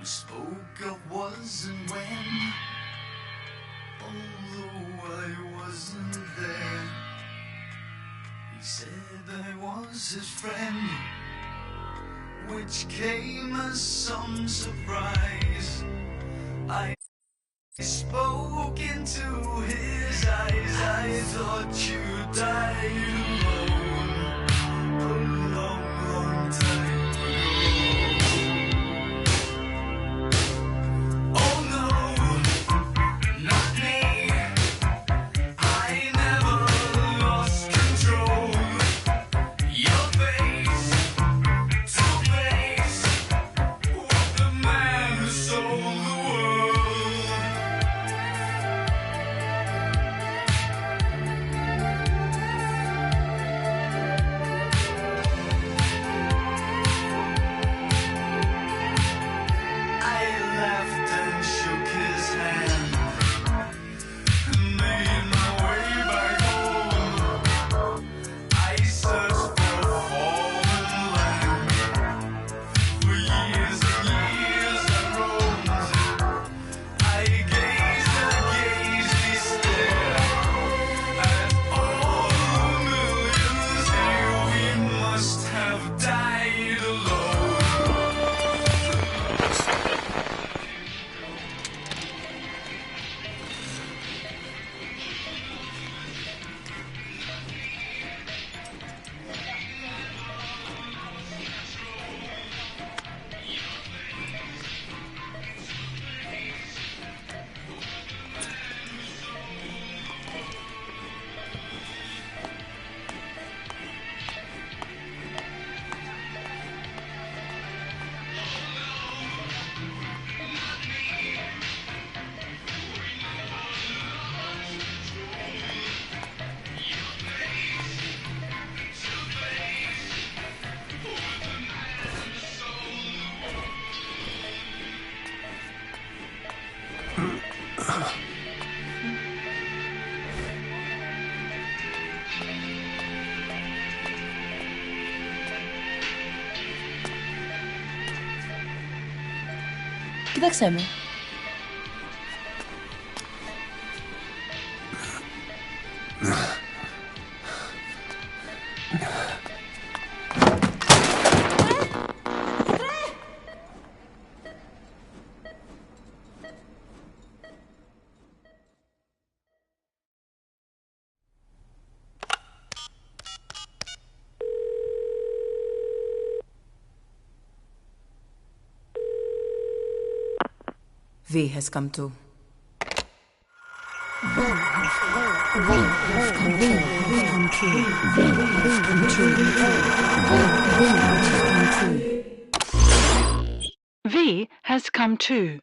spoke of was and when, although I wasn't there. He said I was his friend, which came as some surprise. I spoke into his eyes. I thought you died alone a long, long time ago. Oh no, not me. I never lost control. Your face to face with the man who sold the world. Κοίταξέ με. V has come to. V has come too.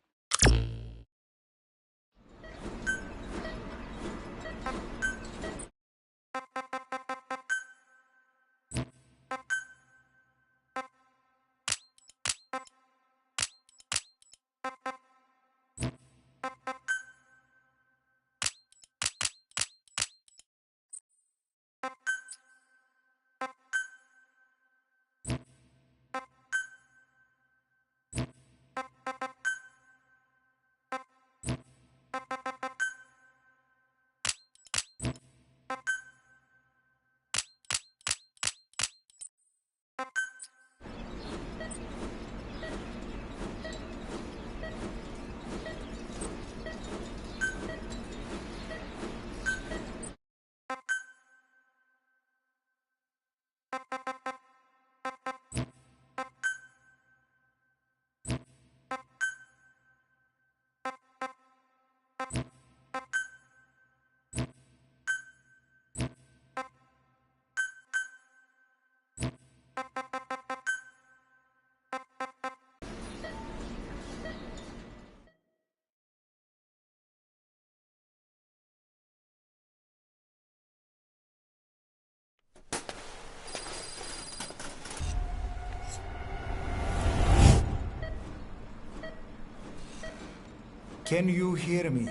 Can you hear me?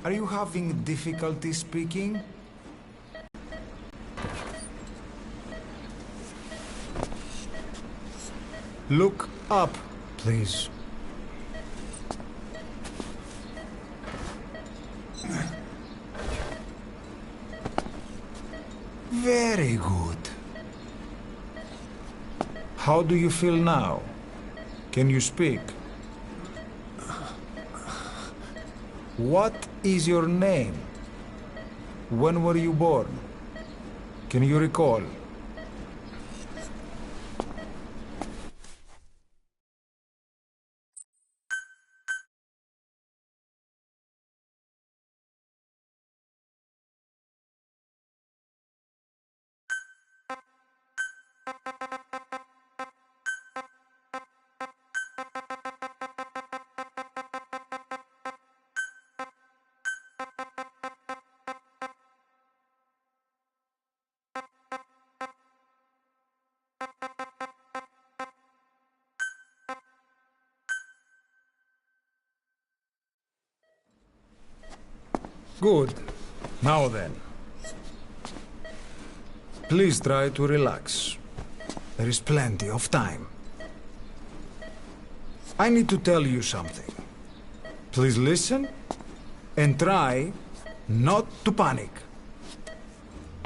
Are you having difficulty speaking? Look, Up, please. Very good. How do you feel now? Can you speak? What is your name? When were you born? Can you recall? Good. Now then. Please try to relax. There is plenty of time. I need to tell you something. Please listen and try not to panic.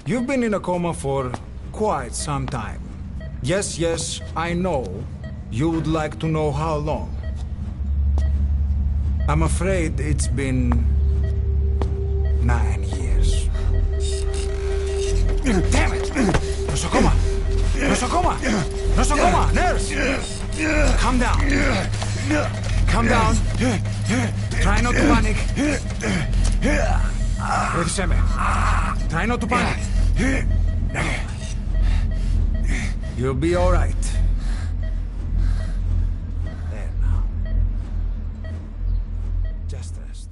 You've been in a coma for quite some time. Yes, I know you would like to know how long. I'm afraid it's been 9 years. Damn it! Nosocoma! Nosocoma! Nosocoma! Nurse! Calm down. Calm down. Try not to panic. Ήρθαμε. Try not to panic. You'll be all right. There now. Just rest.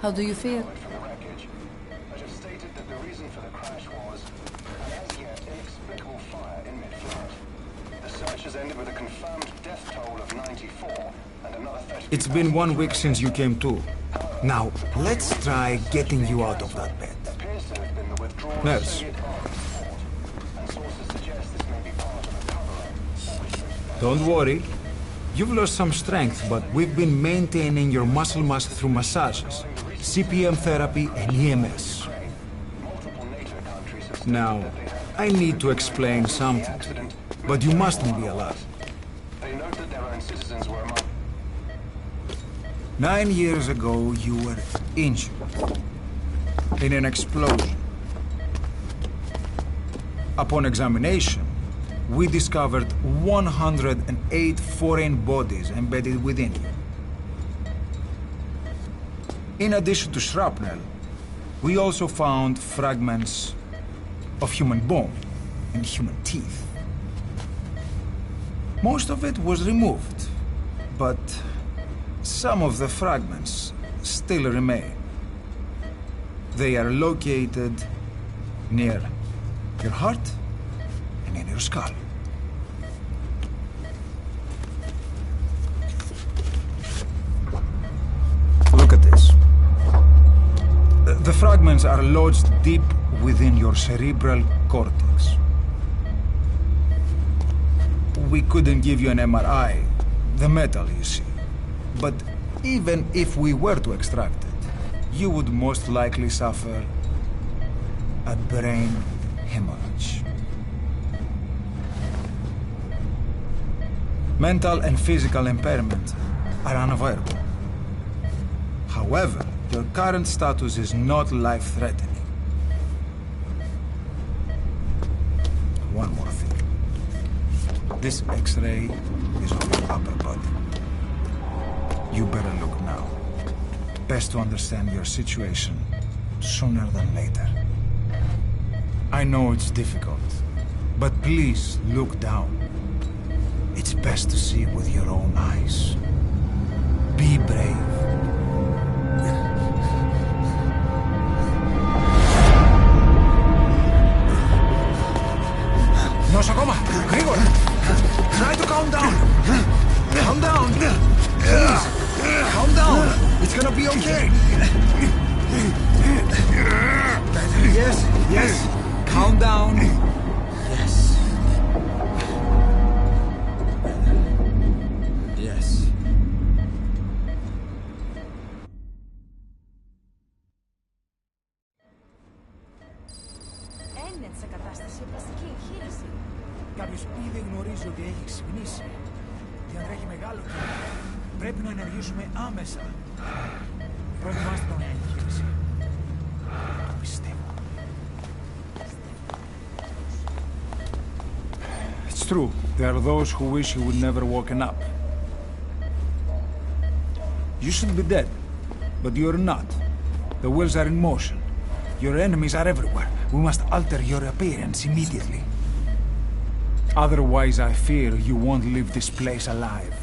How do you feel? From the wreckage, I just stated that the reason for the crash was an as yet inexplicable fire in mid-flight. The search has ended with a confirmed death toll of 94 and another 30. It's been 1 week since you came to. Now, let's try getting you out of that bed. Appears to have been the withdrawal of Nurse. Soviet army support, and sources suggest this may be part of a cover-up. Don't worry. You've lost some strength, but we've been maintaining your muscle mass through massages, CPM therapy, and EMS. Multiple NATO countries have Now, I need to explain something to you, but you mustn't be alarmed. They note that their own citizens were among 9 years ago, you were injured in an explosion. Upon examination, we discovered 108 foreign bodies embedded within you. In addition to shrapnel, we also found fragments of human bone and human teeth. Most of it was removed, but some of the fragments still remain. They are located near your heart and in your skull. Look at this. The fragments are lodged deep within your cerebral cortex. We couldn't give you an MRI, the metal, you see. But even if we were to extract it, you would most likely suffer a brain hemorrhage. Mental and physical impairment are unavoidable. However, your current status is not life-threatening. One more thing. This X-ray is of your upper body. You better look now. Best to understand your situation sooner than later. I know it's difficult, but please look down. It's best to see with your own eyes. Be brave. Nosocoma! Grigor! Try to calm down! Calm down! Please! Calm down! It's gonna be okay! Yes, calm down. είναι σε κατάσταση οπλιστική εγχείρηση. Κάποιος ήδη γνωρίζει ότι έχει ξυπνήσει. Και αν τρέχει μεγάλο κίνδυνο, πρέπει να ενεργήσουμε άμεσα. Προετοιμάστε τον εγχείρηση. Το πιστεύω. It's true. There are those who wish you would never woken up. You should be dead, but you're not. The wheels are in motion. Your enemies are everywhere. We must alter your appearance immediately. Otherwise, I fear you won't leave this place alive.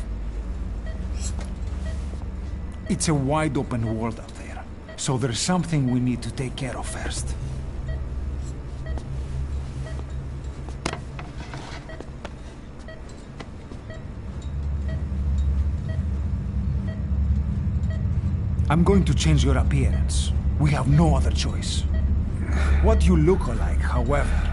It's a wide open world out there, so there's something we need to take care of first. I'm going to change your appearance. We have no other choice. What you look like, however,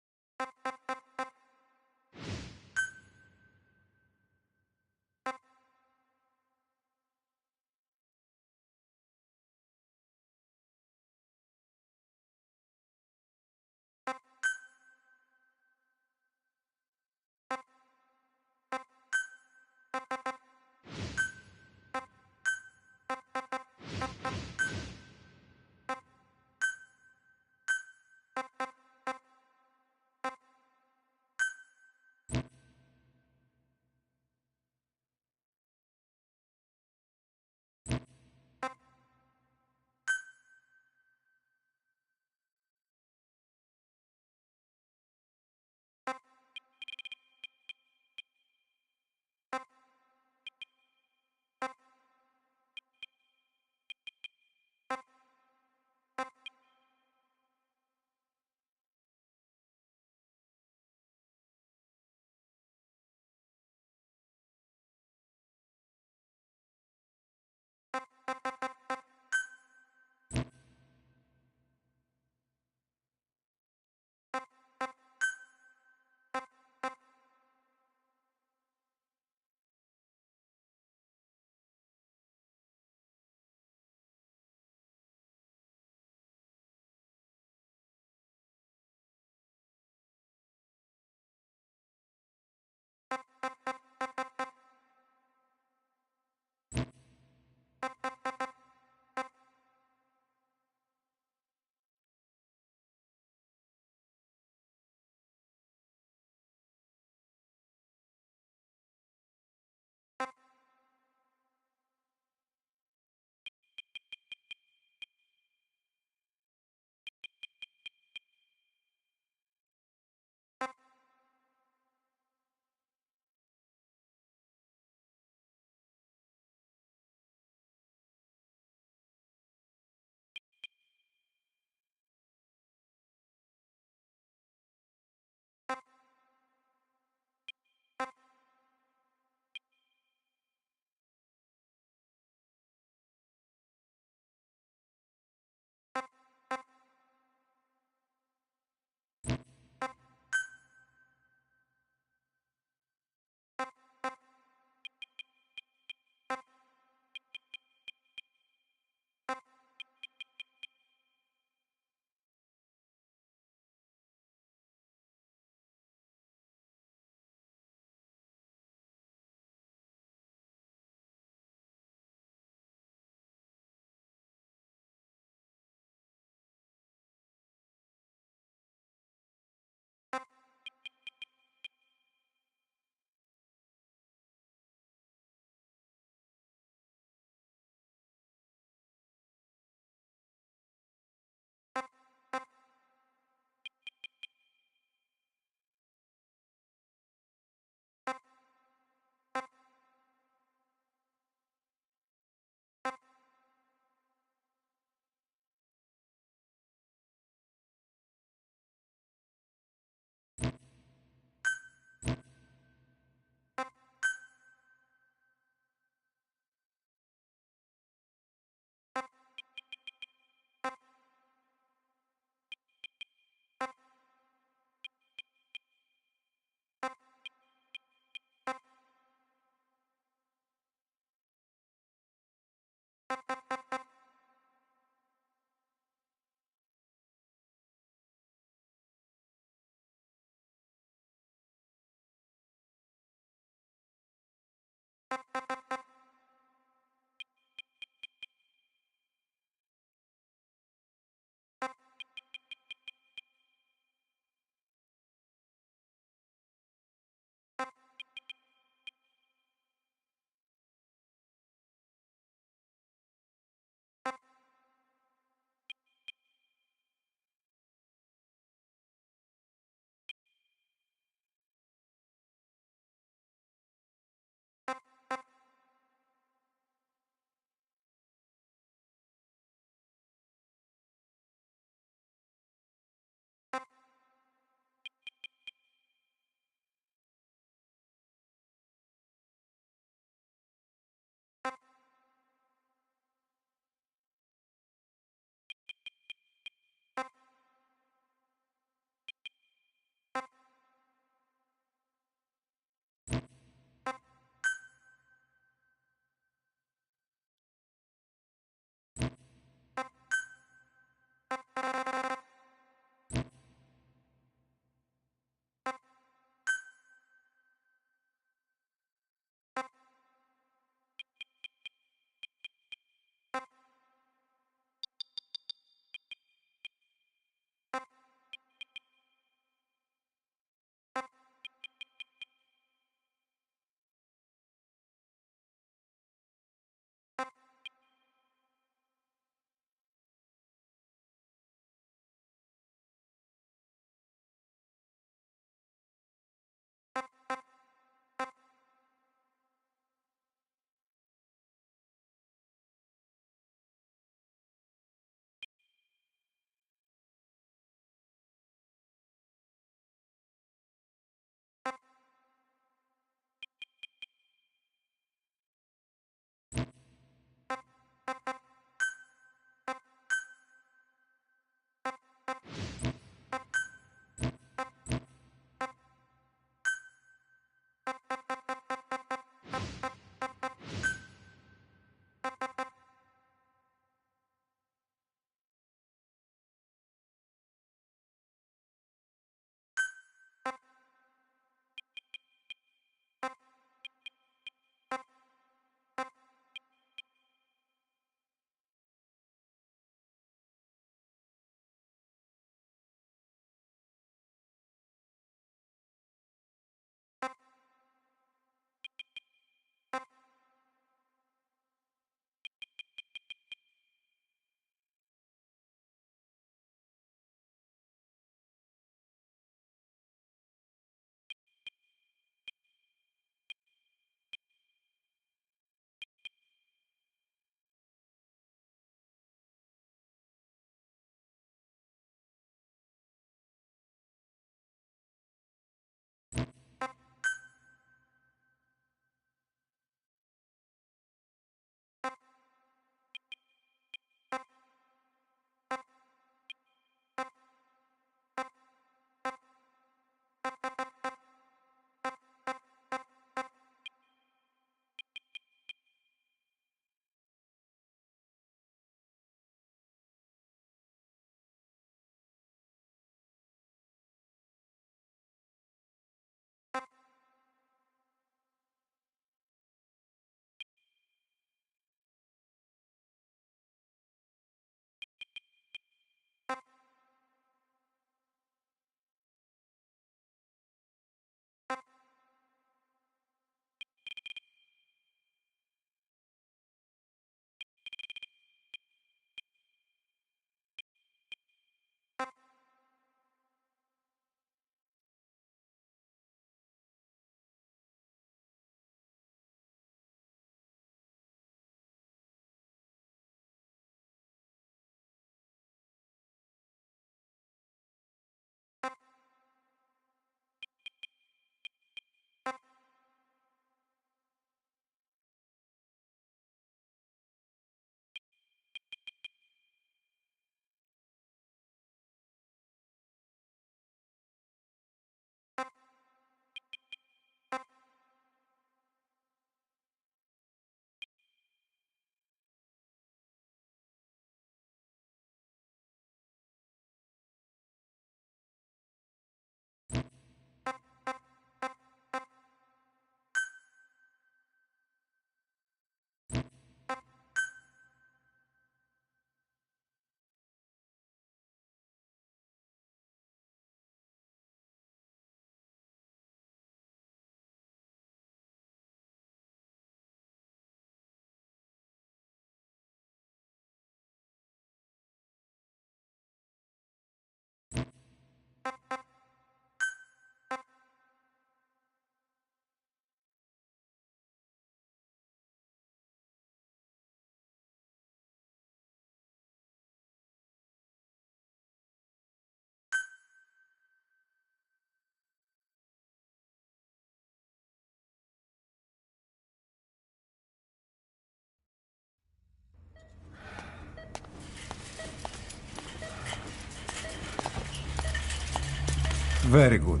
Very good.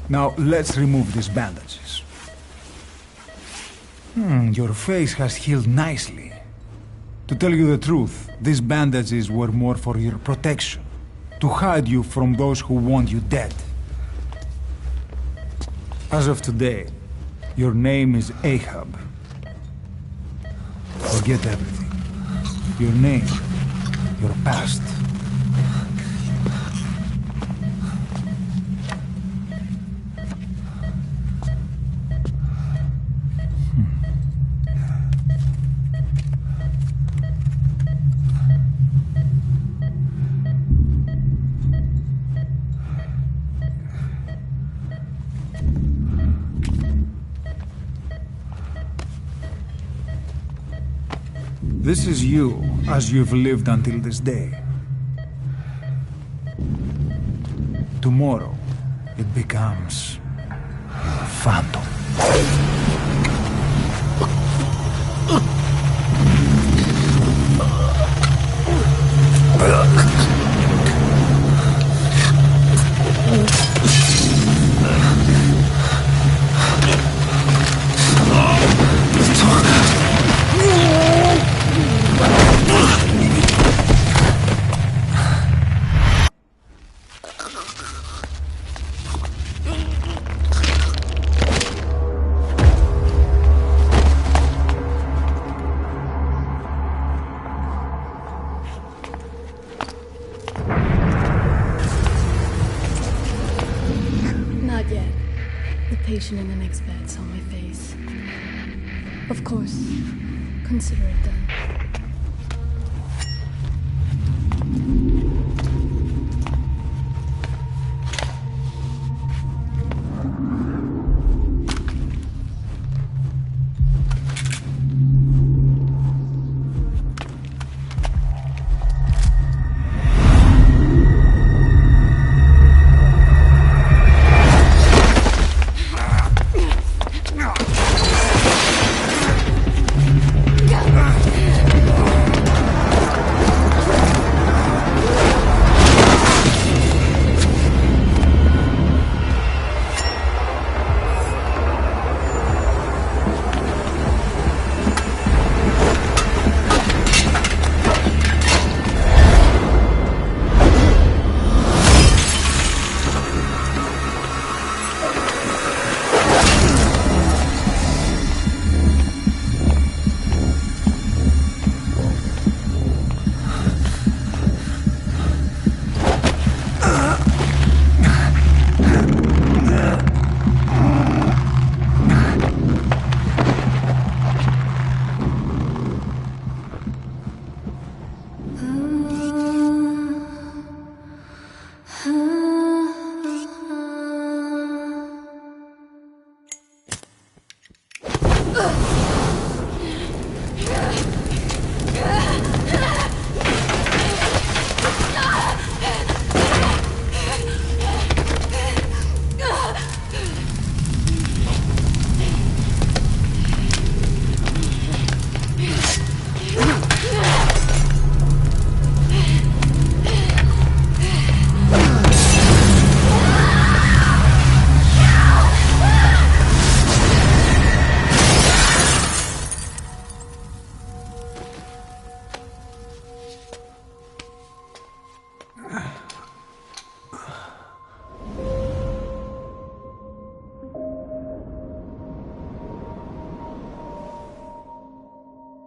Now let's remove these bandages. Your face has healed nicely. To tell you the truth, these bandages were more for your protection, to hide you from those who want you dead. As of today, your name is Ahab. Forget everything. Your name, your past. This is you, as you've lived until this day. Tomorrow, it becomes a phantom. Not yet. The patient in the next bed saw my face. Of course. Consider it done.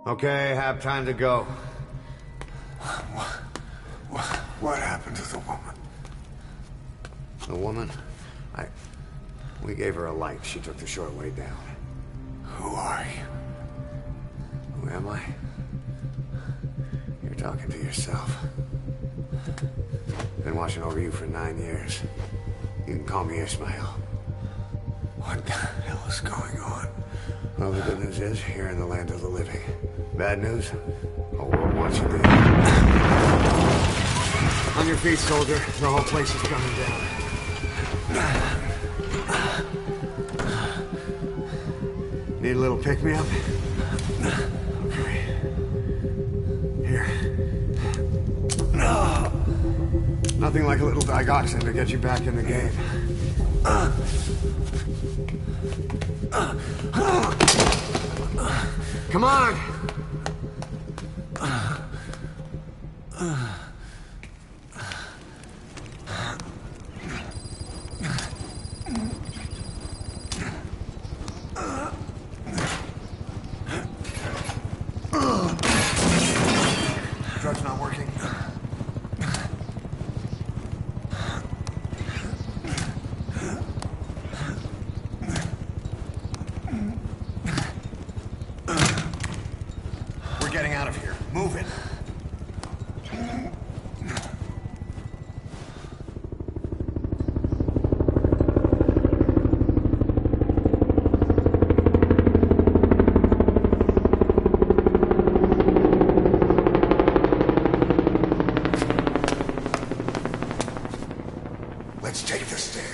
Okay, have time to go. What happened to the woman? The woman? We gave her a light. She took the short way down. Who are you? Who am I? You're talking to yourself. Been watching over you for 9 years. You can call me Ishmael. What the hell is going on? Well, the good news is, you're in the land of the living. Bad news? The world wants you dead. On your feet, soldier. The whole place is coming down. Need a little pick-me-up? Okay. Here. Nothing like a little digoxin to get you back in the game. Come on! Drug's not working. We're getting out of here. Move it. Let's take the stairs.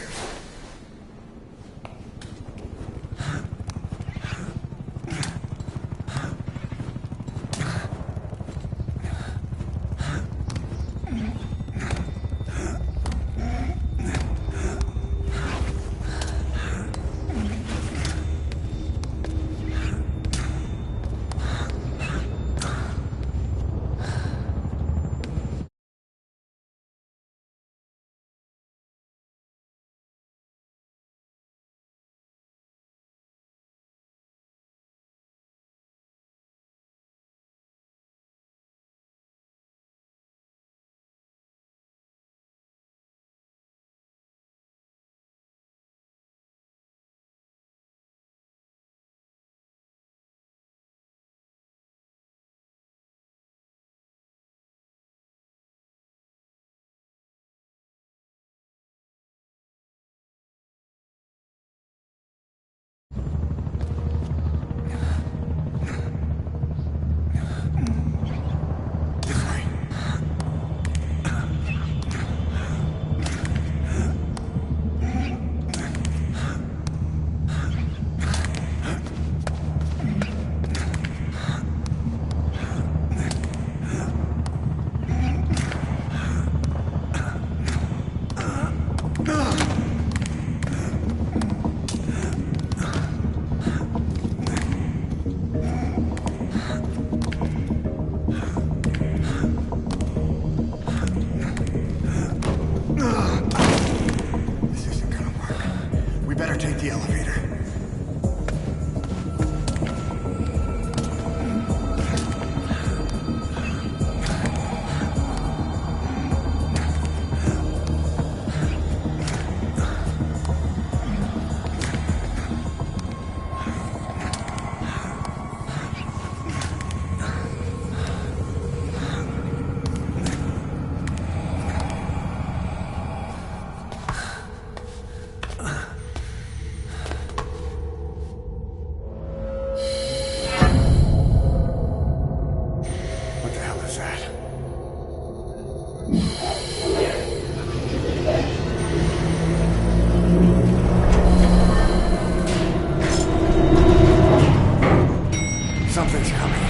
This isn't gonna work. We better take the elevator. What the hell is that? Something's coming.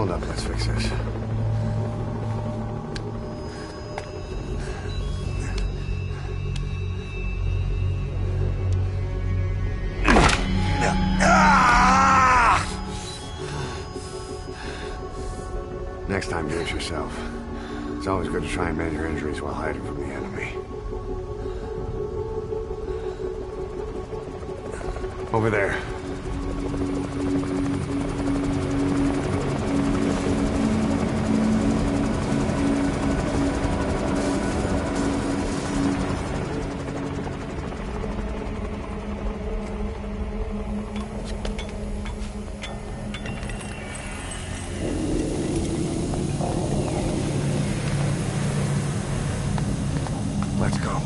Hold up, let's fix this. Next time, do it yourself. It's always good to try and mend your injuries while hiding from the enemy. Over there. Let's go.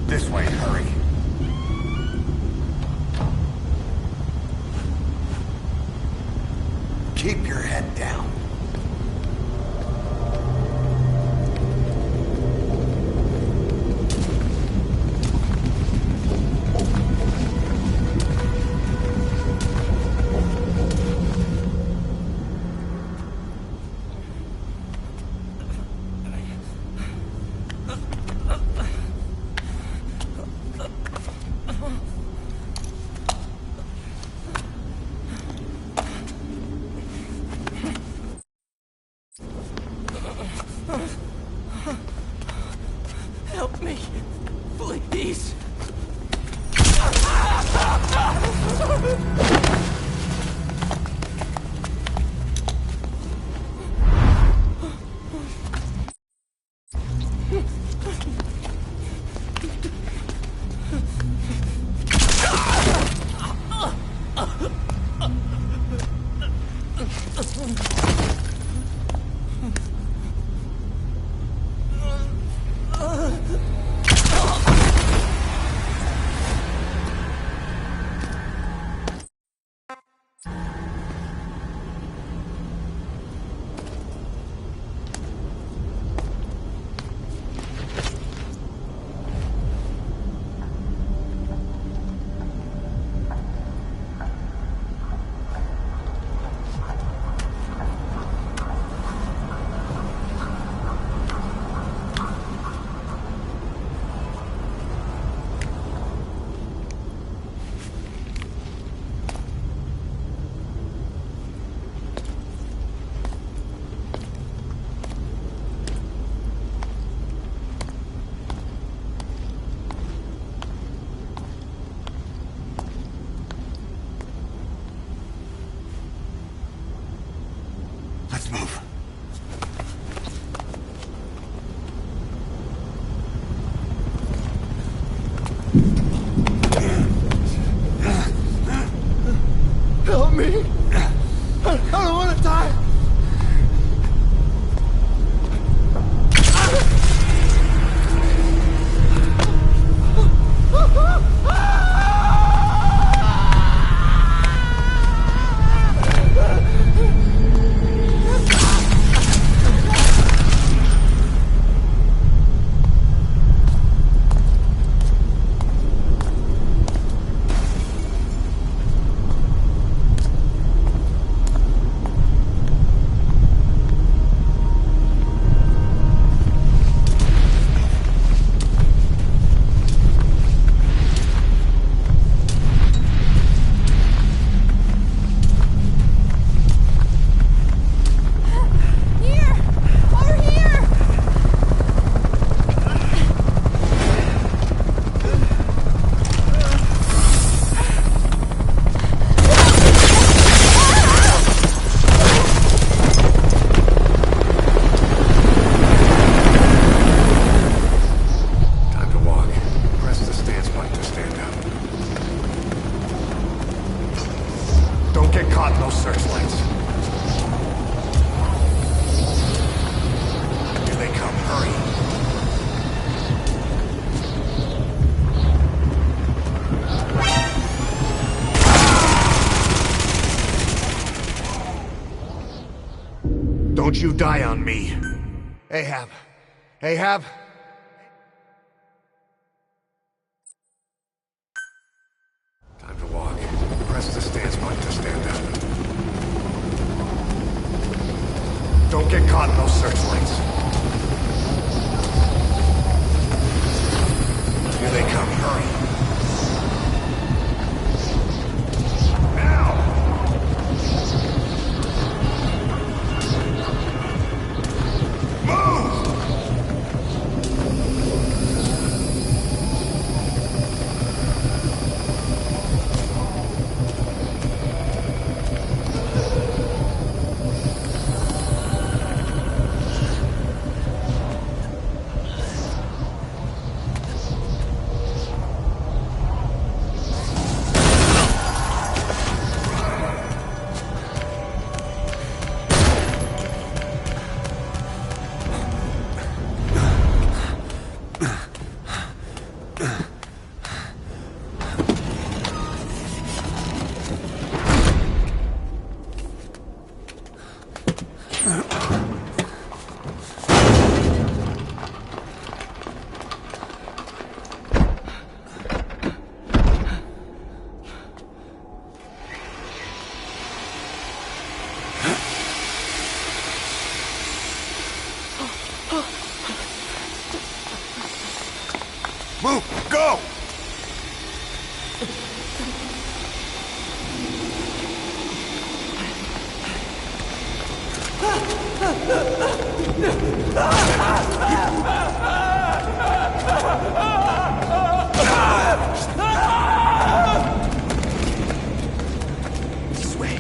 This way, hurry. Keep your head down. Help me, please. Let's move. Help me. I don't want to die. Don't you die on me. Ahab. Ahab. Stand up. Don't get caught in those searchlights. Here they come, hurry. Now! Move! Move! Go! This way.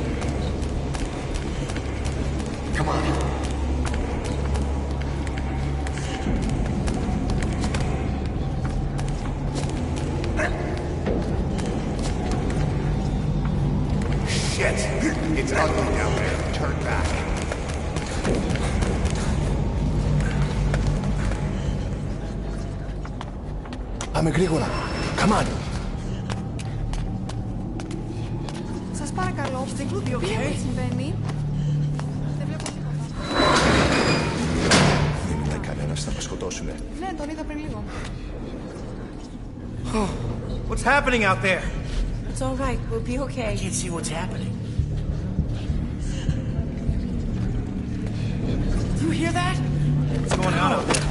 Come on. Shit! It's ugly down there. Turn back. Πάμε γρήγορα. Come on. Σας παρακαλώ, δεν ξέρω τι συμβαίνει. Δεν βλέπω τίποτα. Δεν μιλάει κανένας, θα μας σκοτώσουνε. Ναι, τον είδα πριν λίγο. What's happening out there? It's all right. We'll be okay. I can't see what's happening. Do you hear that? What's going on out there?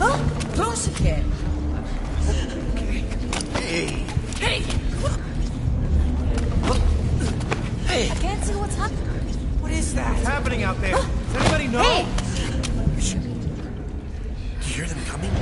Oh, close again. Hey! Hey! Hey! I can't see what's happening. What is that? What's happening out there? Does anybody know? Hey! Do you hear them coming?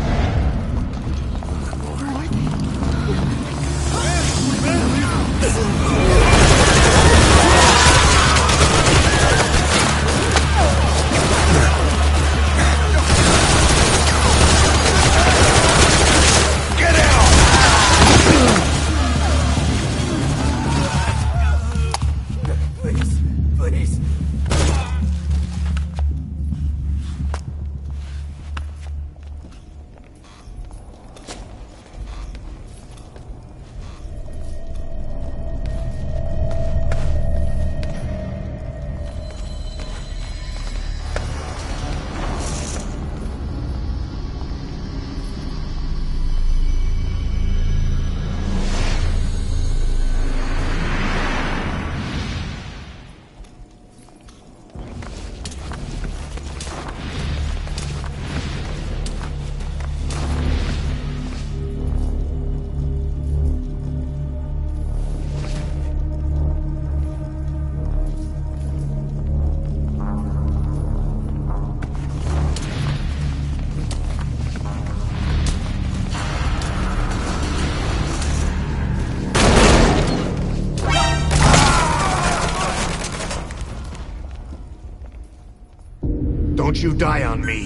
Don't you die on me.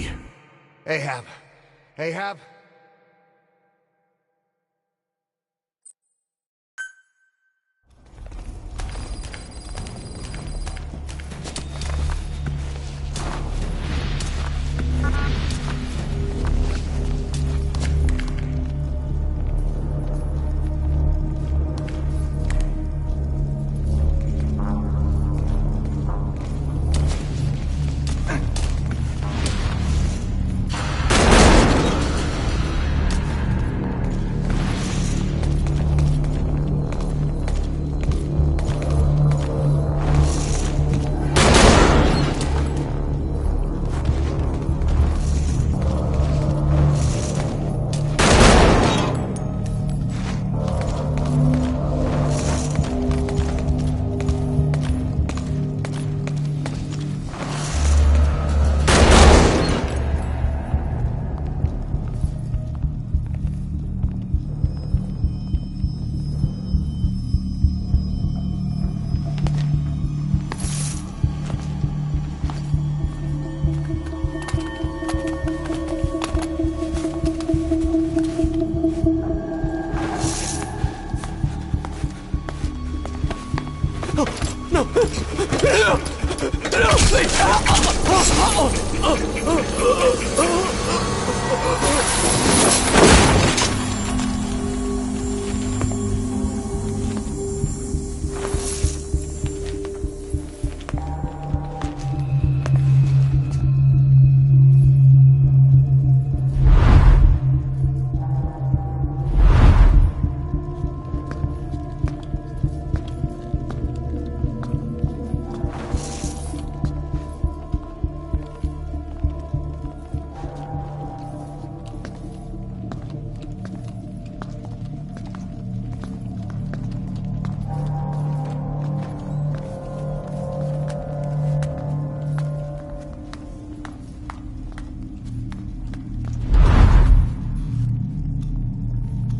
Ahab. Ahab?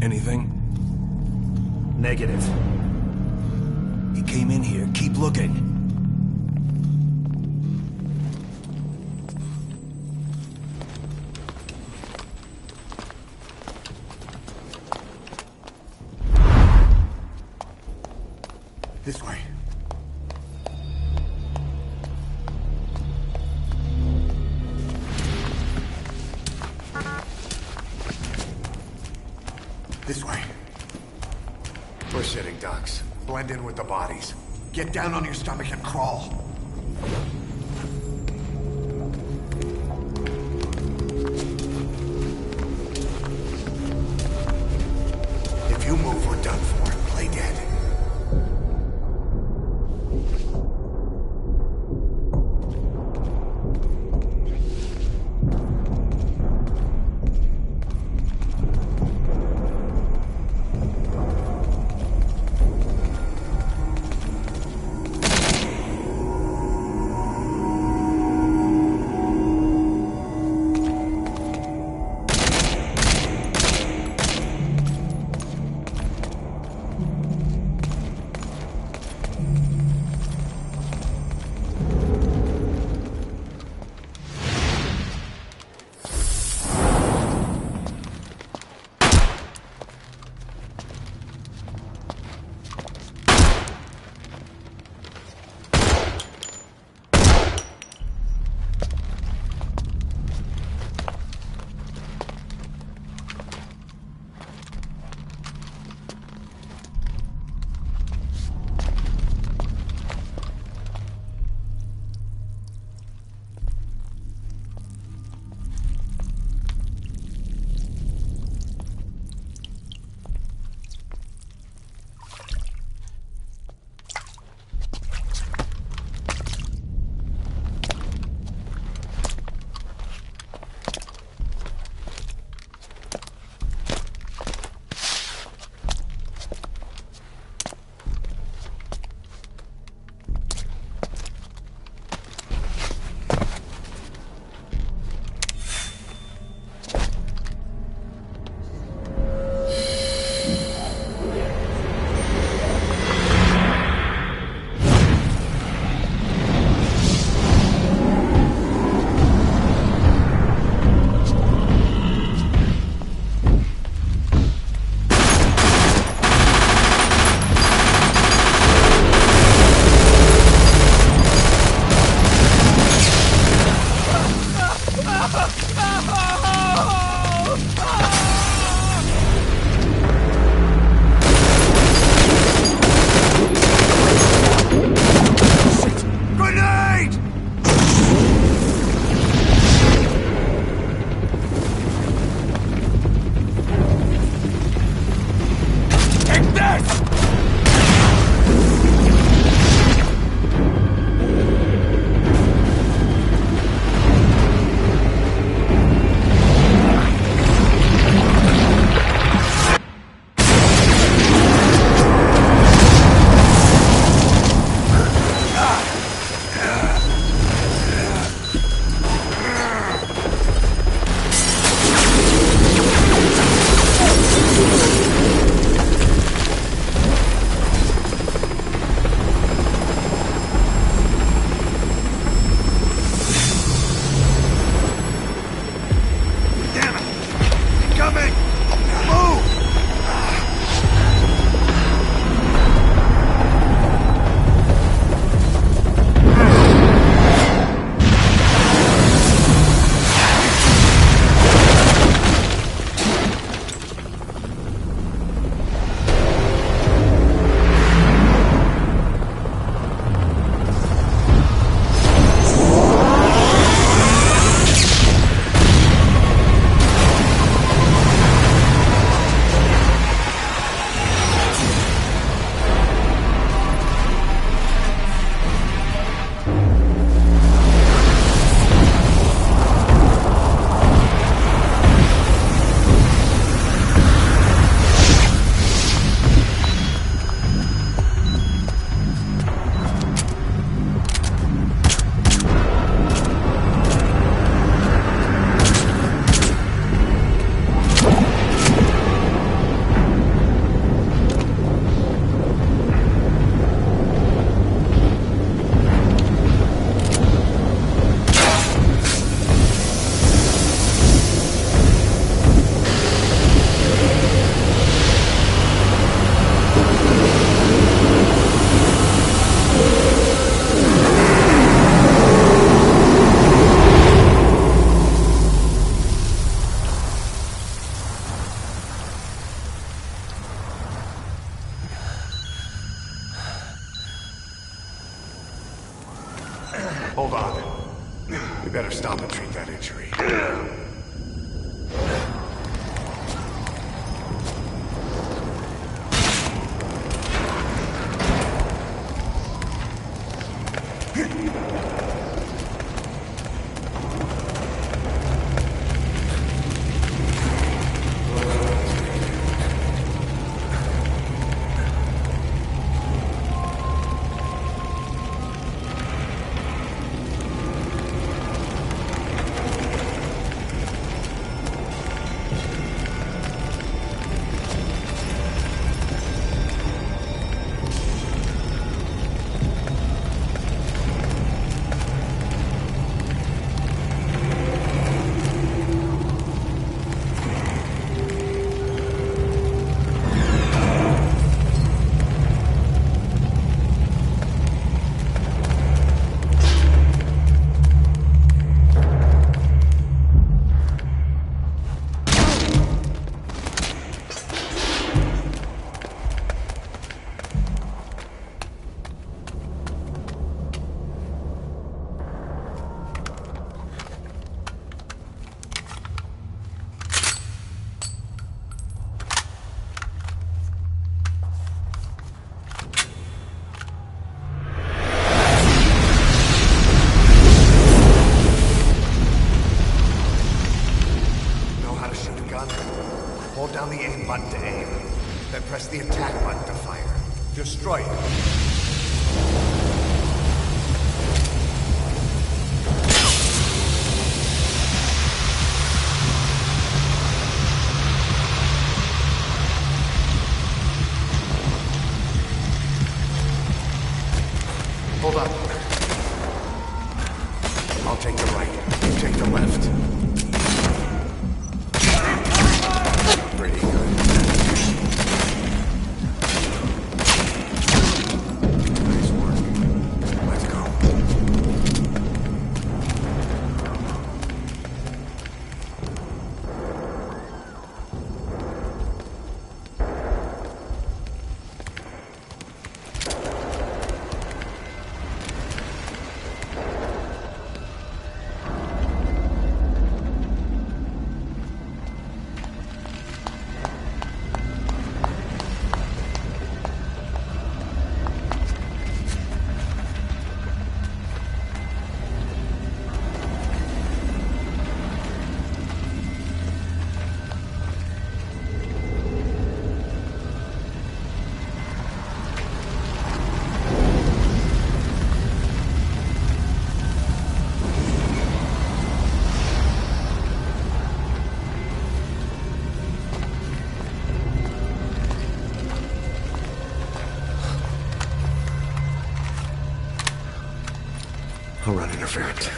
Anything? Negative. He came in here. Keep looking. This way. This way. We're sitting ducks. Blend in with the bodies. Get down on your stomach and crawl. If you move, we're done for. Play dead. treat that injury. Hold down the aim button to aim, then press the attack button to fire. Destroy it. Hold on. I'll take the right. You take the left. Pretty good. Nice work. Let's go. I'll run interference.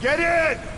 Get in!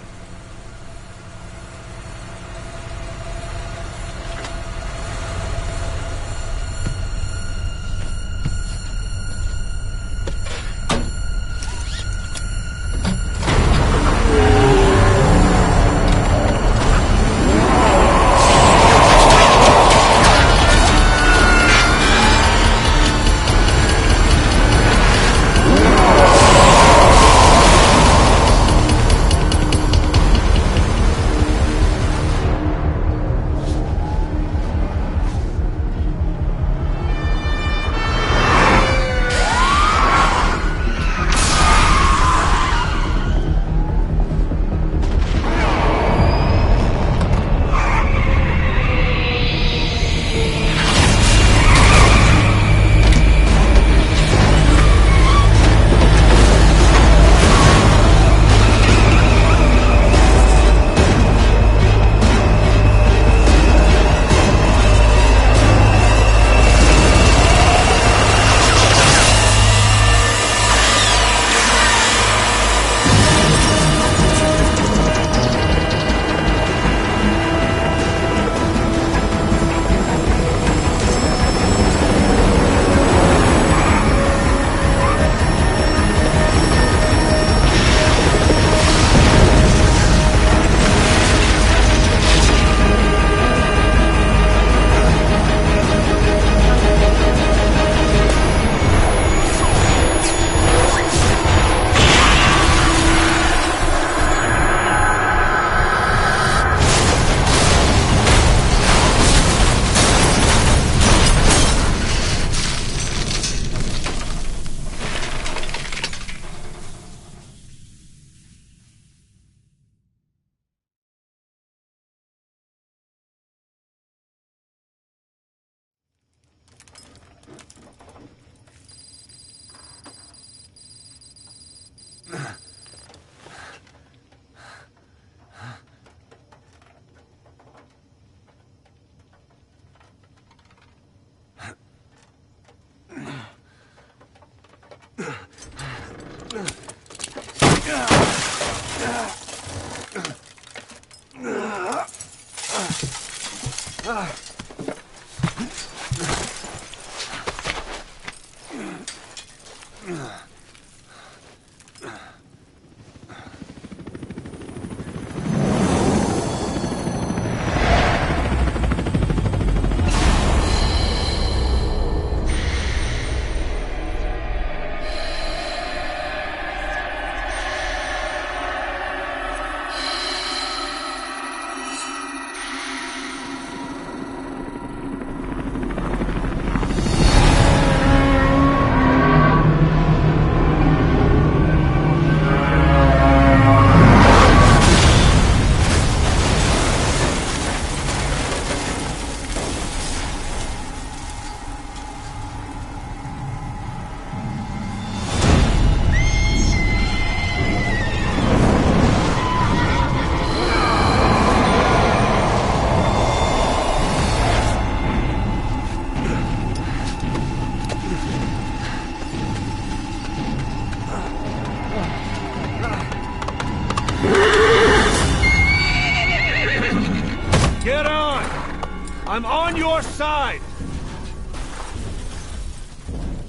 I'm on your side!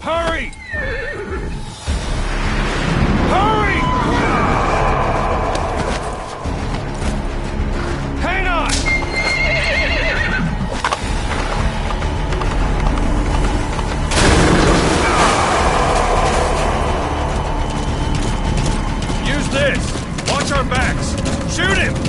Hurry! Hurry! Hang on! Use this! Watch our backs! Shoot him!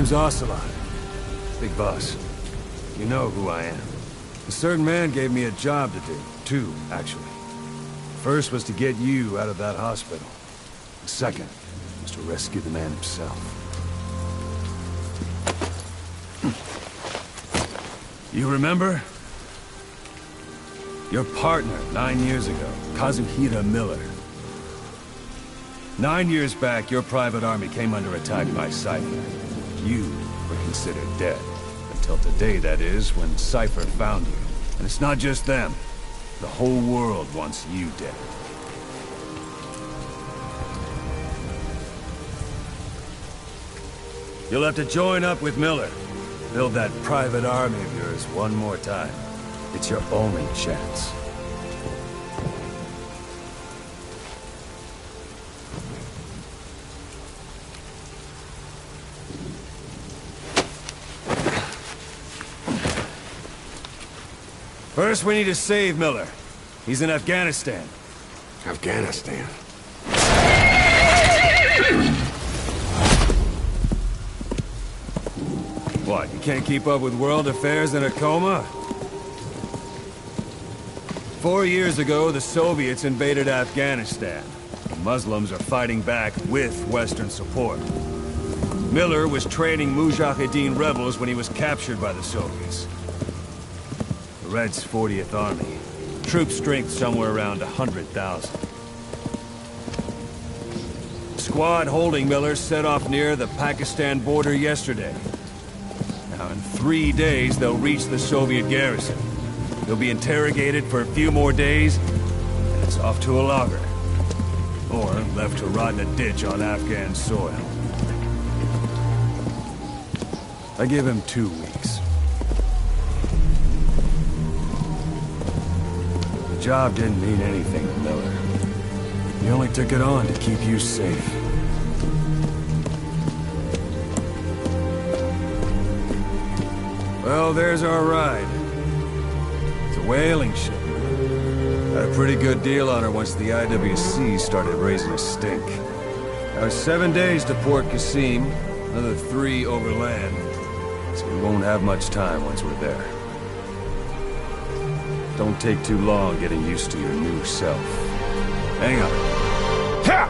name's Ocelot. Big boss. You know who I am. A certain man gave me a job to do. Two, actually. First was to get you out of that hospital. The second was to rescue the man himself. You remember? Your partner, 9 years ago, Kazuhira Miller. 9 years back, your private army came under attack by Cypher. You were considered dead. Until today, that is, when Cypher found you. And it's not just them. The whole world wants you dead. You'll have to join up with Miller. Build that private army of yours one more time. It's your only chance. First, we need to save Miller. He's in Afghanistan. Afghanistan? What, you can't keep up with world affairs in a coma? 4 years ago, the Soviets invaded Afghanistan. The Muslims are fighting back with Western support. Miller was training Mujahideen rebels when he was captured by the Soviets. The Reds' 40th Army. Troop strength somewhere around 100,000. Squad holding Miller set off near the Pakistan border yesterday. Now, in 3 days, they'll reach the Soviet garrison. He'll be interrogated for a few more days, and it's off to a lager. Or left to rot in a ditch on Afghan soil. I give him 2 weeks. The job didn't mean anything to Miller. He only took it on to keep you safe. Well, there's our ride. It's a whaling ship. Had a pretty good deal on her once the IWC started raising a stink. Now, 7 days to Port Qasim, another 3 overland. So we won't have much time once we're there. Don't take too long getting used to your new self. Hang on. Ha!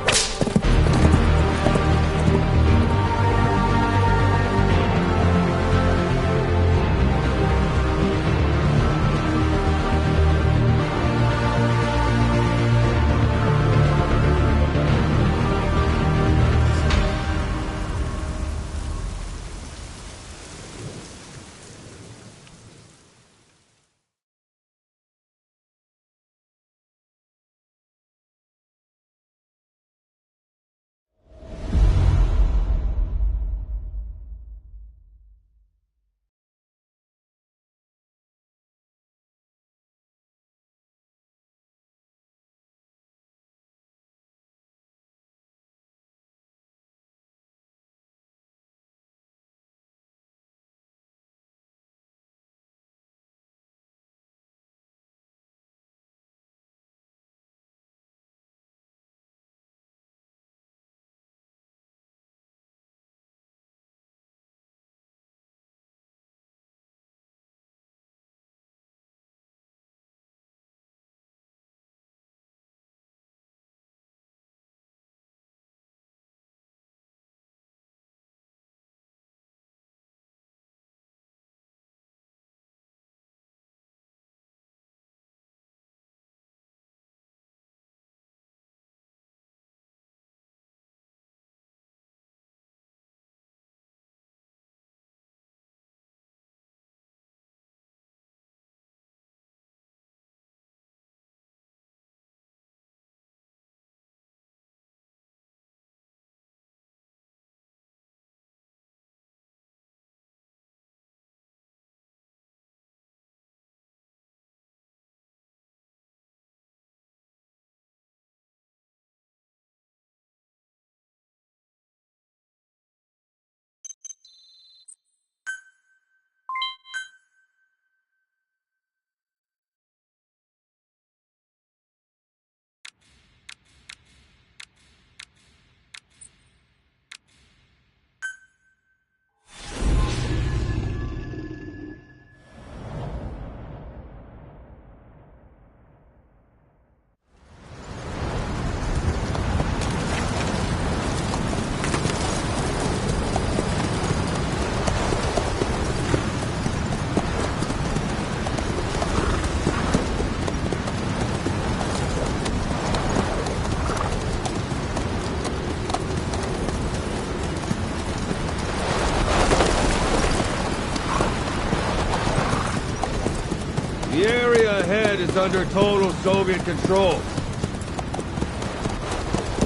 is under total Soviet control.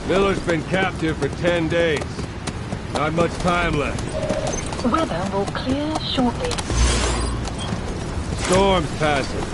Miller's been captive for 10 days. Not much time left. Weather will clear shortly. Storm's passing.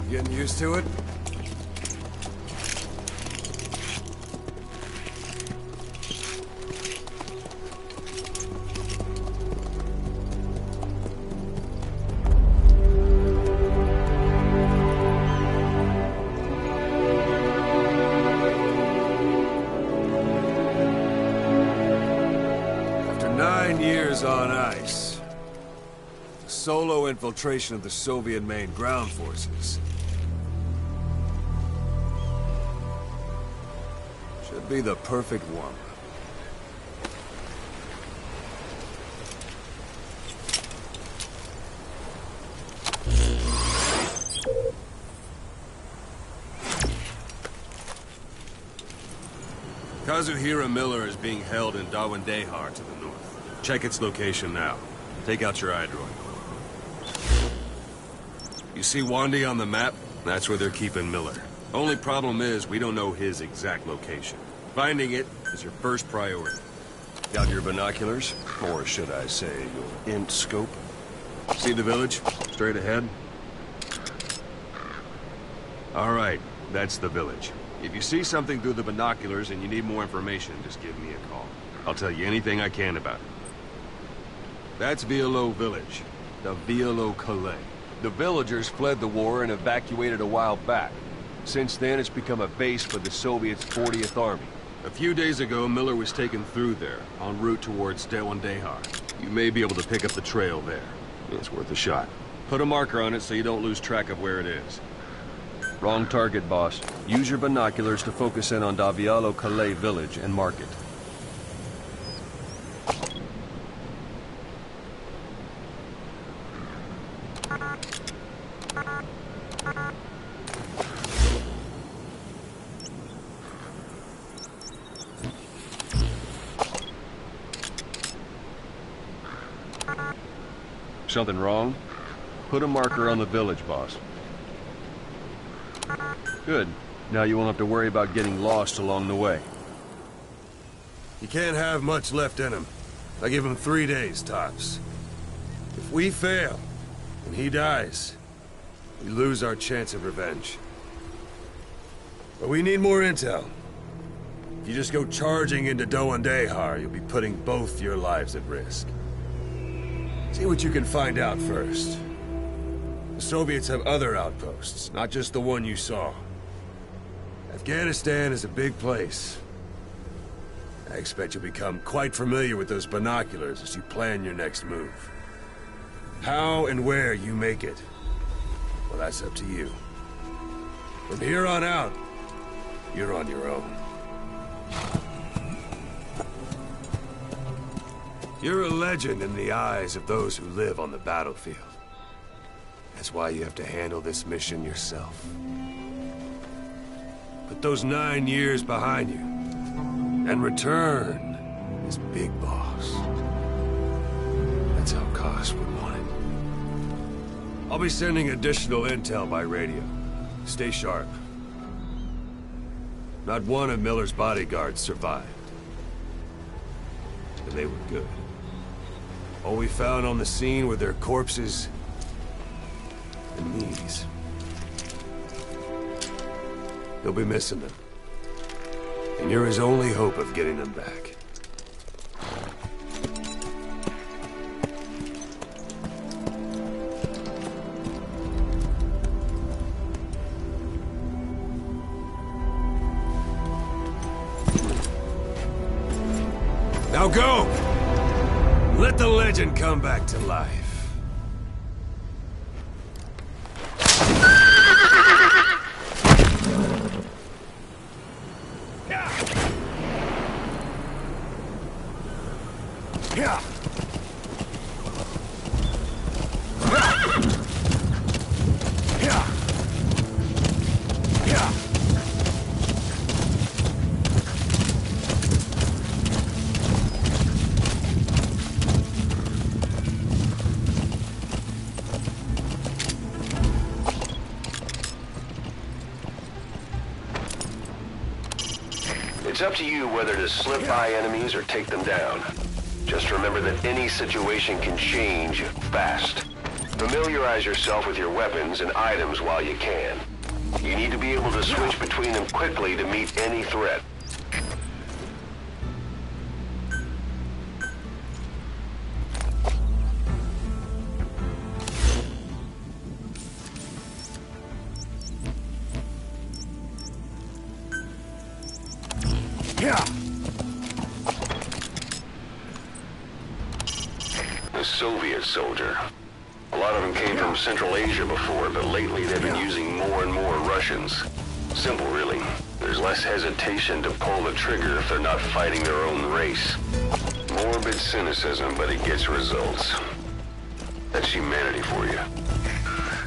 Getting used to it? After 9 years on ice, solo infiltration of the Soviet main ground forces should be the perfect warm-up. Kazuhira Miller is being held in Dawandehar to the north. Check its location now. Take out your iDroid. You see Wandi on the map? That's where they're keeping Miller. Only problem is, we don't know his exact location. Finding it is your first priority. Got your binoculars? Or should I say, your int scope? See the village? Straight ahead? Alright, that's the village. If you see something through the binoculars and you need more information, just give me a call. I'll tell you anything I can about it. That's Violo Village. The Violo Calais. The villagers fled the war and evacuated a while back. Since then, it's become a base for the Soviets' 40th Army. A few days ago, Miller was taken through there, en route towards Dawandehar. You may be able to pick up the trail there. It's worth a shot. Put a marker on it so you don't lose track of where it is. Wrong target, boss. Use your binoculars to focus in on Violo Calais village and mark it. Something wrong? Put a marker on the village, boss. Good. Now you won't have to worry about getting lost along the way. You can't have much left in him. I give him 3 days, tops. If we fail, and he dies, we lose our chance of revenge. But we need more intel. If you just go charging into Dawandehar, you'll be putting both your lives at risk. See what you can find out first. The Soviets have other outposts, not just the one you saw. Afghanistan is a big place. I expect you'll become quite familiar with those binoculars as you plan your next move. How and where you make it, well, that's up to you. From here on out, you're on your own. You're a legend in the eyes of those who live on the battlefield. That's why you have to handle this mission yourself. Put those 9 years behind you, and return as Big Boss. That's how Koss would want it. I'll be sending additional intel by radio. Stay sharp. Not one of Miller's bodyguards survived. And they were good. All we found on the scene were their corpses and knees. You'll be missing them. And you're his only hope of getting them back. Now go! Let the legend come back to life. It's up to you whether to slip by enemies or take them down. Just remember that any situation can change fast. Familiarize yourself with your weapons and items while you can. You need to be able to switch between them quickly to meet any threat. The Soviet soldier. A lot of them came from Central Asia before, but lately they've been using more and more Russians. Simple, really. There's less hesitation to pull the trigger if they're not fighting their own race. Morbid cynicism, but it gets results. That's humanity for you.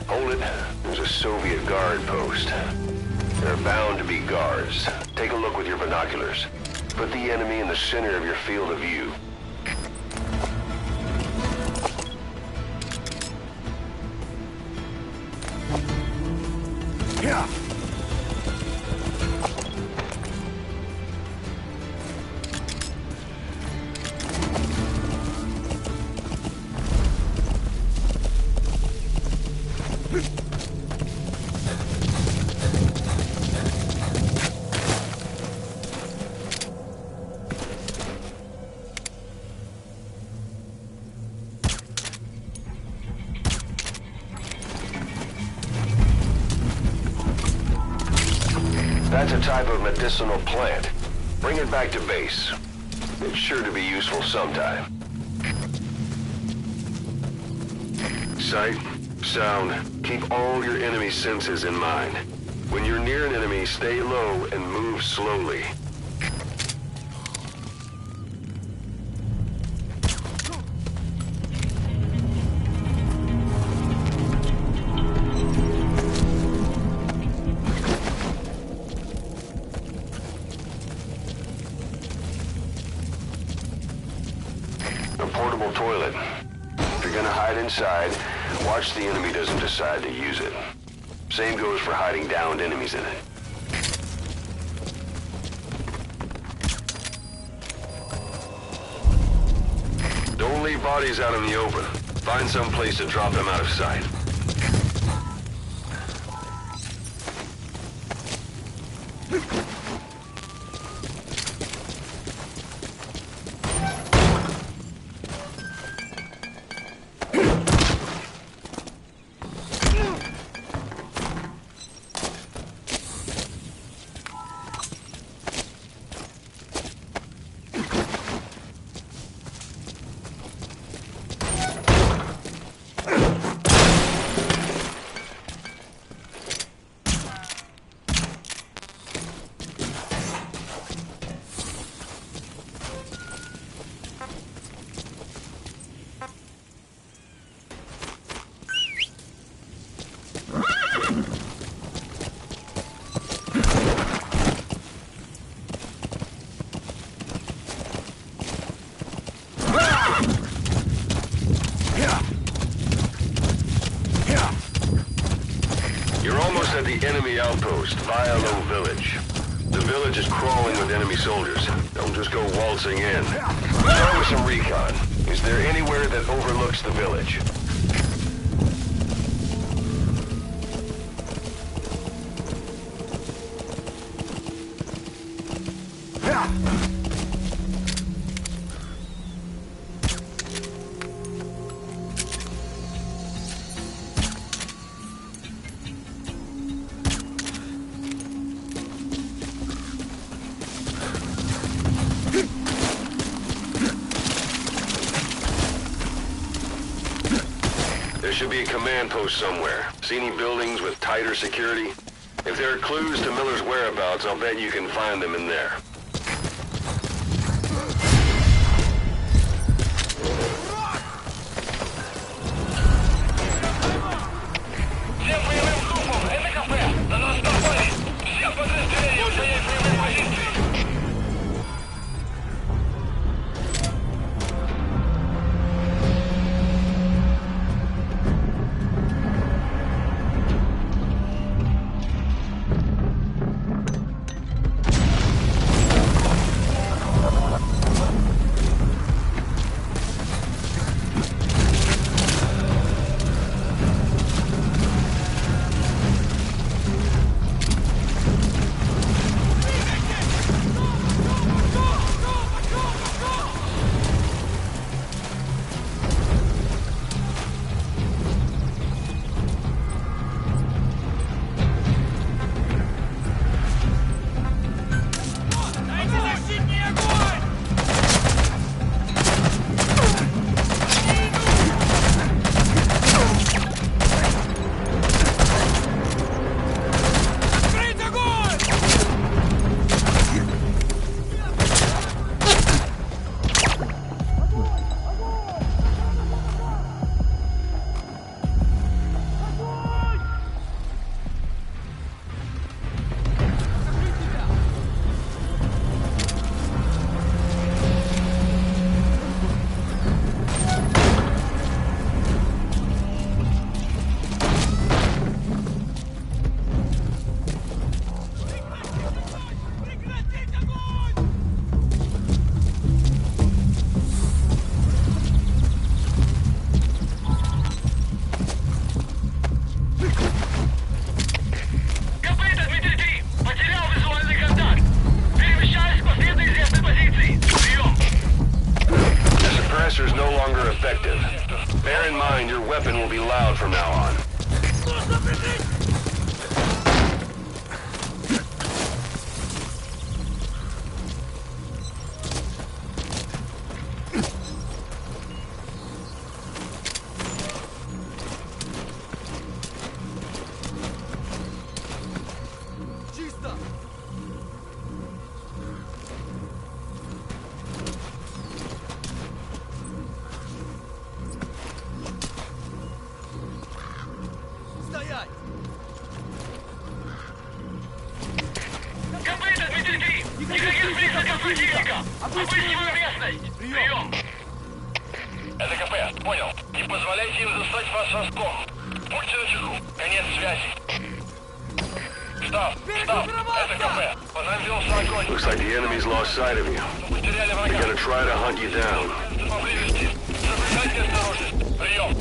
Hold it. There's a Soviet guard post. There are bound to be guards. Take a look with your binoculars. Put the enemy in the center of your field of view. That's a type of medicinal plant. Bring it back to base. It's sure to be useful sometime. Sight, sound, keep all your enemy senses in mind. When you're near an enemy, stay low and move slowly. A portable toilet. If you're gonna hide inside, watch the enemy doesn't decide to use it. Same goes for hiding downed enemies in it. Don't leave bodies out in the open. Find some place to drop them out of sight. You're almost at the enemy outpost, Vialo Village. The village is crawling with enemy soldiers. Don't just go waltzing in. Start with some recon. Is there anywhere that overlooks the village? There should be a command post somewhere. See any buildings with tighter security? If there are clues to Miller's whereabouts, I'll bet you can find them in there. Прием! Это КП, понял. Не позволяйте им застать вас соском. Будьте начеку. Конец связи. Штаб, это КП. Возразился огонь. Looks like the enemy's lost sight of you. They're gonna try to hunt you down. Поблизости. Соблюдайте осторожность. Прием.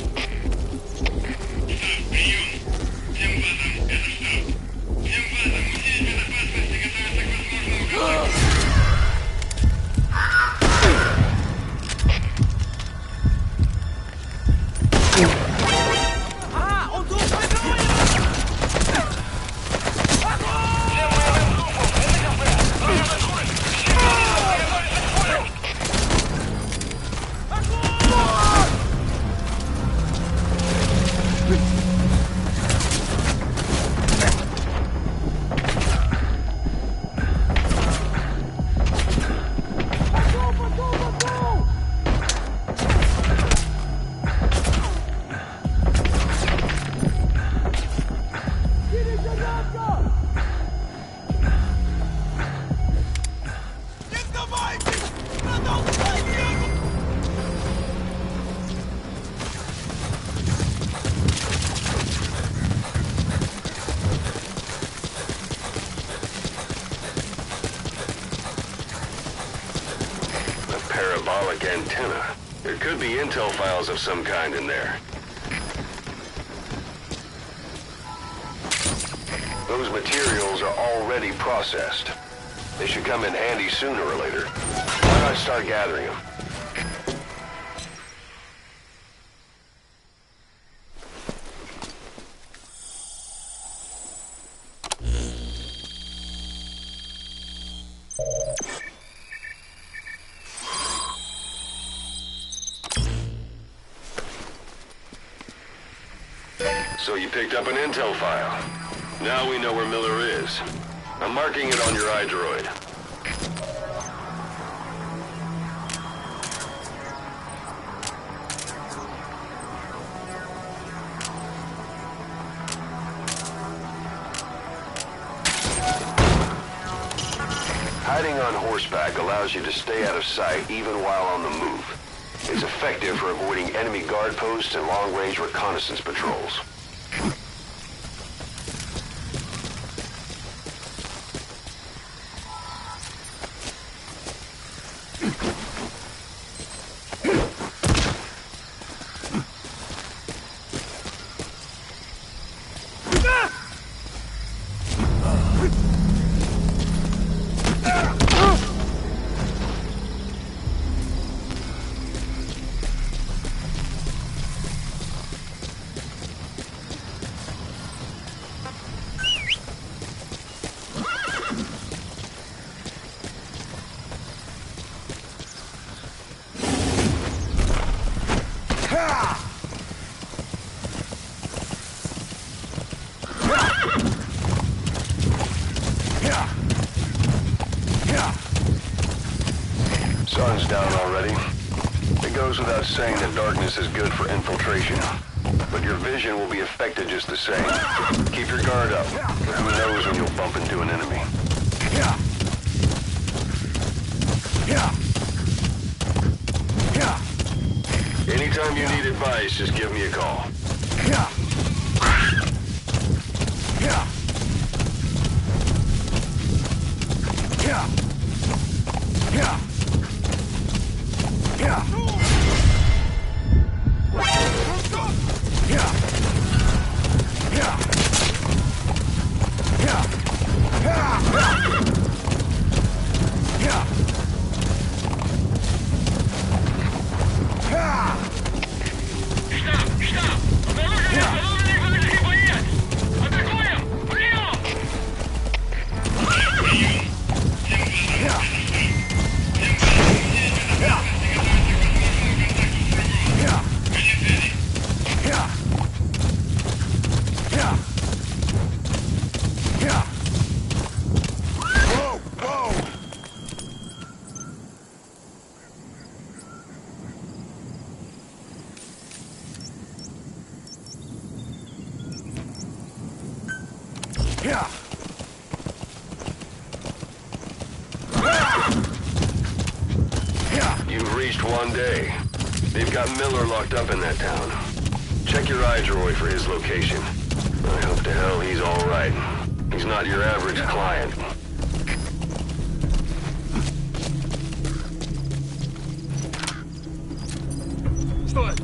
Parabolic antenna. There could be intel files of some kind in there. Those materials are already processed. They should come in handy sooner or later. Why not start gathering them? So you picked up an intel file. Now we know where Miller is. I'm marking it on your iDroid. Hiding on horseback allows you to stay out of sight even while on the move. It's effective for avoiding enemy guard posts and long-range reconnaissance patrols. Sun's down already. It goes without saying that darkness is good for infiltration. But your vision will be affected just the same. Keep your guard up. Who knows when you'll bump into an enemy. Anytime you need advice, just give me a call. Stop! one day. They've got Miller locked up in that town. Check your iDroid for his location. I hope to hell he's all right. He's not your average client. Стой!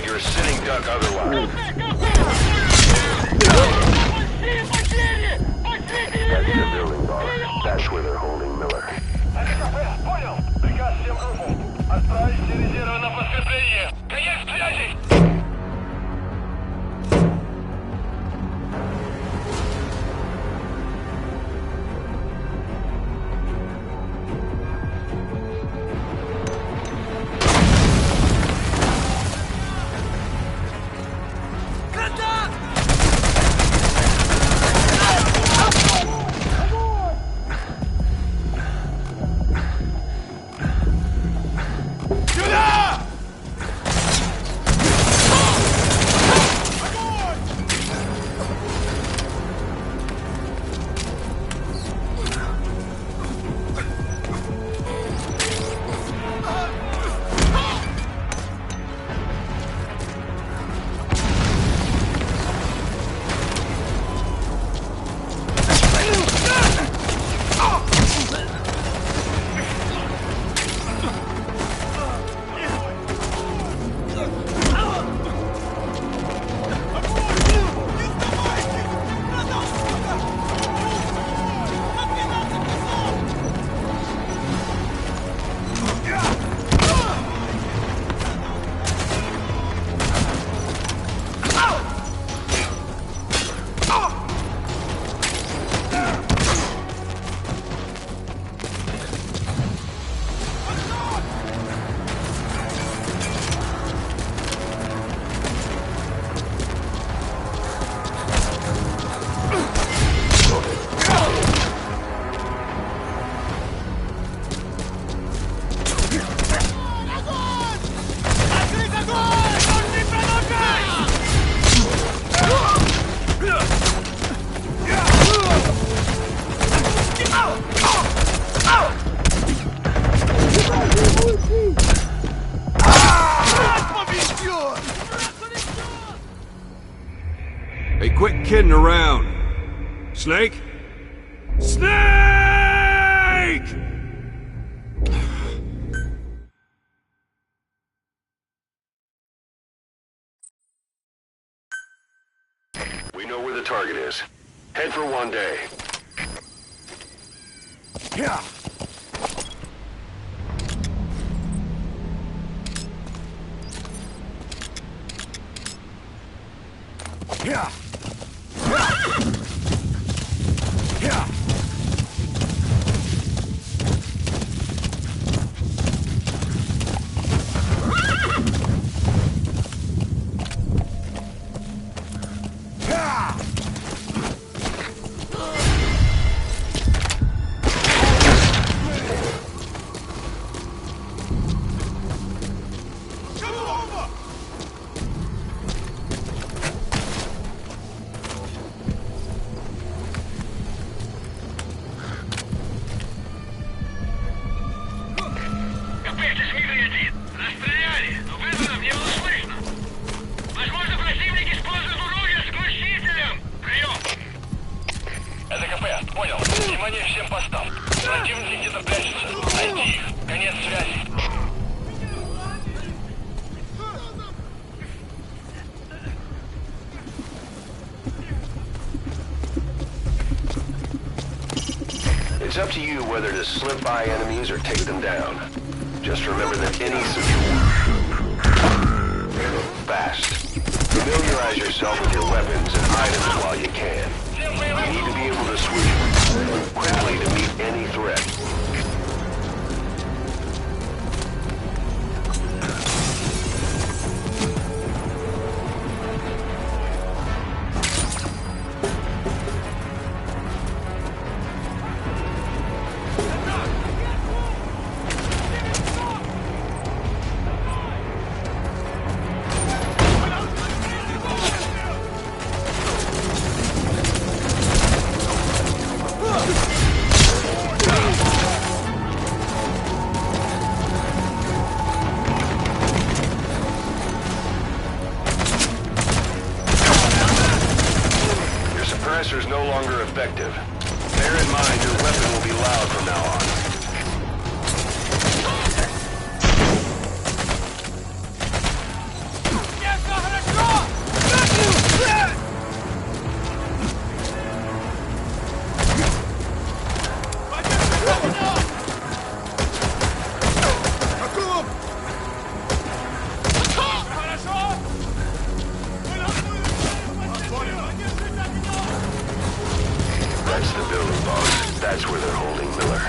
You're a sitting duck otherwise. That's the building, boss. That's where they're holding Miller. Понял. Приказ всем группам. Отправить все резервы на подкрепление. Конец связи! Hey, quit kidding around. Snake? Snake! We know where the target is. Head for one day. Yeah. Yeah. Yeah. Внимание всем постам. Противники где-то прячутся. Найди их. Конец связи. It's up to you whether to slip by enemies or take them down. Just remember that any fast. Familiarize yourself with your weapons and items while you can. You need to be able to switch quickly to meet any threat. Suppressor's no longer effective. Bear in mind your weapon will be loud from now on. That's the building, boss. That's where they're holding Miller.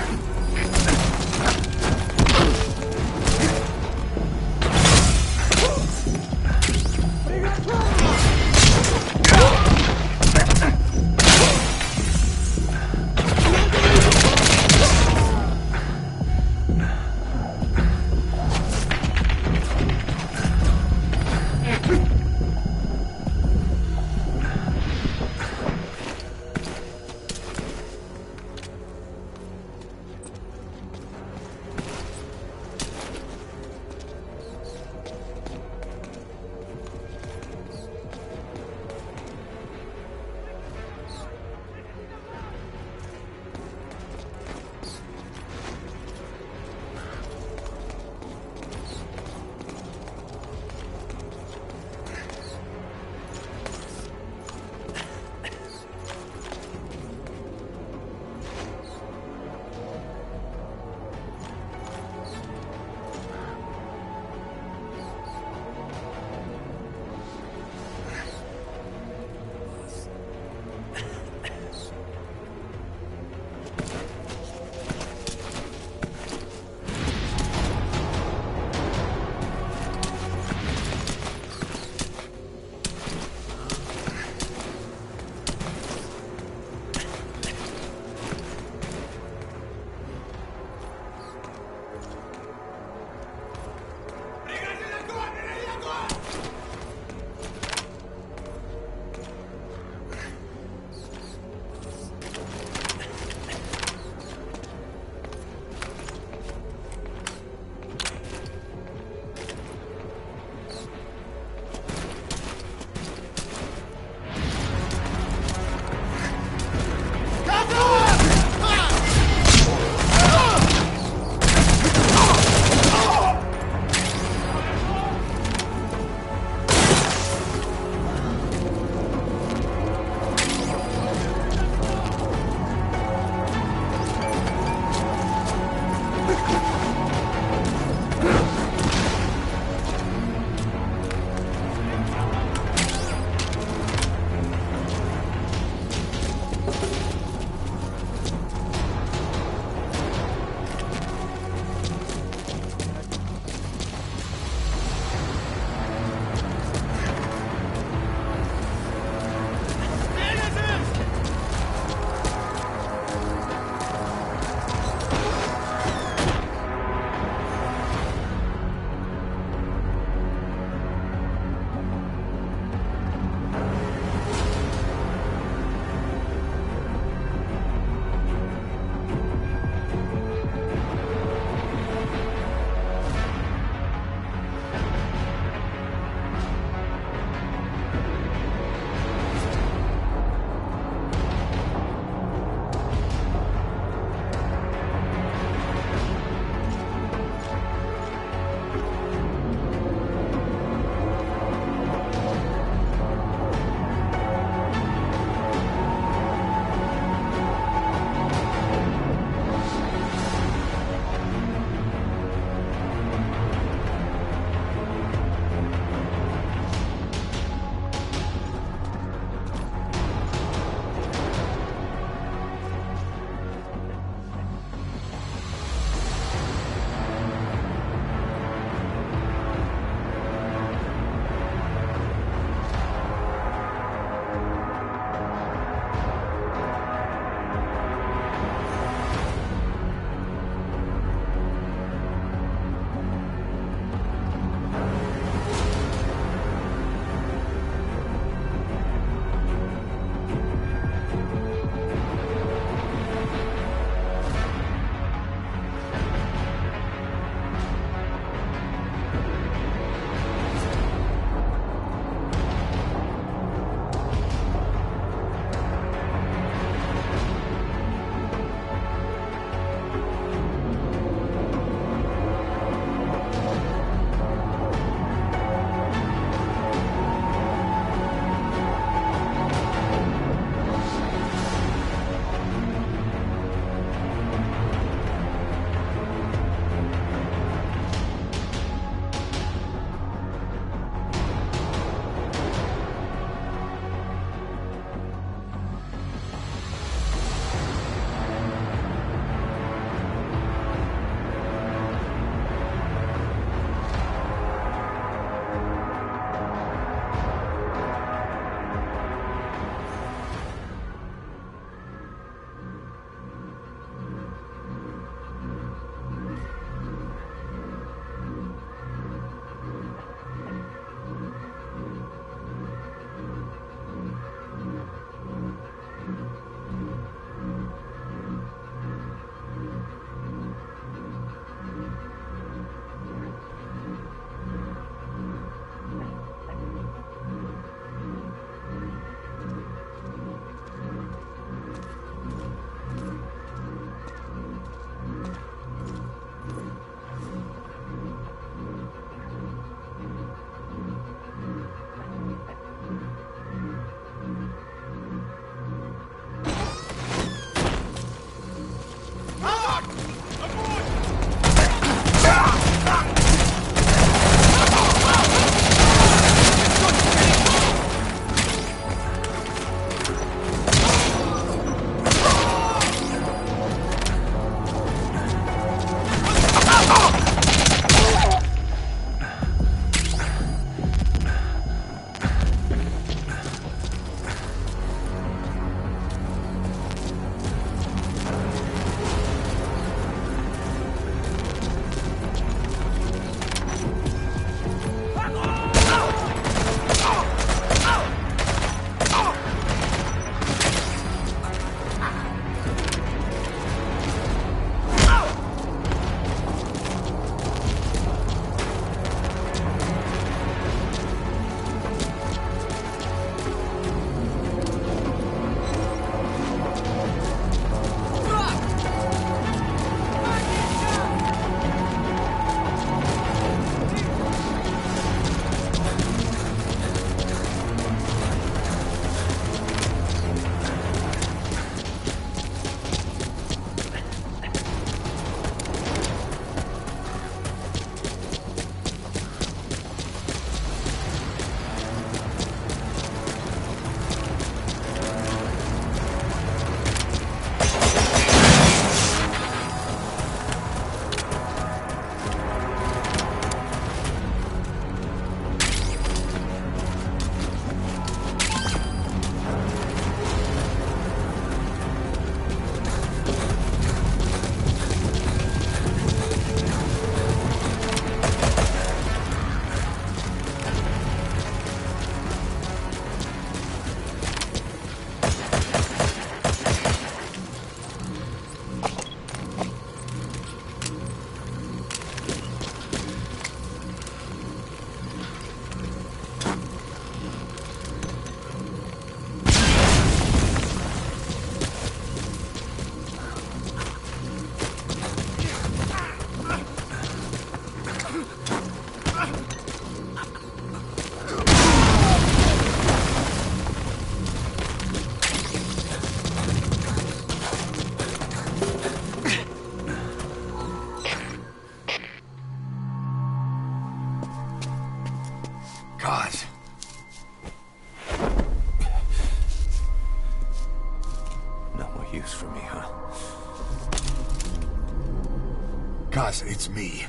Cuz, it's me.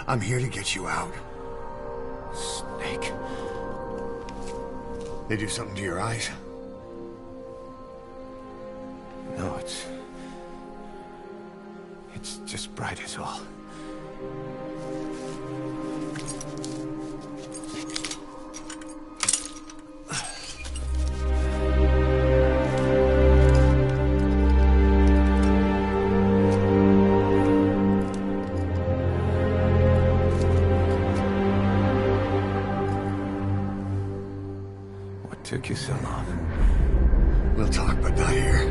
I'm here to get you out. Snake. They do something to your eyes? No, it's just bright as all. Took you so long? We'll talk, but not here.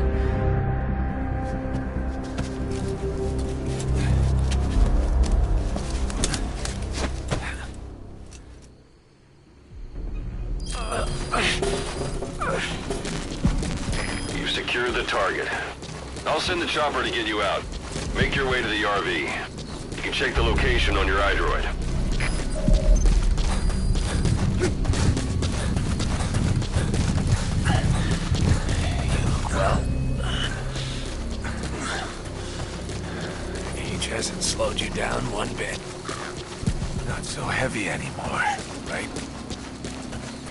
You've secured the target. I'll send the chopper to get you out. Make your way to the RV. You can check the location on your iDroid. Well, age hasn't slowed you down one bit. Not so heavy anymore, right?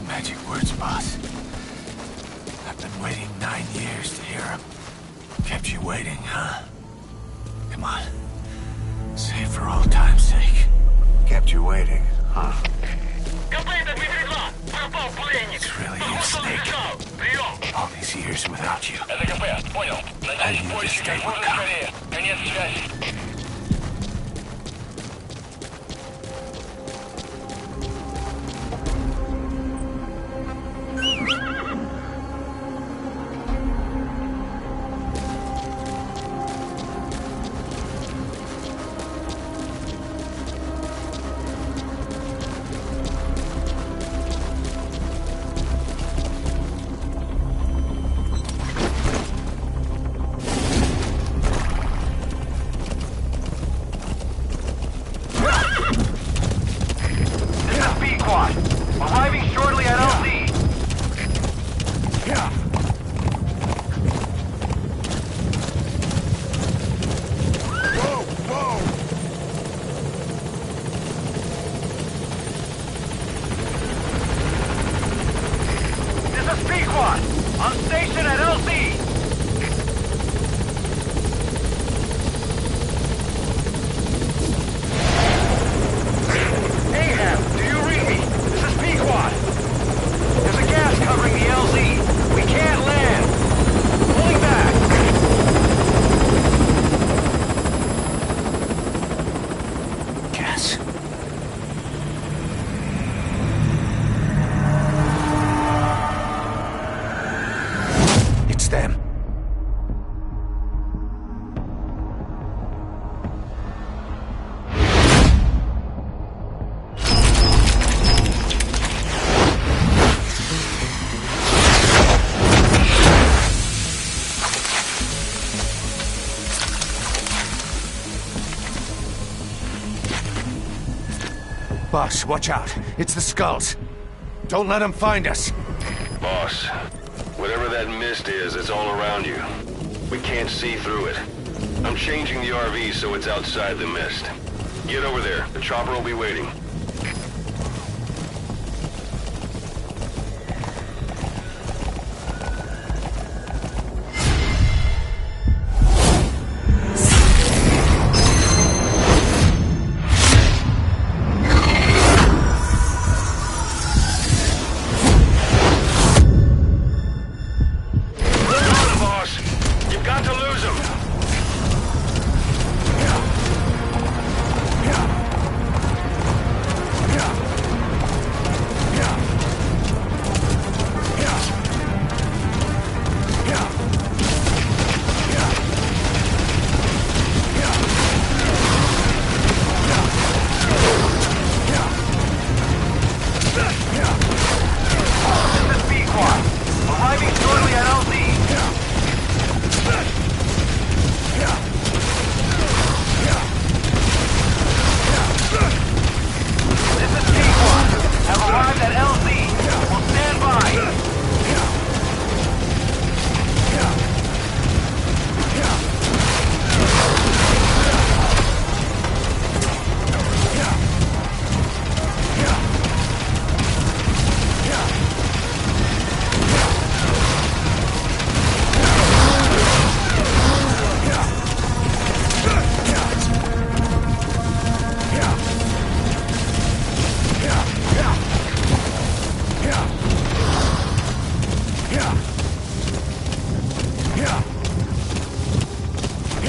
Magic words, boss. I've been waiting 9 years to hear them. Kept you waiting, huh? Come on. Say it for old time's sake. Kept you waiting, huh? It's really you, Snake. All these years without you. I knew this day would come. Arriving shortly at LZ. Whoa, whoa! This is Pequod. On station at LZ. There's a gas covering the LZ. We can't land. Pulling back. Gas. It's them. Boss, watch out. It's the skulls. Don't let them find us. Boss, whatever that mist is, it's all around you. We can't see through it. I'm changing the RV so it's outside the mist. Get over there. The chopper will be waiting.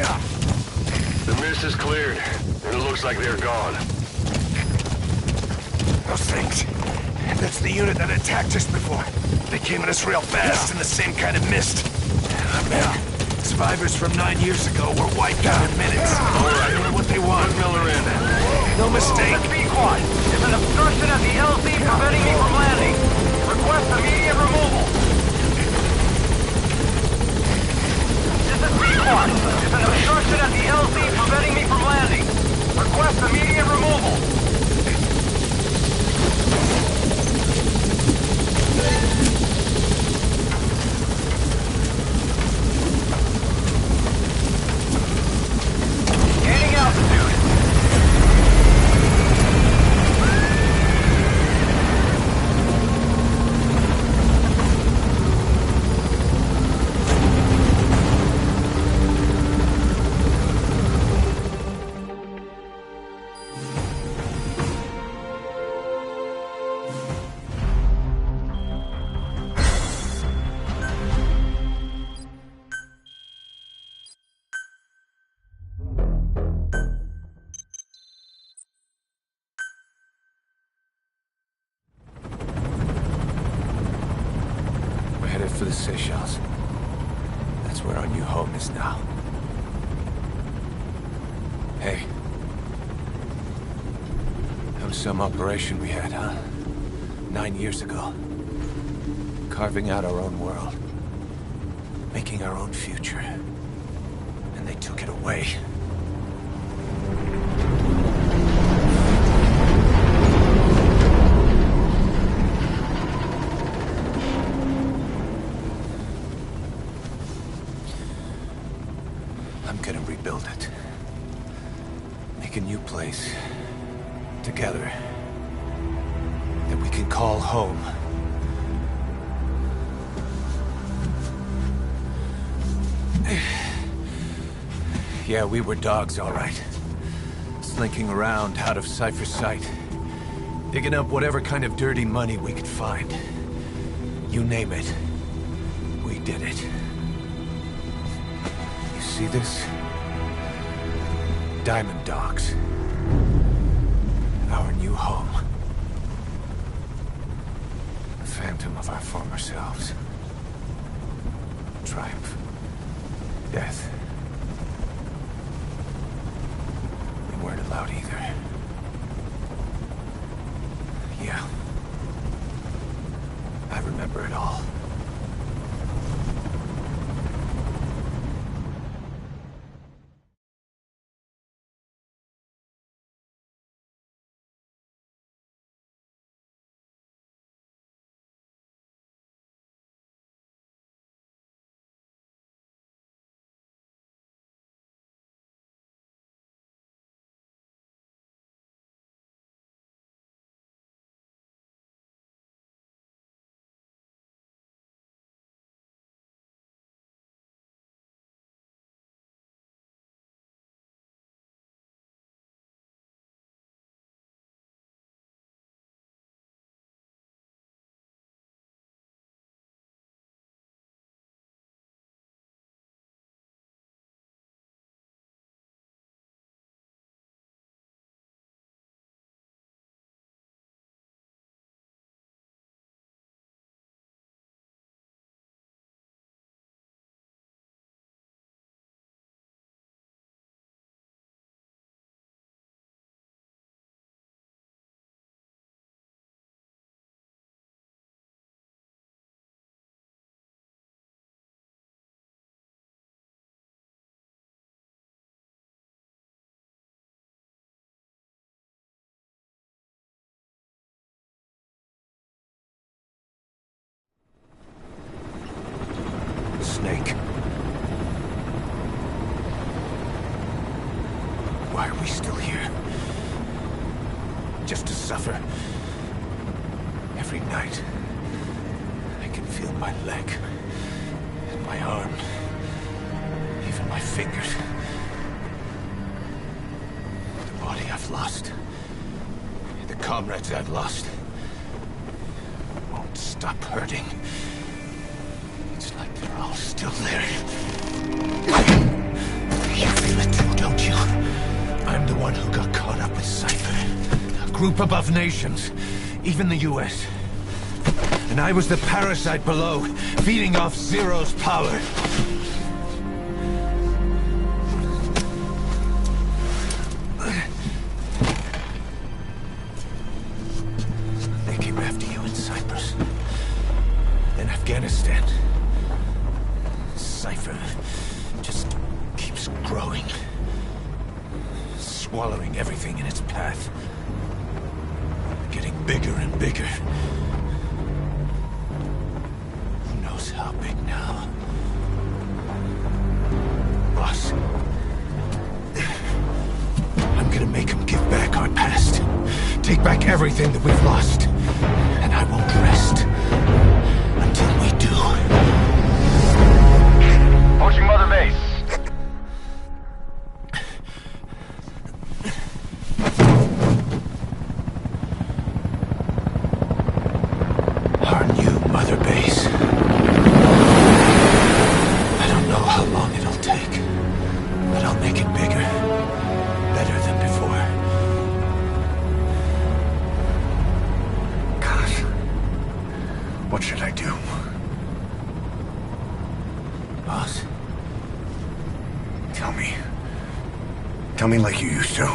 The mist is cleared, and it looks like they're gone. Those things. That's the unit that attacked us before. They came at us real fast in the same kind of mist. Survivors from 9 years ago were wiped out in minutes. All right. Doing what they want. Put Miller in. No mistake. Quad. There's an obstruction at the LZ preventing me from landing. Request immediate removal. This is B-Quad. There's an obstruction at the LZ preventing me from landing. Request immediate removal. Gaining altitude. For the Seychelles. That's where our new home is now. Hey. That was some operation we had, huh? 9 years ago. Carving out our own world. Making our own future. And they took it away. Rebuild it. Make a new place. Together. That we can call home. Yeah, we were dogs, all right. Slinking around out of Cypher's sight. Digging up whatever kind of dirty money we could find. You name it. We did it. You see this? Diamond Dogs. Our new home. The phantom of our former selves. Triumph. Death. We weren't allowed either. Yeah. I remember it all. Snake. Why are we still here? Just to suffer. Every night, I can feel my leg, and my arm, even my fingers. The body I've lost, the comrades I've lost, won't stop hurting. It's like they're all still there. group above nations, even the US. And I was the parasite below, feeding off Zero's power. They came after you in Cyprus. In Afghanistan. Cypher just keeps growing. Swallowing everything in its path. Getting bigger and bigger. Who knows how big now? Boss. I'm gonna make him give back our past. Take back everything that we've lost. And I won't rest until we do. Approaching Mother Base. Our new Mother Base. I don't know how long it'll take, but I'll make it bigger. Better than before. Gosh. What should I do? Boss? Tell me. Tell me like you used to.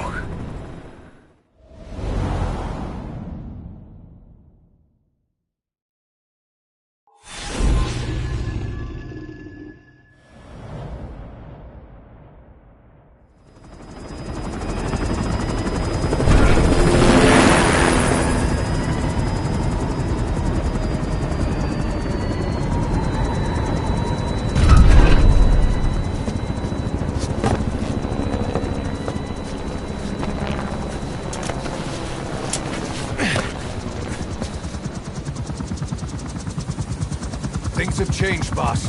Things have changed, boss.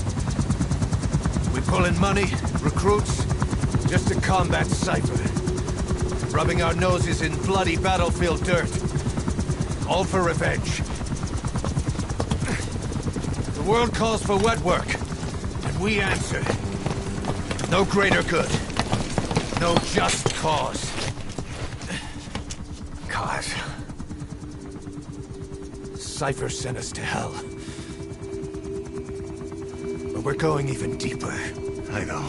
We pull in money, recruits, just to combat Cypher. Rubbing our noses in bloody battlefield dirt. All for revenge. The world calls for wet work, and we answer. No greater good. No just cause. Cause? Cypher sent us to hell. But we're going even deeper. I know.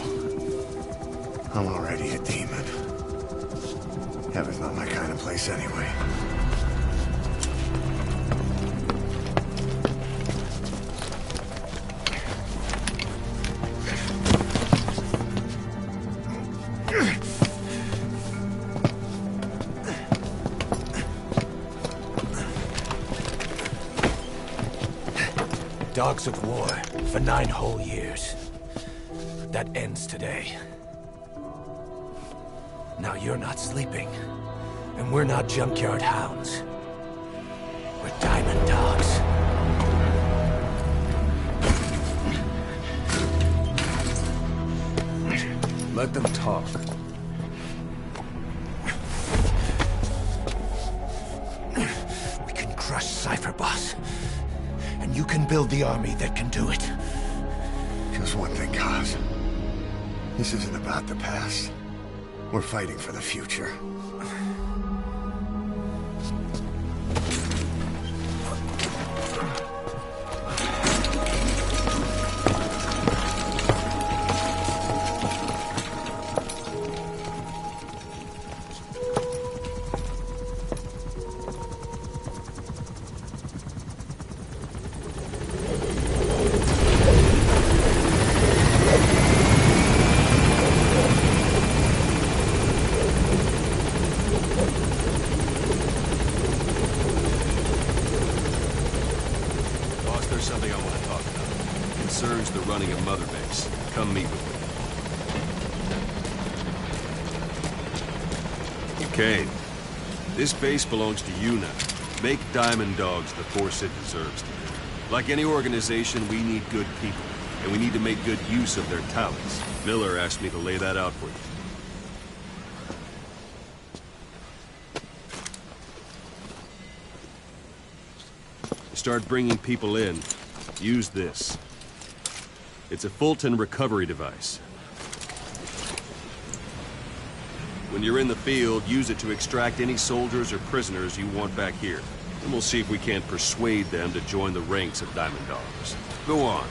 I'm already a demon. Heaven's not my kind of place anyway. Dogs of war for 9 whole years. That ends today. Now you're not sleeping, and we're not junkyard hounds. We're diamond dogs. Let them talk. We can crush Cypher, boss. And you can build the army that can do it. Just one thing, Kaz. This isn't about the past. We're fighting for the future. There's something I want to talk about. It concerns the running of Mother Base. Come meet with me. Kane, this base belongs to you now. Make Diamond Dogs the force it deserves to be. Like any organization, we need good people, and we need to make good use of their talents. Miller asked me to lay that out for you. Start bringing people in, use this. It's a Fulton recovery device. When you're in the field, use it to extract any soldiers or prisoners you want back here. And we'll see if we can't persuade them to join the ranks of Diamond Dogs. Go on.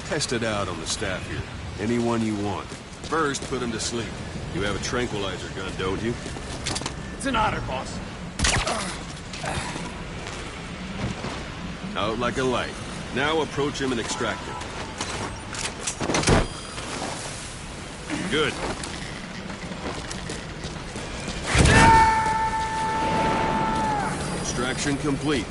Test it out on the staff here. Anyone you want. First, put them to sleep. You have a tranquilizer gun, don't you? It's an honor, boss. Out like a light. Now approach him and extract him. Good. Extraction complete.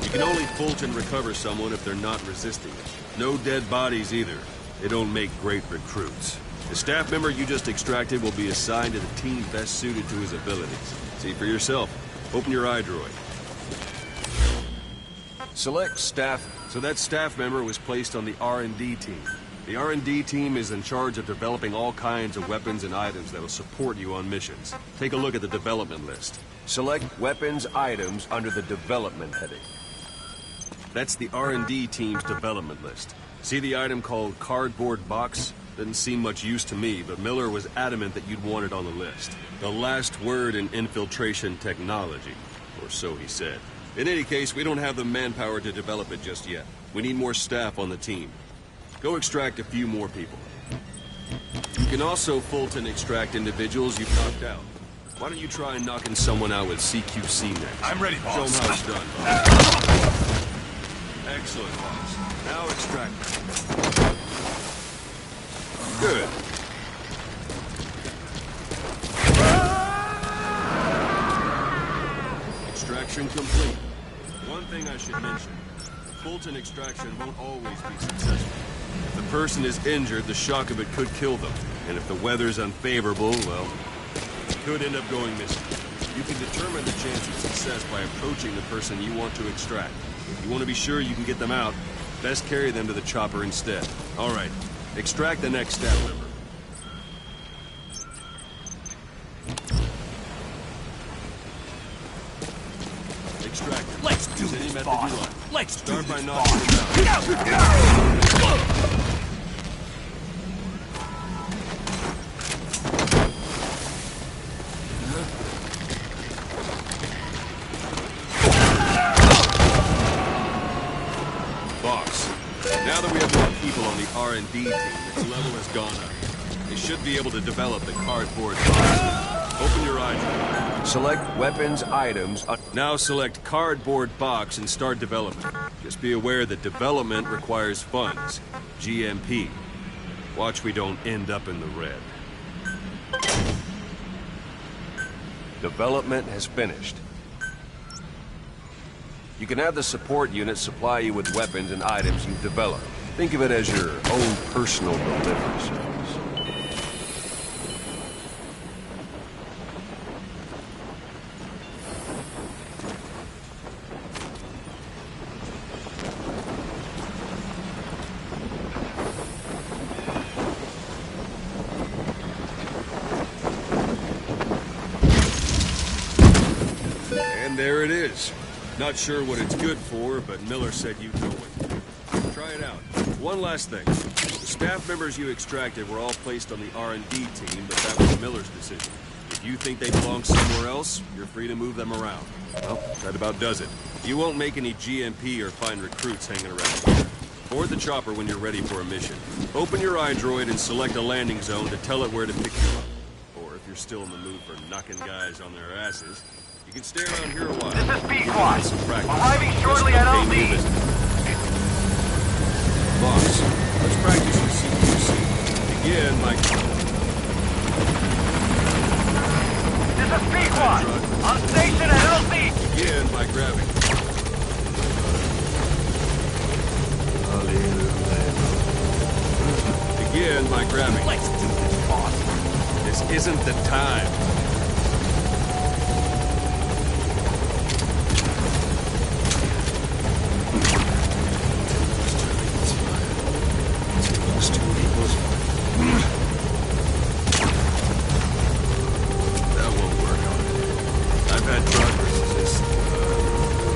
You can only Fulton recover someone if they're not resisting it. No dead bodies either. They don't make great recruits. The staff member you just extracted will be assigned to the team best suited to his abilities. See for yourself. Open your iDroid. Select staff. So that staff member was placed on the R&D team. The R&D team is in charge of developing all kinds of weapons and items that will support you on missions. Take a look at the development list. Select weapons items under the development heading. That's the R&D team's development list. See the item called cardboard box? Didn't seem much use to me, but Miller was adamant that you'd want it on the list. The last word in infiltration technology, or so he said. In any case, we don't have the manpower to develop it just yet. We need more staff on the team. Go extract a few more people. You can also Fulton extract individuals you've knocked out. Why don't you try knocking someone out with CQC next? I'm ready, boss. Show them how it's done, boss. Excellent, boss. Now extract. Good. Extraction complete. One thing I should mention. Fulton extraction won't always be successful. If the person is injured, the shock of it could kill them. And if the weather's unfavorable, well, it could end up going missing. You can determine the chance of success by approaching the person you want to extract. If you want to be sure you can get them out, best carry them to the chopper instead. All right, extract the next staff member. Extract him. Let's do Use any this, method boss. you like. Let's Start do by this, knocking boss. him out. Boss, now that we have more people on the R&D team, its level has gone up. They should be able to develop the cardboard box. Open your eyes. Select weapons items. Now select cardboard box and start development. Just be aware that development requires funds. GMP. Watch we don't end up in the red. Development has finished. You can have the support unit supply you with weapons and items you've developed. Think of it as your own personal delivery service. And there it is. Not sure what it's good for, but Miller said you'd know it. Try it out. One last thing. The staff members you extracted were all placed on the R&D team, but that was Miller's decision. If you think they belong somewhere else, you're free to move them around. Well, that about does it. You won't make any GMP or find recruits hanging around here. Board the chopper when you're ready for a mission. Open your iDroid and select a landing zone to tell it where to pick you up. Or if you're still in the mood for knocking guys on their asses, you can stay around here a while. This is B-Quad. Some practice. Arriving shortly at Just pay me a LZ. visit. Boss, let's practice the CQC. Begin by... This is B-Quad. On station at LZ. Begin by grabbing. Begin by grabbing. Let's do this, boss. This isn't the time. That won't work on it. I've had drug resistance.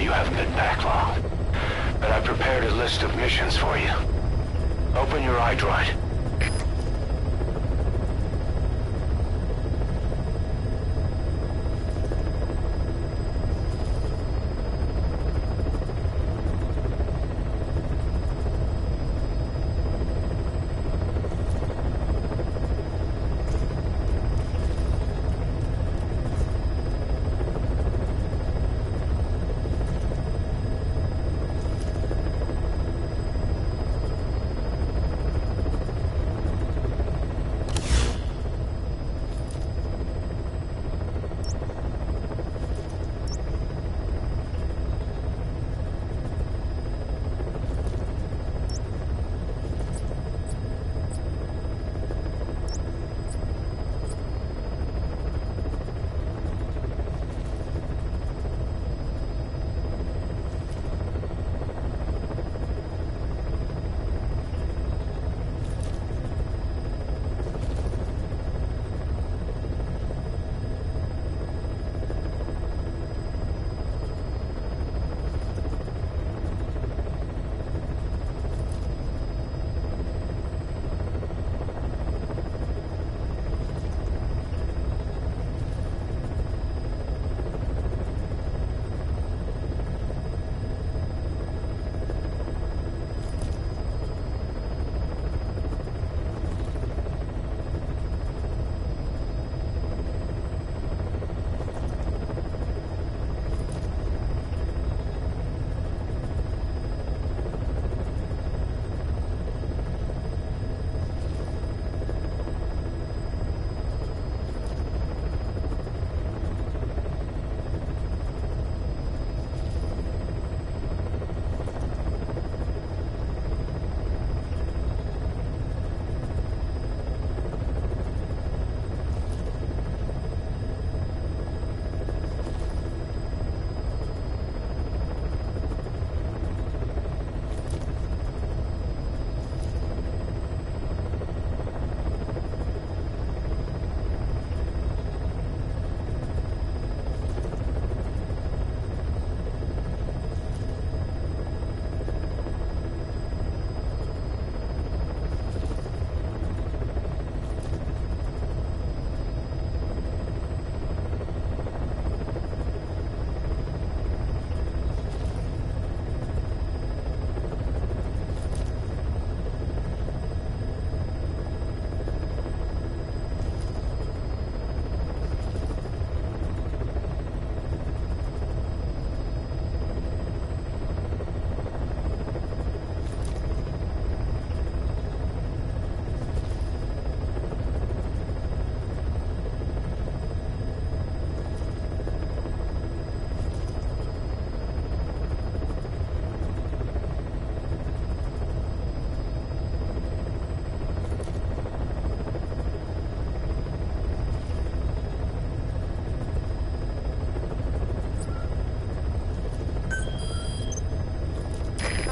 you haven't been back long. But I prepared a list of missions for you. Open your iDroid.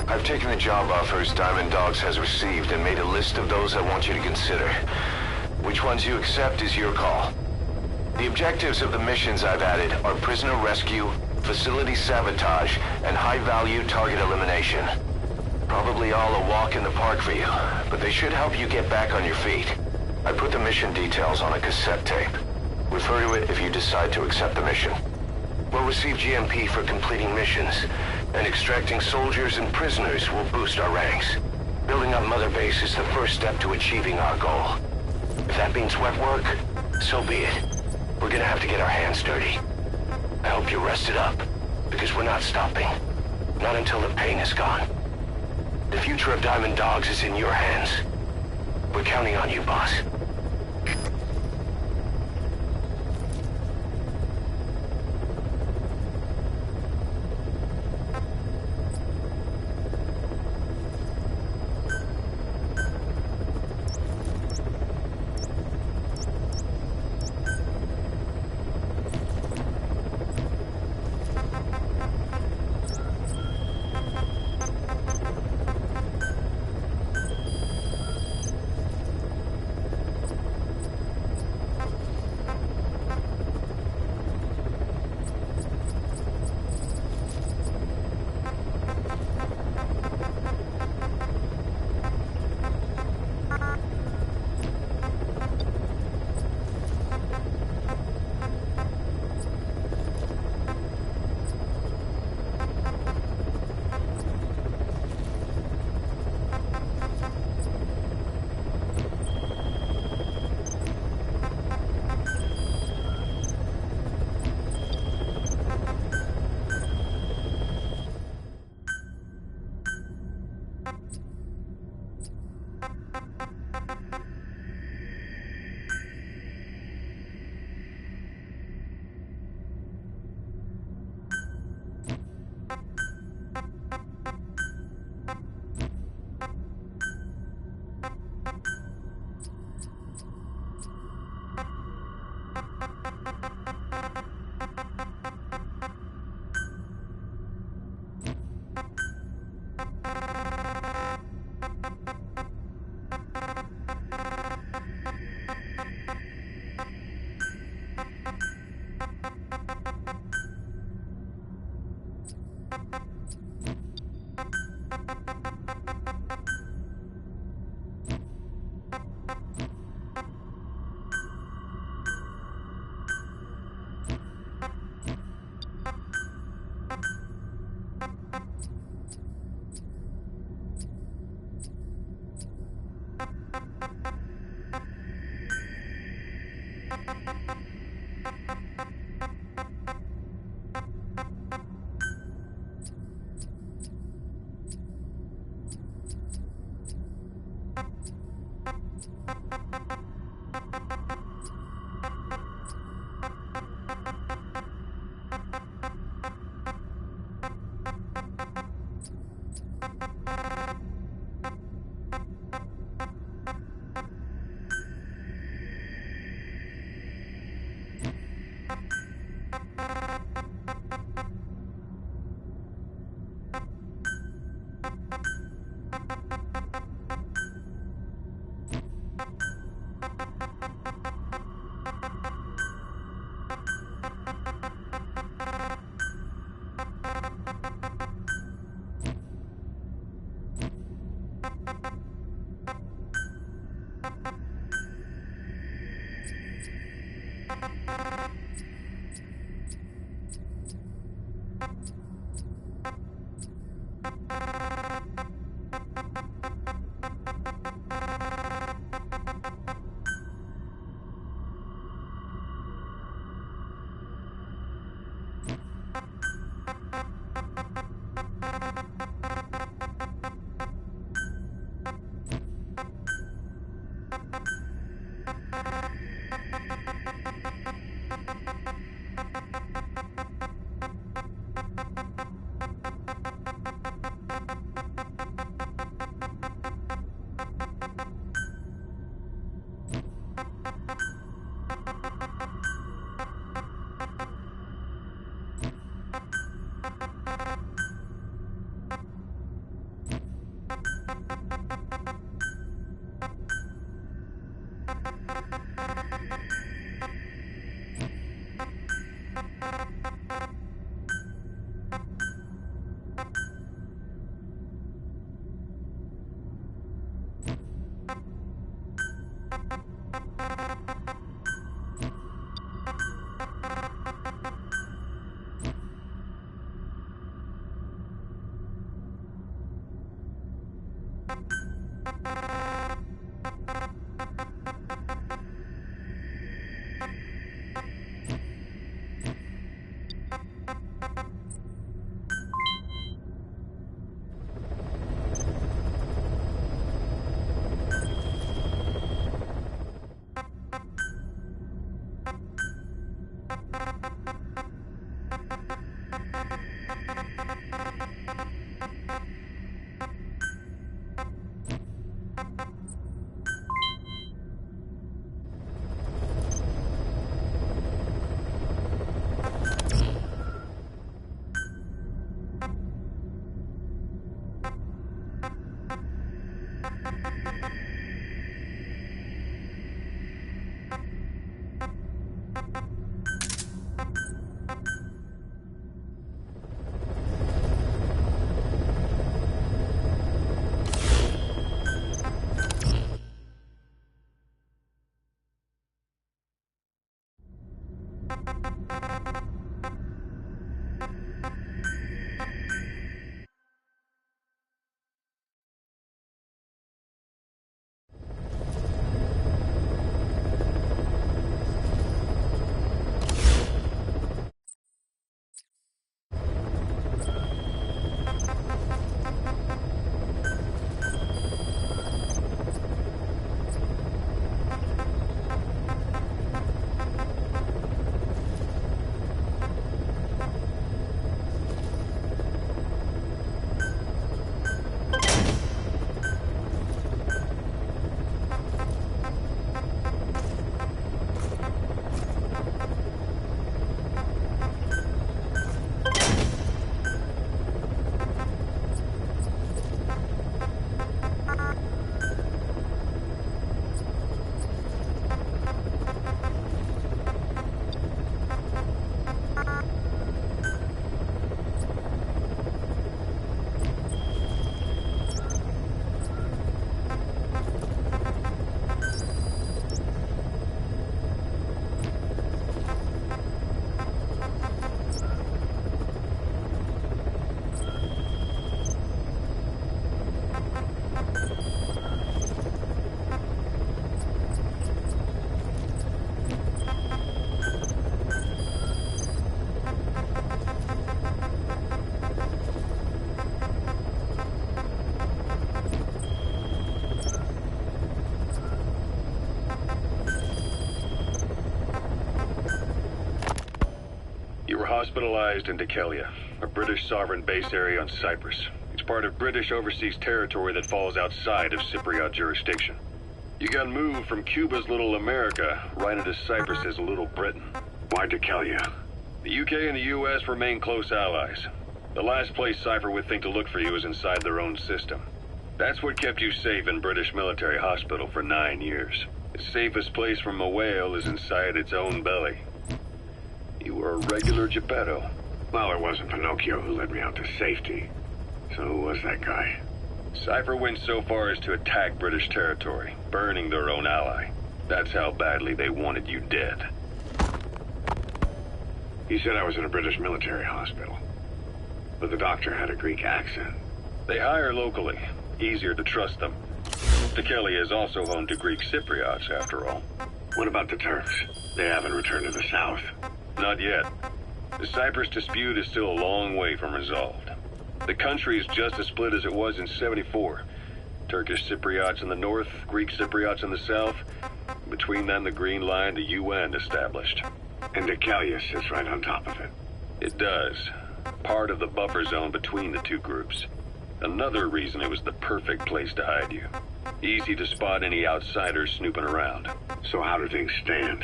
I've taken the job offers Diamond Dogs has received and made a list of those I want you to consider. Which ones you accept is your call. The objectives of the missions I've added are prisoner rescue, facility sabotage, and high-value target elimination. Probably all a walk in the park for you, but they should help you get back on your feet. I put the mission details on a cassette tape. Refer to it if you decide to accept the mission. We'll receive GMP for completing missions, and extracting soldiers and prisoners will boost our ranks. Building up Mother Base is the first step to achieving our goal. If that means wet work, so be it. We're gonna have to get our hands dirty. I hope you're rested up, because we're not stopping. Not until the pain is gone. The future of Diamond Dogs is in your hands. We're counting on you, boss. hospitalized in Dekelia, a British sovereign base area on Cyprus. It's part of British overseas territory that falls outside of Cypriot jurisdiction. You got moved from Cuba's Little America right into Cyprus's Little Britain. Why Dekelia? The UK and the US remain close allies. The last place Cypher would think to look for you is inside their own system. That's what kept you safe in British military hospital for 9 years. The safest place from a whale is inside its own belly. You were a regular Geppetto. Well, it wasn't Pinocchio who led me out to safety. So who was that guy? Cypher went so far as to attack British territory, burning their own ally. That's how badly they wanted you dead. He said I was in a British military hospital. But the doctor had a Greek accent. They hire locally. Easier to trust them. Dekelia is also home to Greek Cypriots, after all. What about the Turks? They haven't returned to the south. Not yet. The Cyprus dispute is still a long way from resolved. The country is just as split as it was in '74. Turkish Cypriots in the north, Greek Cypriots in the south. Between them, the Green Line, the UN established. And Dekelia sits right on top of it. It does. Part of the buffer zone between the two groups. Another reason it was the perfect place to hide you. Easy to spot any outsiders snooping around. So how do things stand?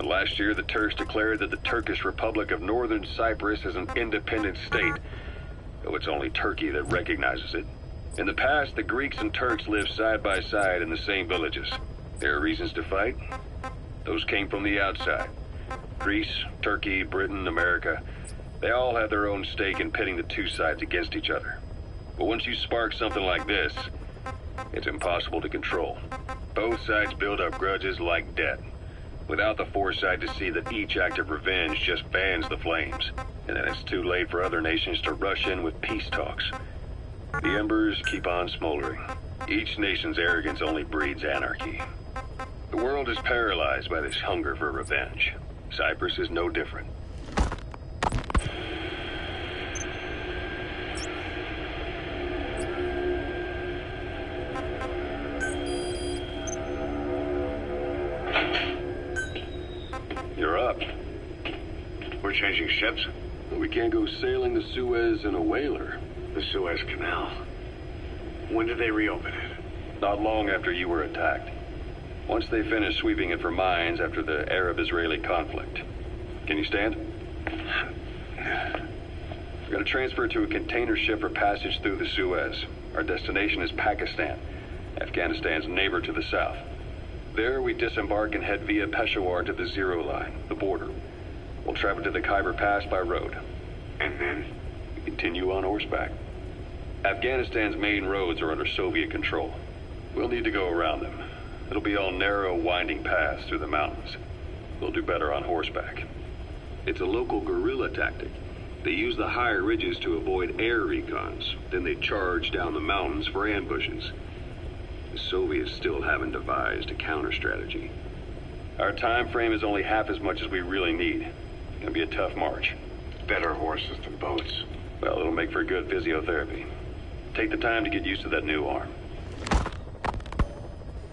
Last year, the Turks declared that the Turkish Republic of Northern Cyprus is an independent state, though it's only Turkey that recognizes it. In the past, the Greeks and Turks lived side by side in the same villages. There are reasons to fight. Those came from the outside. Greece, Turkey, Britain, America, they all have their own stake in pitting the two sides against each other. But once you spark something like this, it's impossible to control. Both sides build up grudges like debt, without the foresight to see that each act of revenge just fans the flames, and then it's too late for other nations to rush in with peace talks. The embers keep on smoldering. Each nation's arrogance only breeds anarchy. The world is paralyzed by this hunger for revenge. Cyprus is no different. You're up. We're changing ships? We can't go sailing the Suez in a whaler. The Suez Canal. When did they reopen it? Not long after you were attacked. Once they finished sweeping it for mines after the Arab-Israeli conflict. Can you stand? We're going to transfer to a container ship for passage through the Suez. Our destination is Pakistan, Afghanistan's neighbor to the south. There, we disembark and head via Peshawar to the Zero Line, the border. We'll travel to the Khyber Pass by road. And then? We continue on horseback. Afghanistan's main roads are under Soviet control. We'll need to go around them. It'll be all narrow, winding paths through the mountains. We'll do better on horseback. It's a local guerrilla tactic. They use the higher ridges to avoid air recons. Then they charge down the mountains for ambushes. The Soviets still haven't devised a counter-strategy. Our time frame is only half as much as we really need. It's gonna be a tough march. Better horses than boats. Well, it'll make for good physiotherapy. Take the time to get used to that new arm.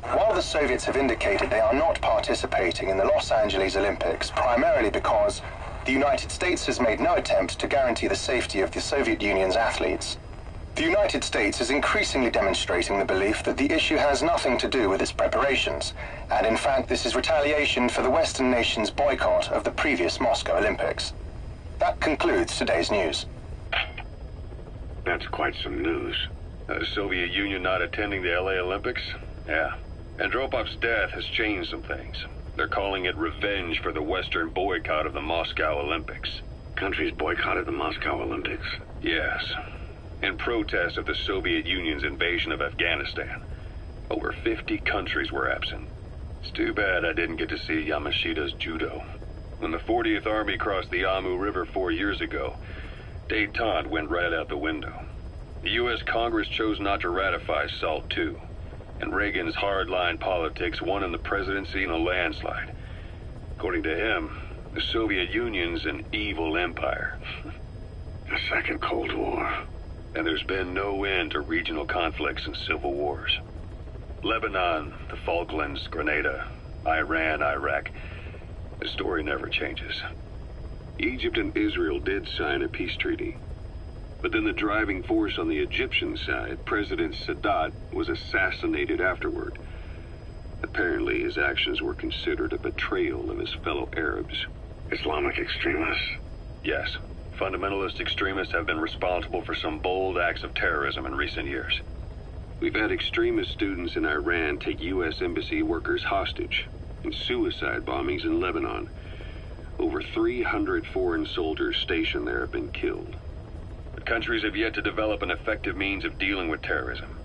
While the Soviets have indicated they are not participating in the Los Angeles Olympics, primarily because the United States has made no attempt to guarantee the safety of the Soviet Union's athletes, the United States is increasingly demonstrating the belief that the issue has nothing to do with its preparations, and in fact this is retaliation for the Western nations' boycott of the previous Moscow Olympics. That concludes today's news. That's quite some news. The Soviet Union not attending the LA Olympics? Yeah. Andropov's death has changed some things. They're calling it revenge for the Western boycott of the Moscow Olympics. Countries boycotted the Moscow Olympics? Yes. In protest of the Soviet Union's invasion of Afghanistan. Over 50 countries were absent. It's too bad I didn't get to see Yamashita's judo. When the 40th Army crossed the Amu River 4 years ago, détente went right out the window. The U.S. Congress chose not to ratify SALT II, and Reagan's hardline politics won him the presidency in a landslide. According to him, the Soviet Union's an evil empire. The Second Cold War. And there's been no end to regional conflicts and civil wars. Lebanon, the Falklands, Grenada, Iran, Iraq. The story never changes. Egypt and Israel did sign a peace treaty. But then the driving force on the Egyptian side, President Sadat, was assassinated afterward. Apparently, his actions were considered a betrayal of his fellow Arabs. Islamic extremists? Yes. Fundamentalist extremists have been responsible for some bold acts of terrorism in recent years. We've had extremist students in Iran take U.S. embassy workers hostage, and suicide bombings in Lebanon. Over 300 foreign soldiers stationed there have been killed. But countries have yet to develop an effective means of dealing with terrorism.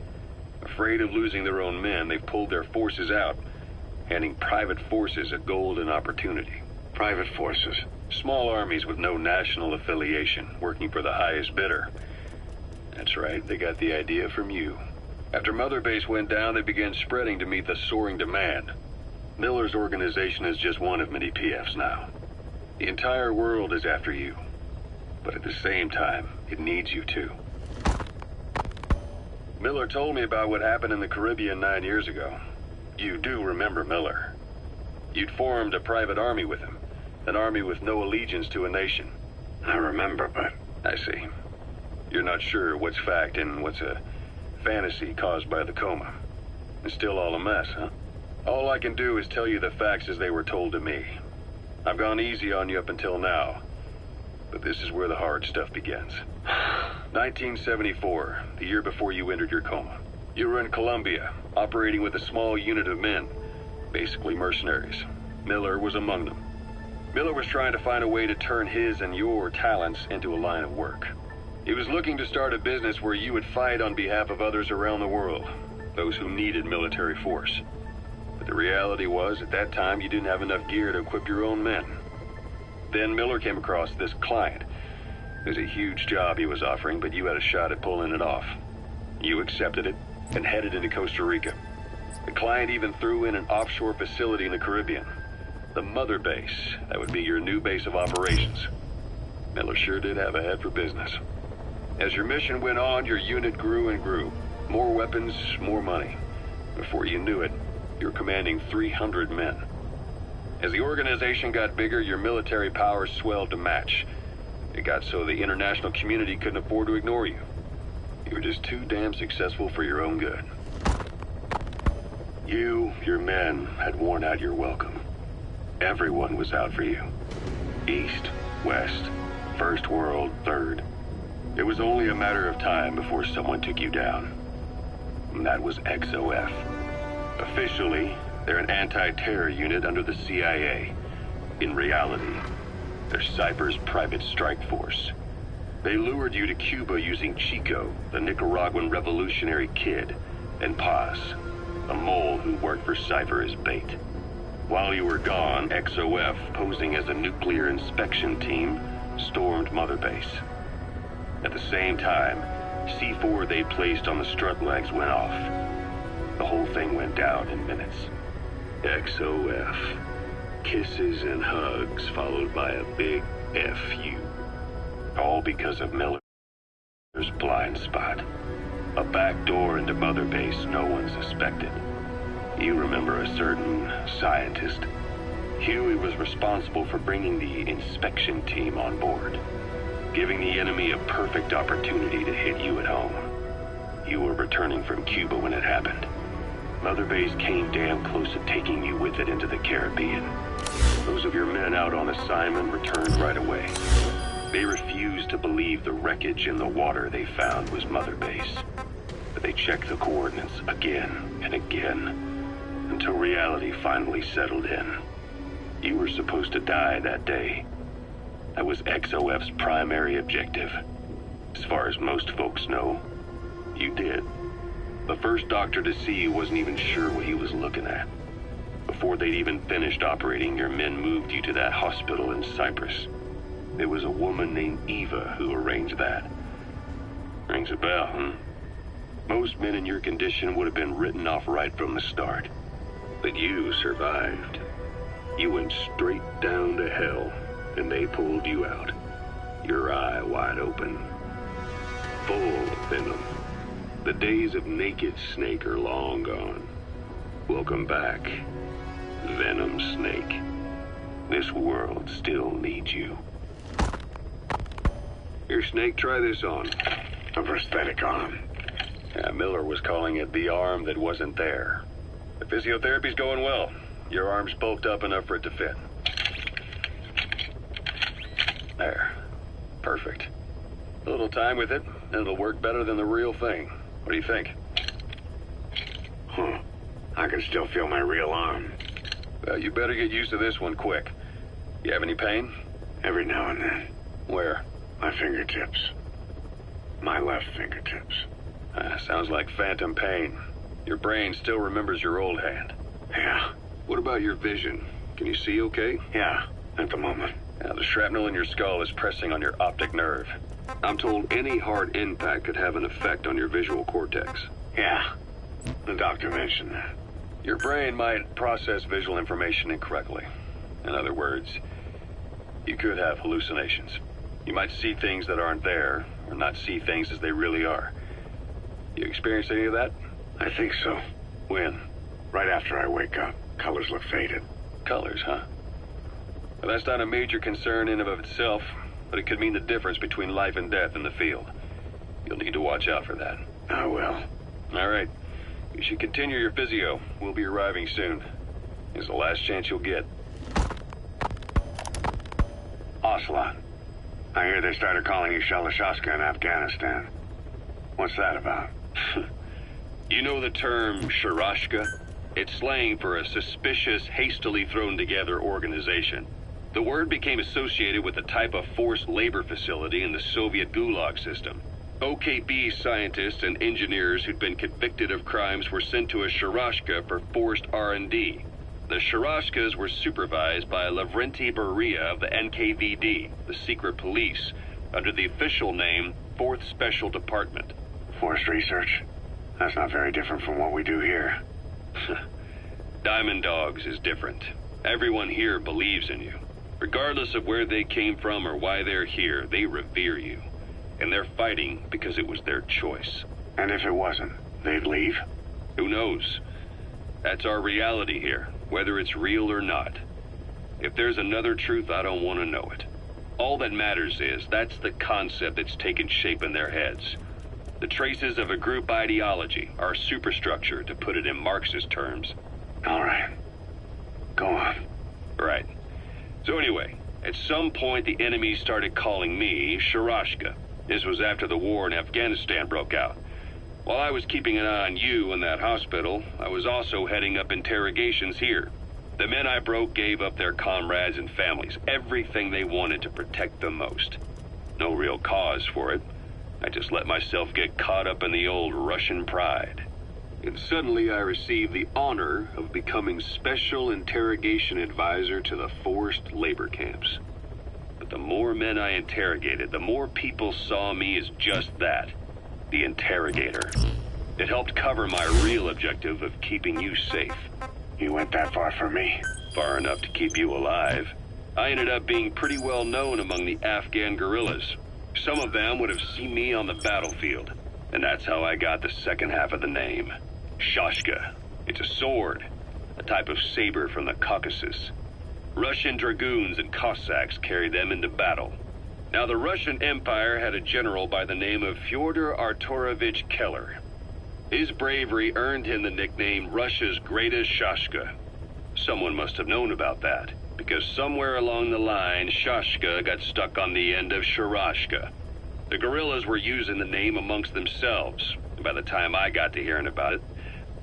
Afraid of losing their own men, they've pulled their forces out, handing private forces a golden opportunity. Private forces? Small armies with no national affiliation, working for the highest bidder. That's right, they got the idea from you. After Mother Base went down, they began spreading to meet the soaring demand. Miller's organization is just one of many PFs now. The entire world is after you. But at the same time, it needs you too. Miller told me about what happened in the Caribbean 9 years ago. You do remember Miller. You'd formed a private army with him. An army with no allegiance to a nation. I remember, but... I see. You're not sure what's fact and what's a fantasy caused by the coma. It's still all a mess, huh? All I can do is tell you the facts as they were told to me. I've gone easy on you up until now. But this is where the hard stuff begins. 1974, the year before you entered your coma. You were in Colombia, operating with a small unit of men. Basically mercenaries. Miller was among them. Miller was trying to find a way to turn his and your talents into a line of work. He was looking to start a business where you would fight on behalf of others around the world, those who needed military force. But the reality was, at that time, you didn't have enough gear to equip your own men. Then Miller came across this client. It was a huge job he was offering, but you had a shot at pulling it off. You accepted it and headed into Costa Rica. The client even threw in an offshore facility in the Caribbean. The Mother Base, that would be your new base of operations. Miller sure did have a head for business. As your mission went on, your unit grew and grew. More weapons, more money. Before you knew it, you were commanding 300 men. As the organization got bigger, your military powers swelled to match. It got so the international community couldn't afford to ignore you. You were just too damn successful for your own good. You, your men, had worn out your welcome. Everyone was out for you. East, West, First World, Third. It was only a matter of time before someone took you down. And that was XOF. Officially, they're an anti-terror unit under the CIA. In reality, they're Cypher's private strike force. They lured you to Cuba using Chico, the Nicaraguan revolutionary kid, and Paz, a mole who worked for Cypher as bait. While you were gone, XOF, posing as a nuclear inspection team, stormed Mother Base. At the same time, C4 they placed on the strut legs went off. The whole thing went down in minutes. XOF. Kisses and hugs followed by a big FU. All because of Miller's blind spot. A back door into Mother Base no one suspected. You remember a certain scientist. Huey was responsible for bringing the inspection team on board, giving the enemy a perfect opportunity to hit you at home. You were returning from Cuba when it happened. Mother Base came damn close to taking you with it into the Caribbean. Those of your men out on assignment returned right away. They refused to believe the wreckage in the water they found was Mother Base. But they checked the coordinates again and again, until reality finally settled in. You were supposed to die that day. That was XOF's primary objective. As far as most folks know, you did. The first doctor to see you wasn't even sure what he was looking at. Before they'd even finished operating, your men moved you to that hospital in Cyprus. There was a woman named Eva who arranged that. Rings a bell, huh? Most men in your condition would have been written off right from the start. But you survived. You went straight down to hell, and they pulled you out. Your eye wide open. Full venom. The days of naked Snake are long gone. Welcome back, Venom Snake. This world still needs you. Here, Snake, try this on. A prosthetic arm. Yeah, Miller was calling it the arm that wasn't there. The physiotherapy's going well. Your arm's bulked up enough for it to fit. There. Perfect. A little time with it, and it'll work better than the real thing. What do you think? Huh. I can still feel my real arm. Well, you better get used to this one quick. You have any pain? Every now and then. Where? My fingertips. My left fingertips. Sounds like phantom pain. Your brain still remembers your old hand. Yeah. What about your vision? Can you see okay? Yeah, at the moment. Now, the shrapnel in your skull is pressing on your optic nerve. I'm told any hard impact could have an effect on your visual cortex. Yeah, the doctor mentioned that. Your brain might process visual information incorrectly. In other words, you could have hallucinations. You might see things that aren't there, or not see things as they really are. You experience any of that? I think so. When? Right after I wake up. Colors look faded. Colors, huh? Well, that's not a major concern in and of itself, but it could mean the difference between life and death in the field. You'll need to watch out for that. I will. All right. You should continue your physio. We'll be arriving soon. It's the last chance you'll get. Ocelot. I hear they started calling you Shalashaska in Afghanistan. What's that about? You know the term Sharashka? It's slang for a suspicious, hastily thrown together organization. The word became associated with a type of forced labor facility in the Soviet Gulag system. OKB scientists and engineers who'd been convicted of crimes were sent to a Sharashka for forced R&D. The Sharashkas were supervised by Lavrenti Beria of the NKVD, the secret police, under the official name 4th Special Department. Forced research? That's not very different from what we do here. Diamond Dogs is different. Everyone here believes in you. Regardless of where they came from or why they're here, they revere you. And they're fighting because it was their choice. And if it wasn't, they'd leave? Who knows? That's our reality here, whether it's real or not. If there's another truth, I don't want to know it. All that matters is that's the concept that's taken shape in their heads. The traces of a group ideology, our superstructure, to put it in Marxist terms. All right. Go on. Right. So anyway, at some point the enemy started calling me Sharashka. This was after the war in Afghanistan broke out. While I was keeping an eye on you in that hospital, I was also heading up interrogations here. The men I broke gave up their comrades and families, everything they wanted to protect them most. No real cause for it. I just let myself get caught up in the old Russian pride. And suddenly I received the honor of becoming Special Interrogation Advisor to the forced labor camps. But the more men I interrogated, the more people saw me as just that, the interrogator. It helped cover my real objective of keeping you safe. You went that far for me? Far enough to keep you alive. I ended up being pretty well known among the Afghan guerrillas. Some of them would have seen me on the battlefield, and that's how I got the second half of the name. Shashka. It's a sword, a type of saber from the Caucasus. Russian dragoons and Cossacks carried them into battle. Now, the Russian Empire had a general by the name of Fyodor Arturovich Keller. His bravery earned him the nickname Russia's Greatest Shashka. Someone must have known about that, because somewhere along the line, Shashka got stuck on the end of Sharashka. The guerrillas were using the name amongst themselves, and by the time I got to hearing about it,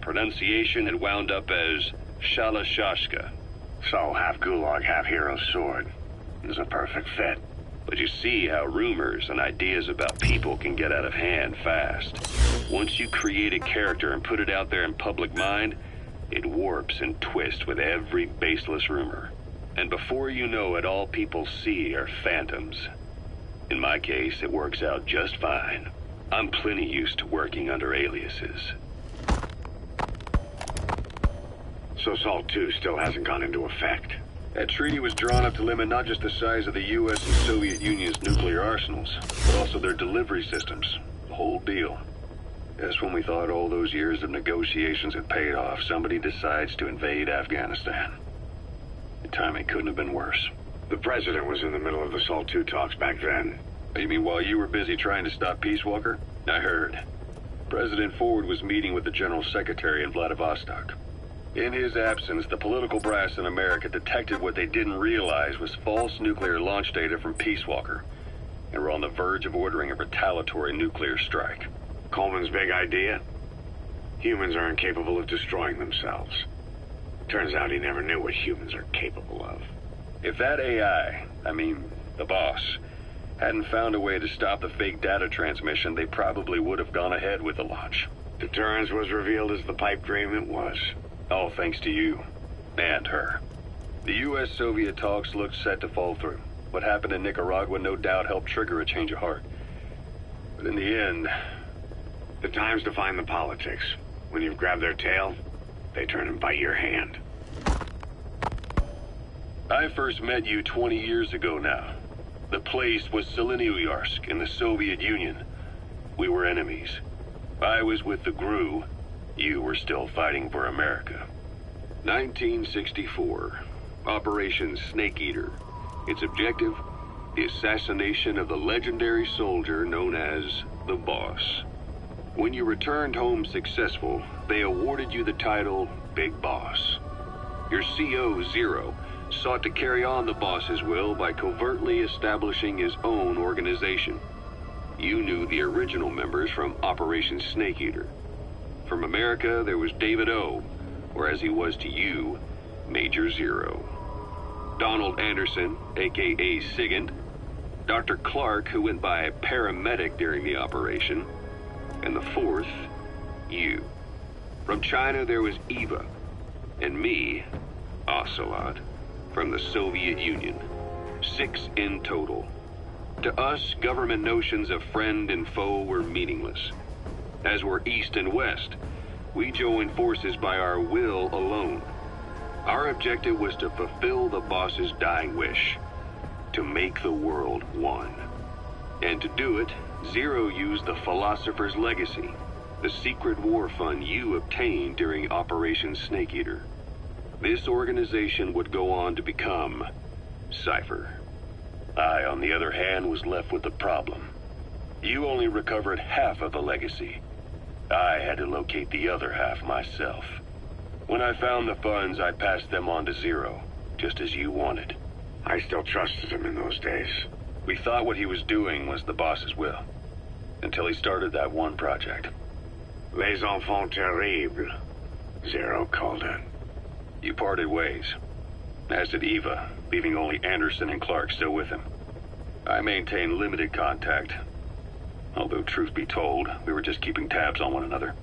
pronunciation had wound up as Shalashashka. So, half Gulag, half Hero's sword. Is a perfect fit. But you see how rumors and ideas about people can get out of hand fast. Once you create a character and put it out there in public mind, it warps and twists with every baseless rumor. And before you know it, all people see are phantoms. In my case, it works out just fine. I'm plenty used to working under aliases. So SALT II still hasn't gone into effect? That treaty was drawn up to limit not just the size of the U.S. and Soviet Union's nuclear arsenals, but also their delivery systems. The whole deal. Just when we thought all those years of negotiations had paid off, somebody decides to invade Afghanistan. The timing couldn't have been worse. The president was in the middle of the SALT II talks back then. You mean while you were busy trying to stop Peace Walker? I heard. President Ford was meeting with the General Secretary in Vladivostok. In his absence, the political brass in America detected what they didn't realize was false nuclear launch data from Peace Walker, and were on the verge of ordering a retaliatory nuclear strike. Coleman's big idea? Humans are incapable of destroying themselves. Turns out he never knew what humans are capable of. If that AI, the boss, hadn't found a way to stop the fake data transmission, they probably would have gone ahead with the launch. Deterrence was revealed as the pipe dream it was. All thanks to you. And her. The U.S.-Soviet talks looked set to fall through. What happened in Nicaragua no doubt helped trigger a change of heart. But in the end... The time's to find the politics. When you've grabbed their tail, they turn and bite your hand. I first met you 20 years ago now. The place was Selenouyarsk in the Soviet Union. We were enemies. I was with the GRU. You were still fighting for America. 1964. Operation Snake Eater. Its objective? The assassination of the legendary soldier known as the Boss. When you returned home successful, they awarded you the title Big Boss. Your CO, Zero, sought to carry on the boss's will by covertly establishing his own organization. You knew the original members from Operation Snake Eater. From America, there was David O, or as he was to you, Major Zero. Donald Anderson, aka Sigint, Dr. Clark, who went by paramedic during the operation, and the fourth, you. From China, there was Eva, and me, Ocelot, from the Soviet Union. 6 in total. To us, government notions of friend and foe were meaningless. As were East and West, we joined forces by our will alone. Our objective was to fulfill the boss's dying wish, to make the world one. And to do it, Zero used the Philosopher's Legacy, the secret war fund you obtained during Operation Snake Eater. This organization would go on to become Cypher. I, on the other hand, was left with the problem. You only recovered half of the legacy. I had to locate the other half myself. When I found the funds, I passed them on to Zero, just as you wanted. I still trusted him in those days. We thought what he was doing was the boss's will, until he started that one project. Les enfants terribles, Zero called it. You parted ways, as did Eva, leaving only Anderson and Clark still with him. I maintained limited contact, although truth be told, we were just keeping tabs on one another.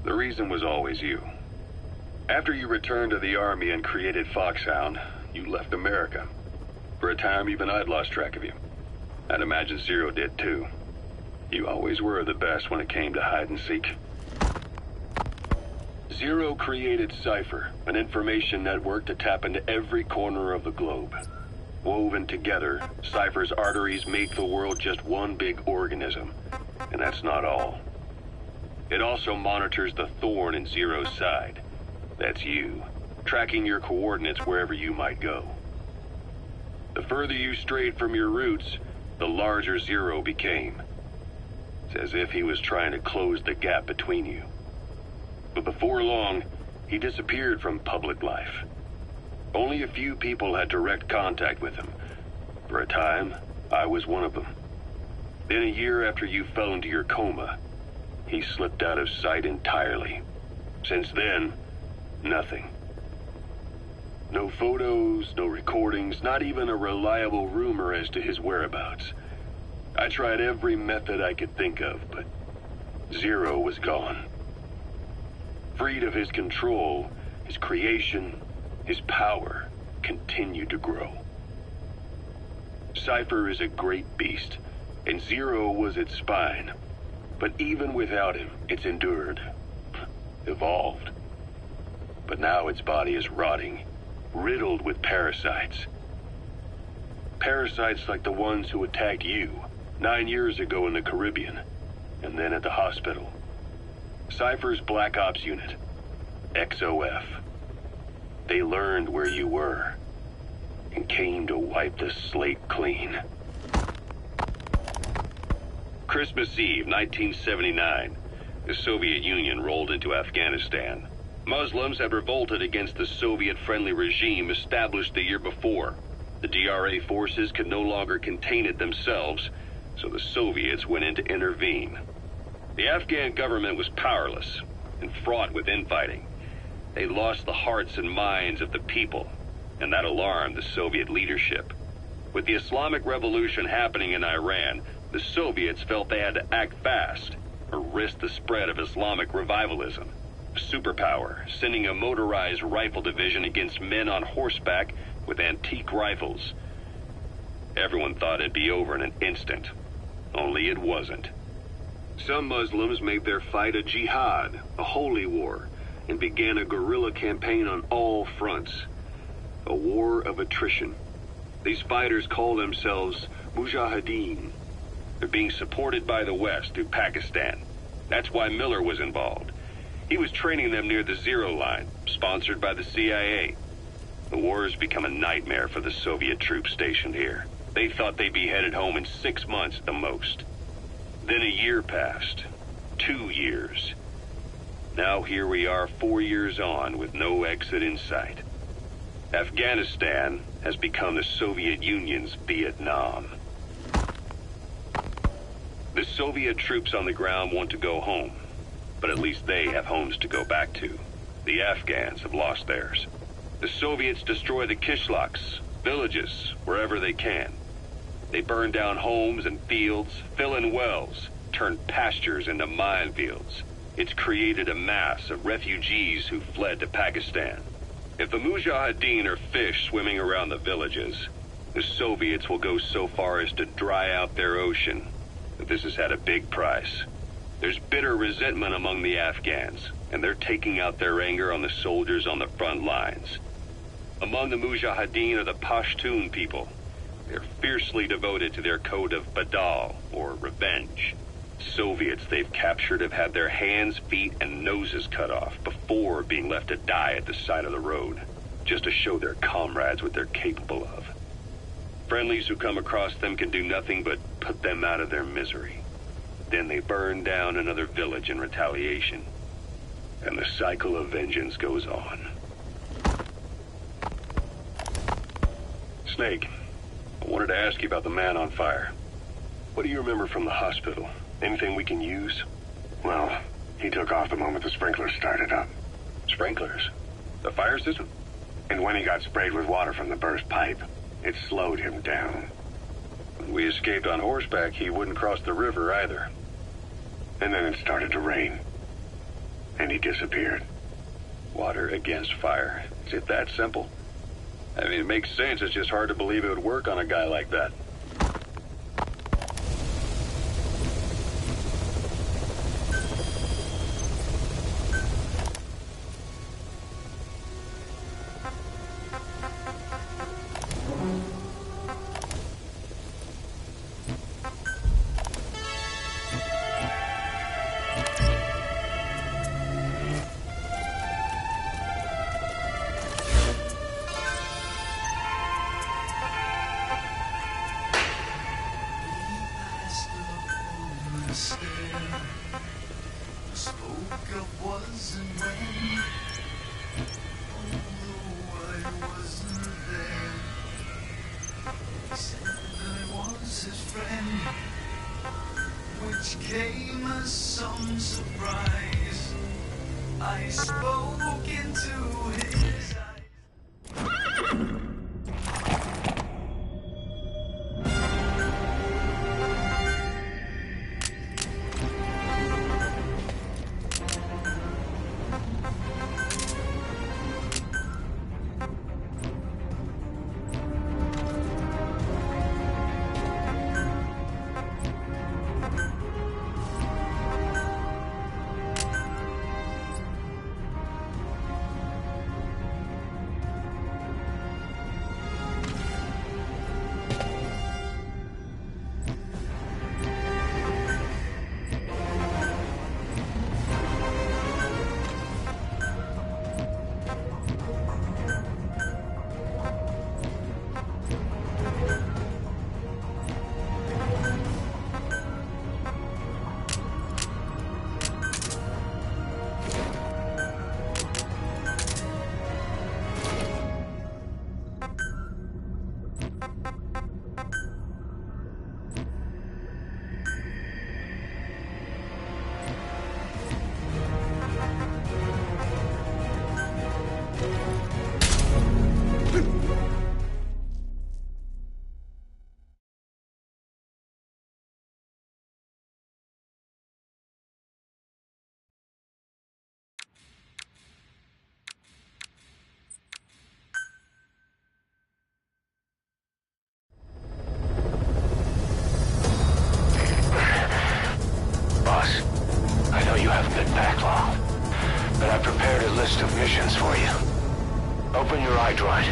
The reason was always you. After you returned to the Army and created Foxhound, you left America. For a time, even I'd lost track of you. I'd imagine Zero did too. You always were the best when it came to hide and seek. Zero created Cypher, an information network to tap into every corner of the globe. Woven together, Cypher's arteries make the world just one big organism. And that's not all. It also monitors the thorn in Zero's side. That's you, tracking your coordinates wherever you might go. The further you strayed from your roots, the larger Zero became. It's as if he was trying to close the gap between you. But before long, he disappeared from public life. Only a few people had direct contact with him. For a time, I was one of them. Then a year after you fell into your coma, he slipped out of sight entirely. Since then, nothing. No photos, no recordings, not even a reliable rumor as to his whereabouts. I tried every method I could think of, but Zero was gone. Freed of his control, his creation, his power continued to grow. Cypher is a great beast, and Zero was its spine. But even without him, it's endured, evolved. But now its body is rotting, riddled with parasites. Parasites like the ones who attacked you 9 years ago in the Caribbean, and then at the hospital. Cypher's Black Ops unit, XOF. They learned where you were, and came to wipe the slate clean. Christmas Eve, 1979, the Soviet Union rolled into Afghanistan. Muslims had revolted against the Soviet-friendly regime established the year before. The DRA forces could no longer contain it themselves, so the Soviets went in to intervene. The Afghan government was powerless and fraught with infighting. They lost the hearts and minds of the people, and that alarmed the Soviet leadership. With the Islamic Revolution happening in Iran, the Soviets felt they had to act fast or risk the spread of Islamic revivalism. A superpower, sending a motorized rifle division against men on horseback with antique rifles. Everyone thought it'd be over in an instant, only it wasn't. Some Muslims made their fight a jihad, a holy war, and began a guerrilla campaign on all fronts. A war of attrition. These fighters call themselves Mujahideen. They're being supported by the West through Pakistan. That's why Miller was involved. He was training them near the Zero Line, sponsored by the CIA. The war has become a nightmare for the Soviet troops stationed here. They thought they'd be headed home in 6 months at the most. Then a year passed. 2 years. Now here we are 4 years on with no exit in sight. Afghanistan has become the Soviet Union's Vietnam. The Soviet troops on the ground want to go home, but at least they have homes to go back to. The Afghans have lost theirs. The Soviets destroy the kishlaks, villages, wherever they can. They burn down homes and fields, fill in wells, turn pastures into minefields. It's created a mass of refugees who fled to Pakistan. If the Mujahideen are fish swimming around the villages, the Soviets will go so far as to dry out their ocean. But this has had a big price. There's bitter resentment among the Afghans, and they're taking out their anger on the soldiers on the front lines. Among the Mujahideen are the Pashtun people. They're fiercely devoted to their code of Badal, or revenge. Soviets they've captured have had their hands, feet, and noses cut off before being left to die at the side of the road, just to show their comrades what they're capable of. Friendlies who come across them can do nothing but put them out of their misery. Then they burn down another village in retaliation. And the cycle of vengeance goes on. Snake, I wanted to ask you about the man on fire. What do you remember from the hospital? Anything we can use? Well, he took off the moment the sprinklers started up. Sprinklers? The fire system? And when he got sprayed with water from the burst pipe, it slowed him down. When we escaped on horseback, he wouldn't cross the river either. And then it started to rain. And he disappeared. Water against fire. Is it that simple? I mean, it makes sense. It's just hard to believe it would work on a guy like that. back long. But I prepared a list of missions for you. Open your iDroid.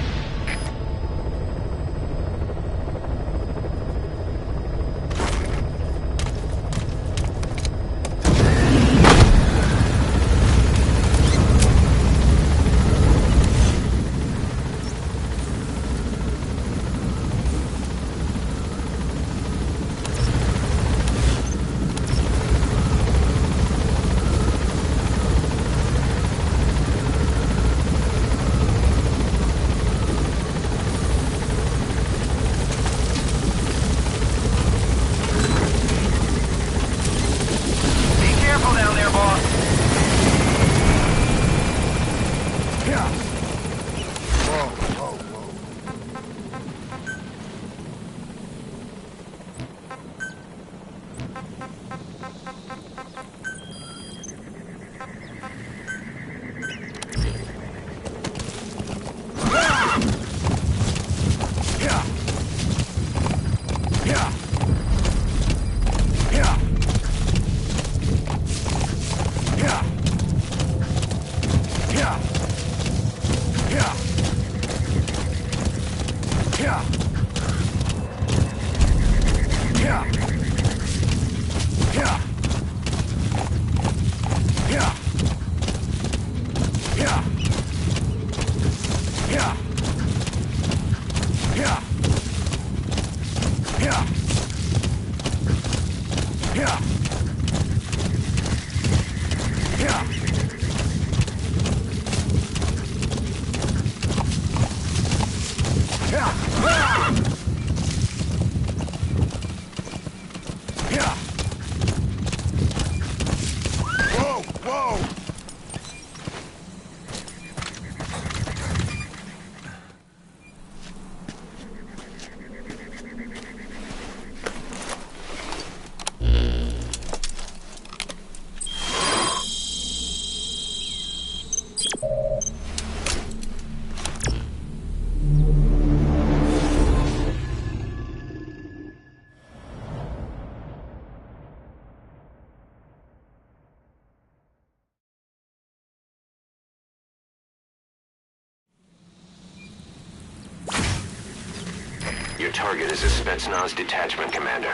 Your target is a Spetsnaz detachment commander.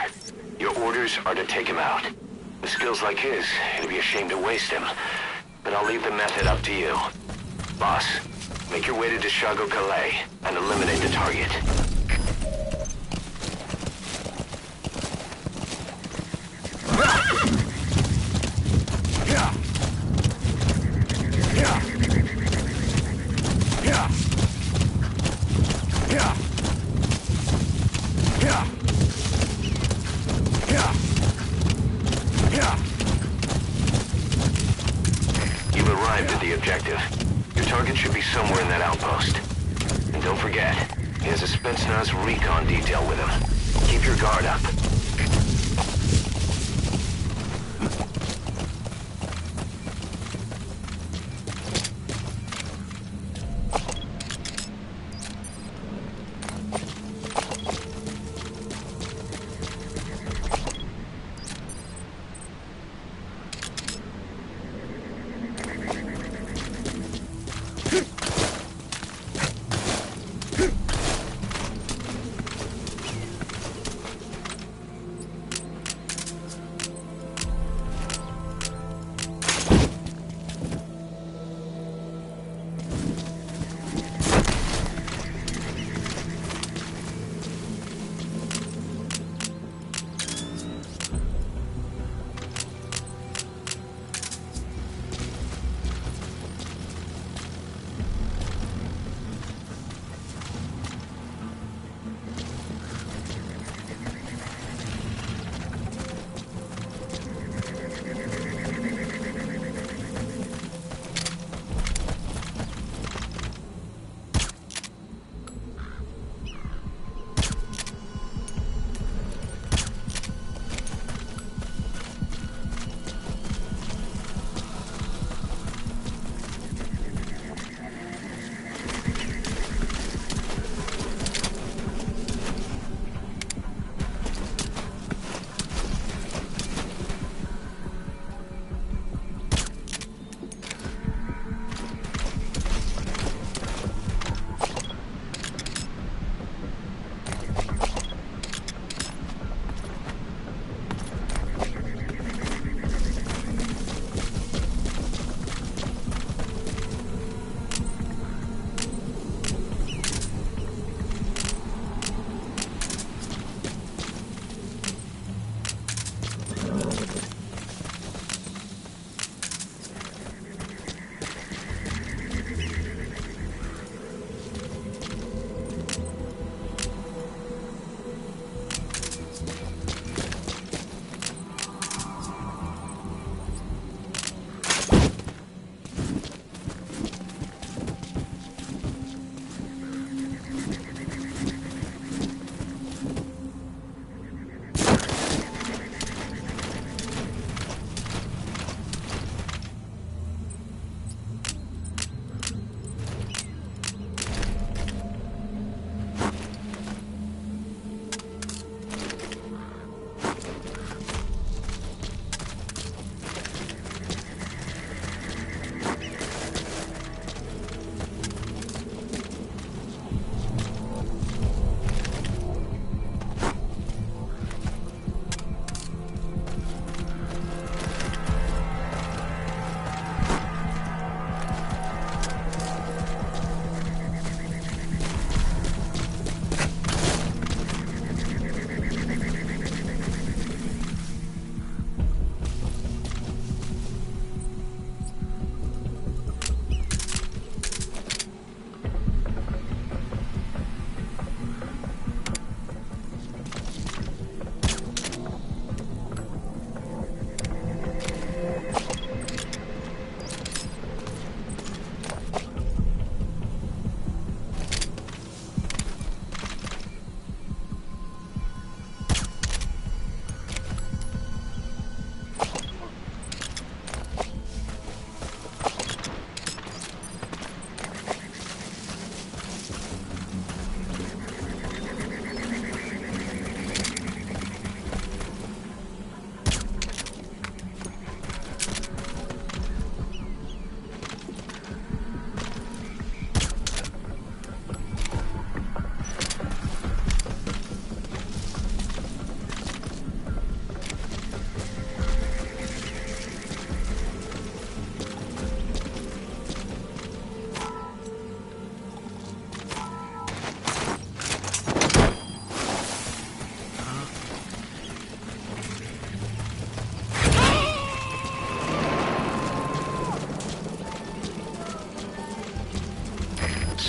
Your orders are to take him out. With skills like his, it'd be a shame to waste him. But I'll leave the method up to you. Boss, make your way to Deshago Calais and eliminate the target. You've arrived at the objective. Your target should be somewhere in that outpost. And don't forget, he has a Spetsnaz recon detail with him. Keep your guard up.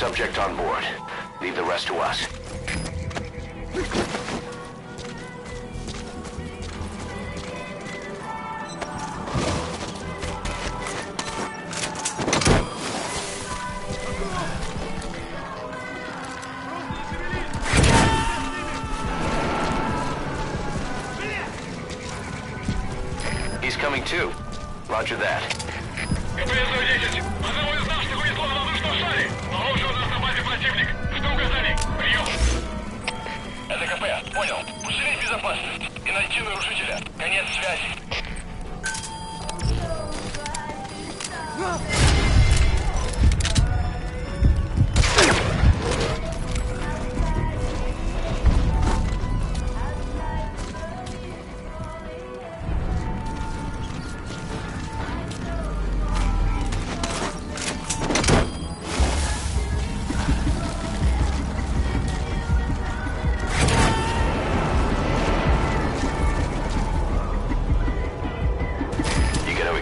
Subject on board. Leave the rest to us. He's coming too. Roger that. Это КП, понял. Усилить безопасность и найти нарушителя. Конец связи.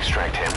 Extract him.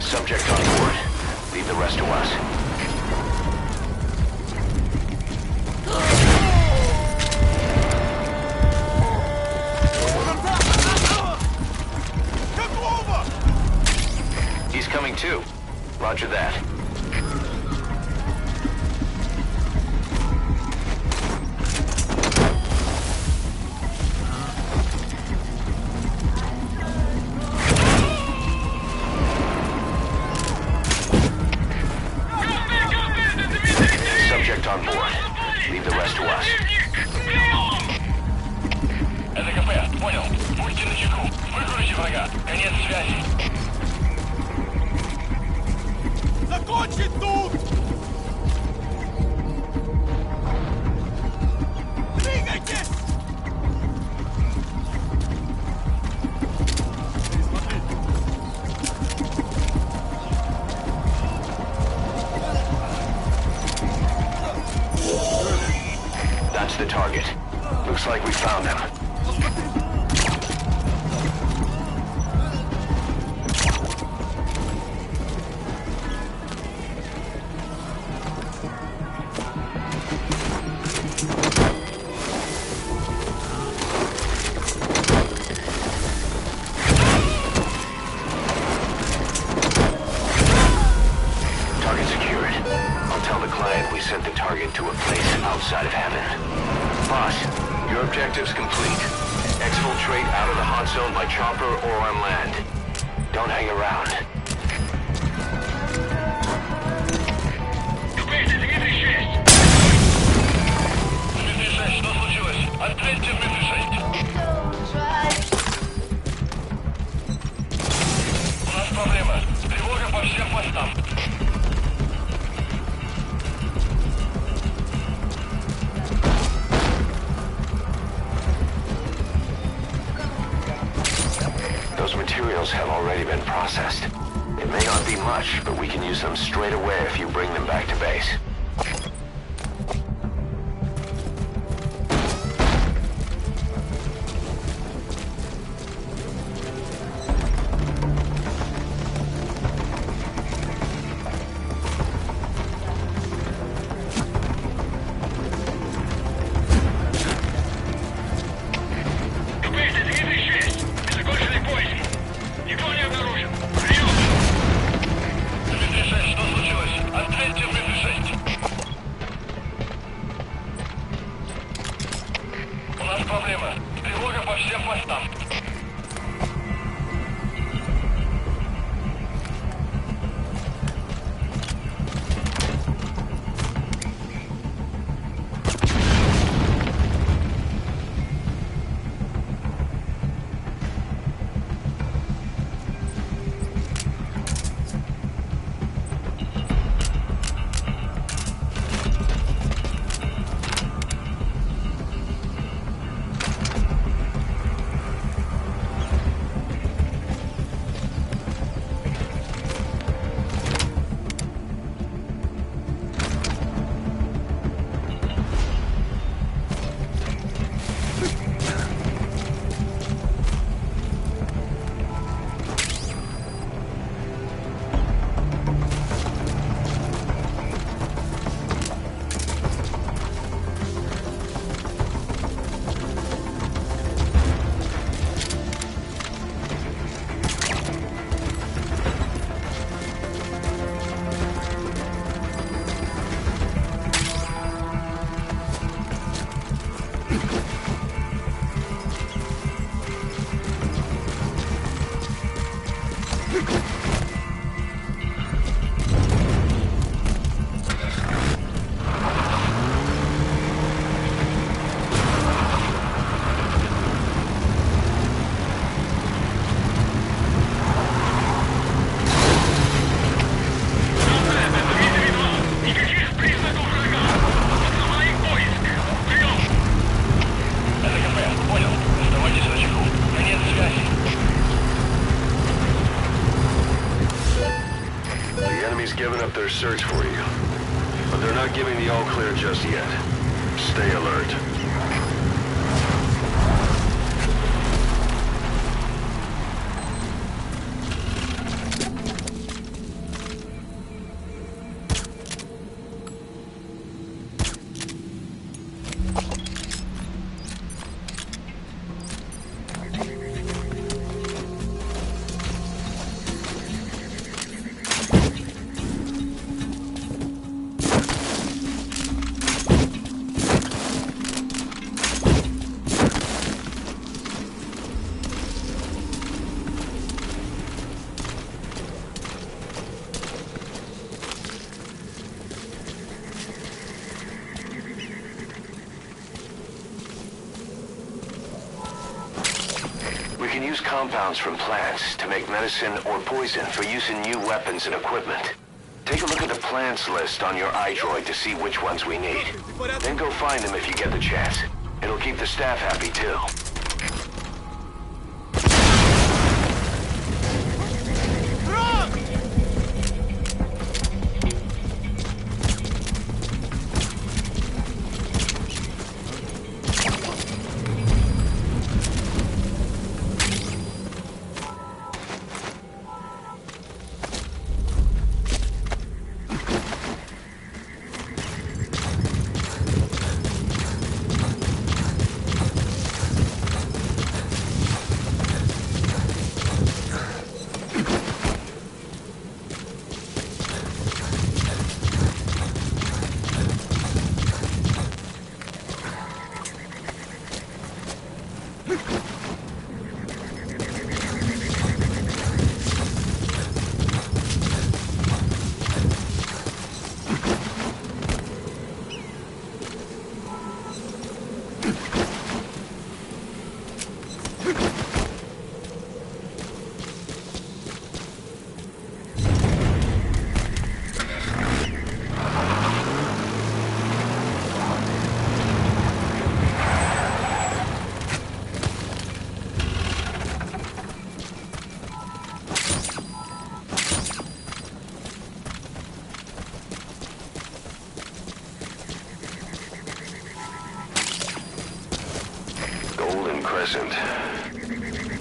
Subject on board. Leave the rest to us. He's coming too. Roger that. Subject on board. Leave the rest to us. Это КП, понял. Будьте начеку. Выкрути врага. Конец связи. Закончить тут! Двигайтесь! That's the target. Looks like we found him. Target secured. I'll tell the client we sent the target to a place outside of heaven. Boss, your objective's complete. Exfiltrate out of the hot zone by chopper or on land. Don't hang around. Что случилось? Ответьте в У нас проблема. Тревога по всем постам. Those materials have already been processed. It may not be much, but we can use them straight away if you bring them back to base. up their search for you. But they're not giving the all-clear just yet. Stay alert. We can use compounds from plants to make medicine or poison for use in new weapons and equipment. Take a look at the plants list on your iDroid to see which ones we need. Then go find them if you get the chance. It'll keep the staff happy too.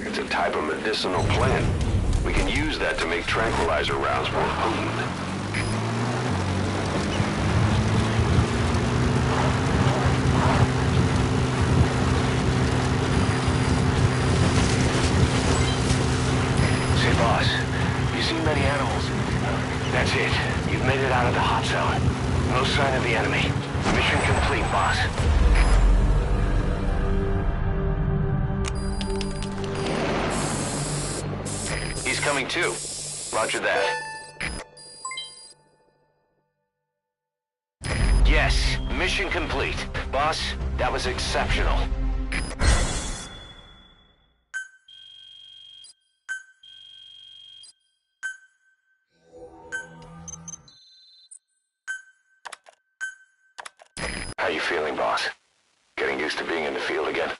It's a type of medicinal plant. We can use that to make tranquilizer rounds more potent. Say, boss, you seen many animals? That's it. You've made it out of the hot zone. No sign of the enemy. Mission complete, boss. Coming too. Roger that. Yes, mission complete. Boss, that was exceptional. How you feeling, boss? Getting used to being in the field again?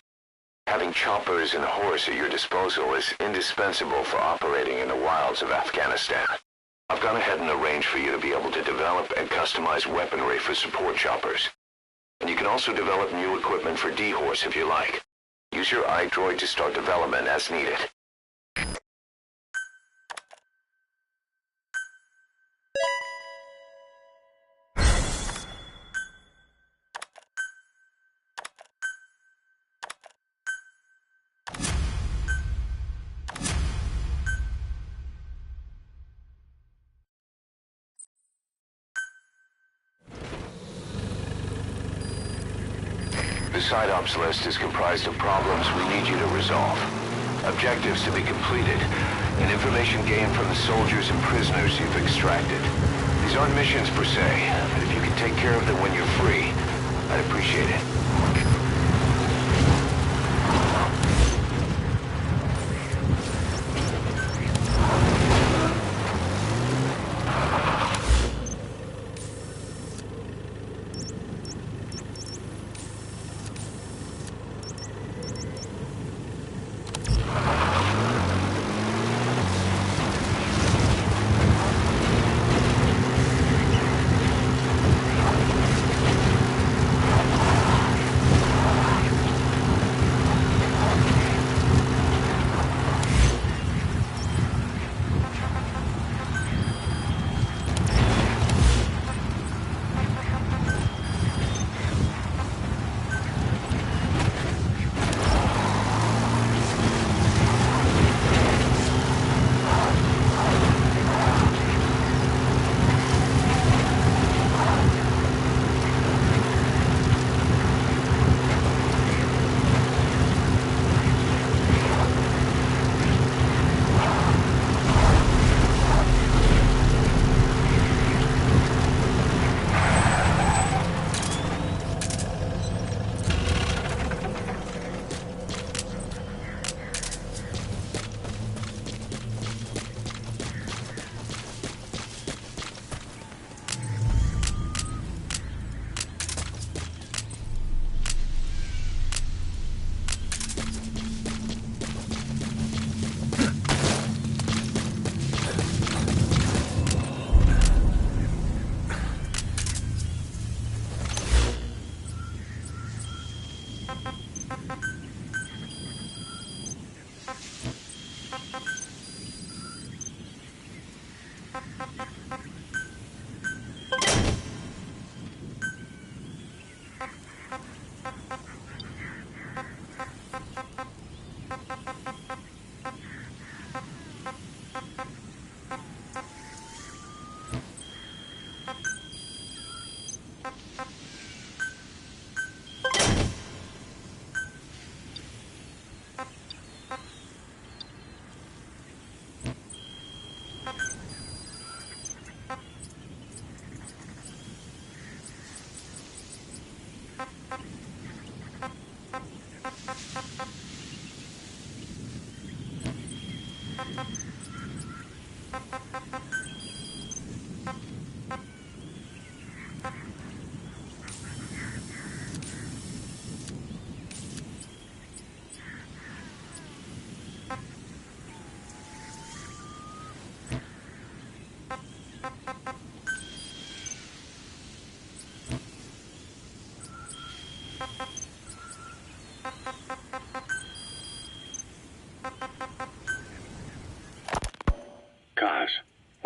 Having choppers and a horse at your disposal is indispensable for operating in the wilds of Afghanistan. I've gone ahead and arranged for you to be able to develop and customize weaponry for support choppers. And you can also develop new equipment for D-Horse if you like. Use your iDroid to start development as needed. The side ops list is comprised of problems we need you to resolve, objectives to be completed, and information gained from the soldiers and prisoners you've extracted. These aren't missions per se, but if you can take care of them when you're free, I'd appreciate it.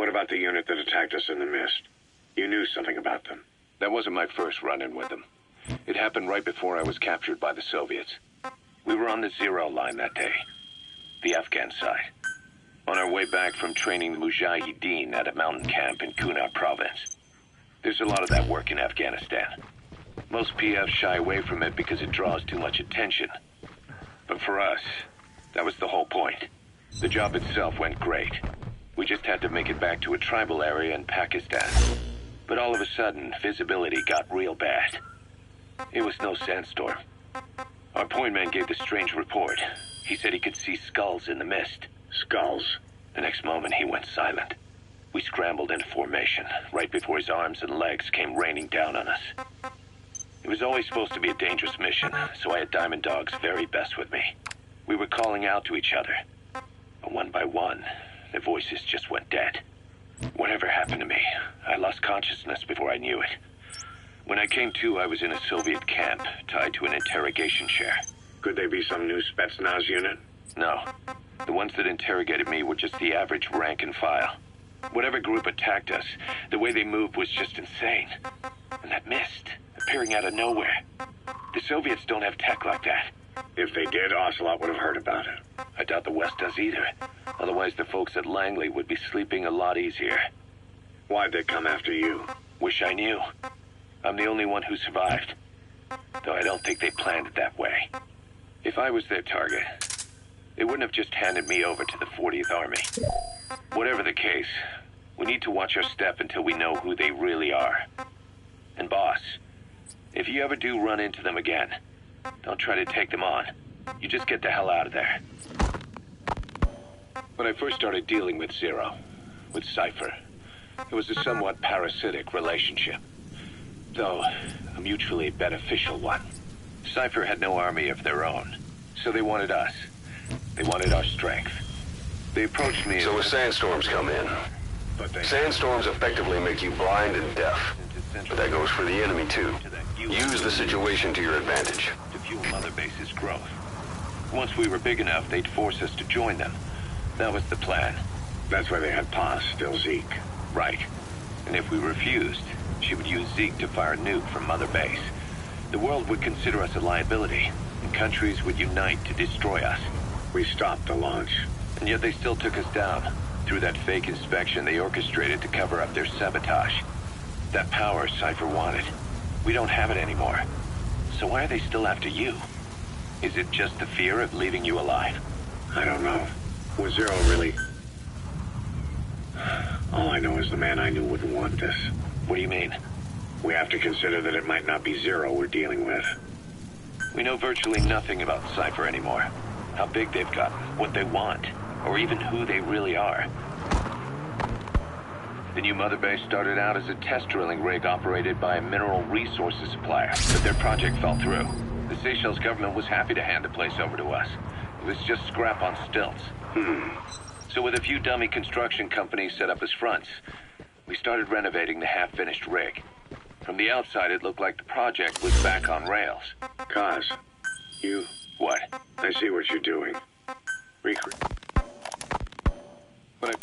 What about the unit that attacked us in the mist? You knew something about them. That wasn't my first run-in with them. It happened right before I was captured by the Soviets. We were on the Zero line that day, the Afghan side. On our way back from training the Mujahideen at a mountain camp in Kunar province. There's a lot of that work in Afghanistan. Most PFs shy away from it because it draws too much attention. But for us, that was the whole point. The job itself went great. We just had to make it back to a tribal area in Pakistan. But all of a sudden, visibility got real bad. It was no sandstorm. Our point man gave the strange report. He said he could see skulls in the mist. Skulls? The next moment, he went silent. We scrambled into formation, right before his arms and legs came raining down on us. It was always supposed to be a dangerous mission, so I had Diamond Dog's very best with me. We were calling out to each other. But one by one, their voices just went dead. Whatever happened to me, I lost consciousness before I knew it. When I came to, I was in a Soviet camp, tied to an interrogation chair. Could they be some new Spetsnaz unit? No. The ones that interrogated me were just the average rank and file. Whatever group attacked us, the way they moved was just insane. And that mist, appearing out of nowhere. The Soviets don't have tech like that. If they did, Ocelot would have heard about it. I doubt the West does either. Otherwise, the folks at Langley would be sleeping a lot easier. Why'd they come after you? Wish I knew. I'm the only one who survived. Though I don't think they planned it that way. If I was their target, they wouldn't have just handed me over to the 40th Army. Whatever the case, we need to watch our step until we know who they really are. And boss, if you ever do run into them again, don't try to take them on. You just get the hell out of there. When I first started dealing with Zero, with Cypher, it was a somewhat parasitic relationship. Though, a mutually beneficial one. Cypher had no army of their own, so they wanted us. They wanted our strength. They approached me. So as sandstorms come in, sandstorms effectively make you blind and deaf. But that goes for the enemy too. Use the situation to your advantage. To fuel Mother Base's growth. Once we were big enough, they'd force us to join them. That was the plan. That's why they had Paz, still Zeke. Right. And if we refused, she would use Zeke to fire a nuke from Mother Base. The world would consider us a liability, and countries would unite to destroy us. We stopped the launch. And yet they still took us down. Through that fake inspection they orchestrated to cover up their sabotage. That power Cypher wanted. We don't have it anymore. So why are they still after you? Is it just the fear of leaving you alive? I don't know. Was Zero really... All I know is the man I knew wouldn't want this. What do you mean? We have to consider that it might not be Zero we're dealing with. We know virtually nothing about Cypher anymore. How big they've gotten, what they want, or even who they really are. The new Mother Base started out as a test drilling rig operated by a mineral resources supplier, but their project fell through. The Seychelles government was happy to hand the place over to us. It was just scrap on stilts. So with a few dummy construction companies set up as fronts, we started renovating the half-finished rig. From the outside, it looked like the project was back on rails. Kaz, you... What? I see what you're doing. Recruit. But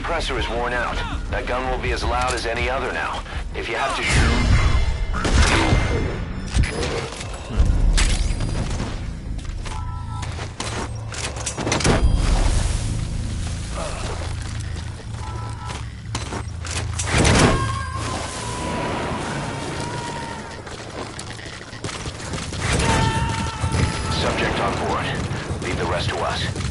suppressor is worn out. That gun will be as loud as any other now. If you have to shoot... Subject on board. Leave the rest to us.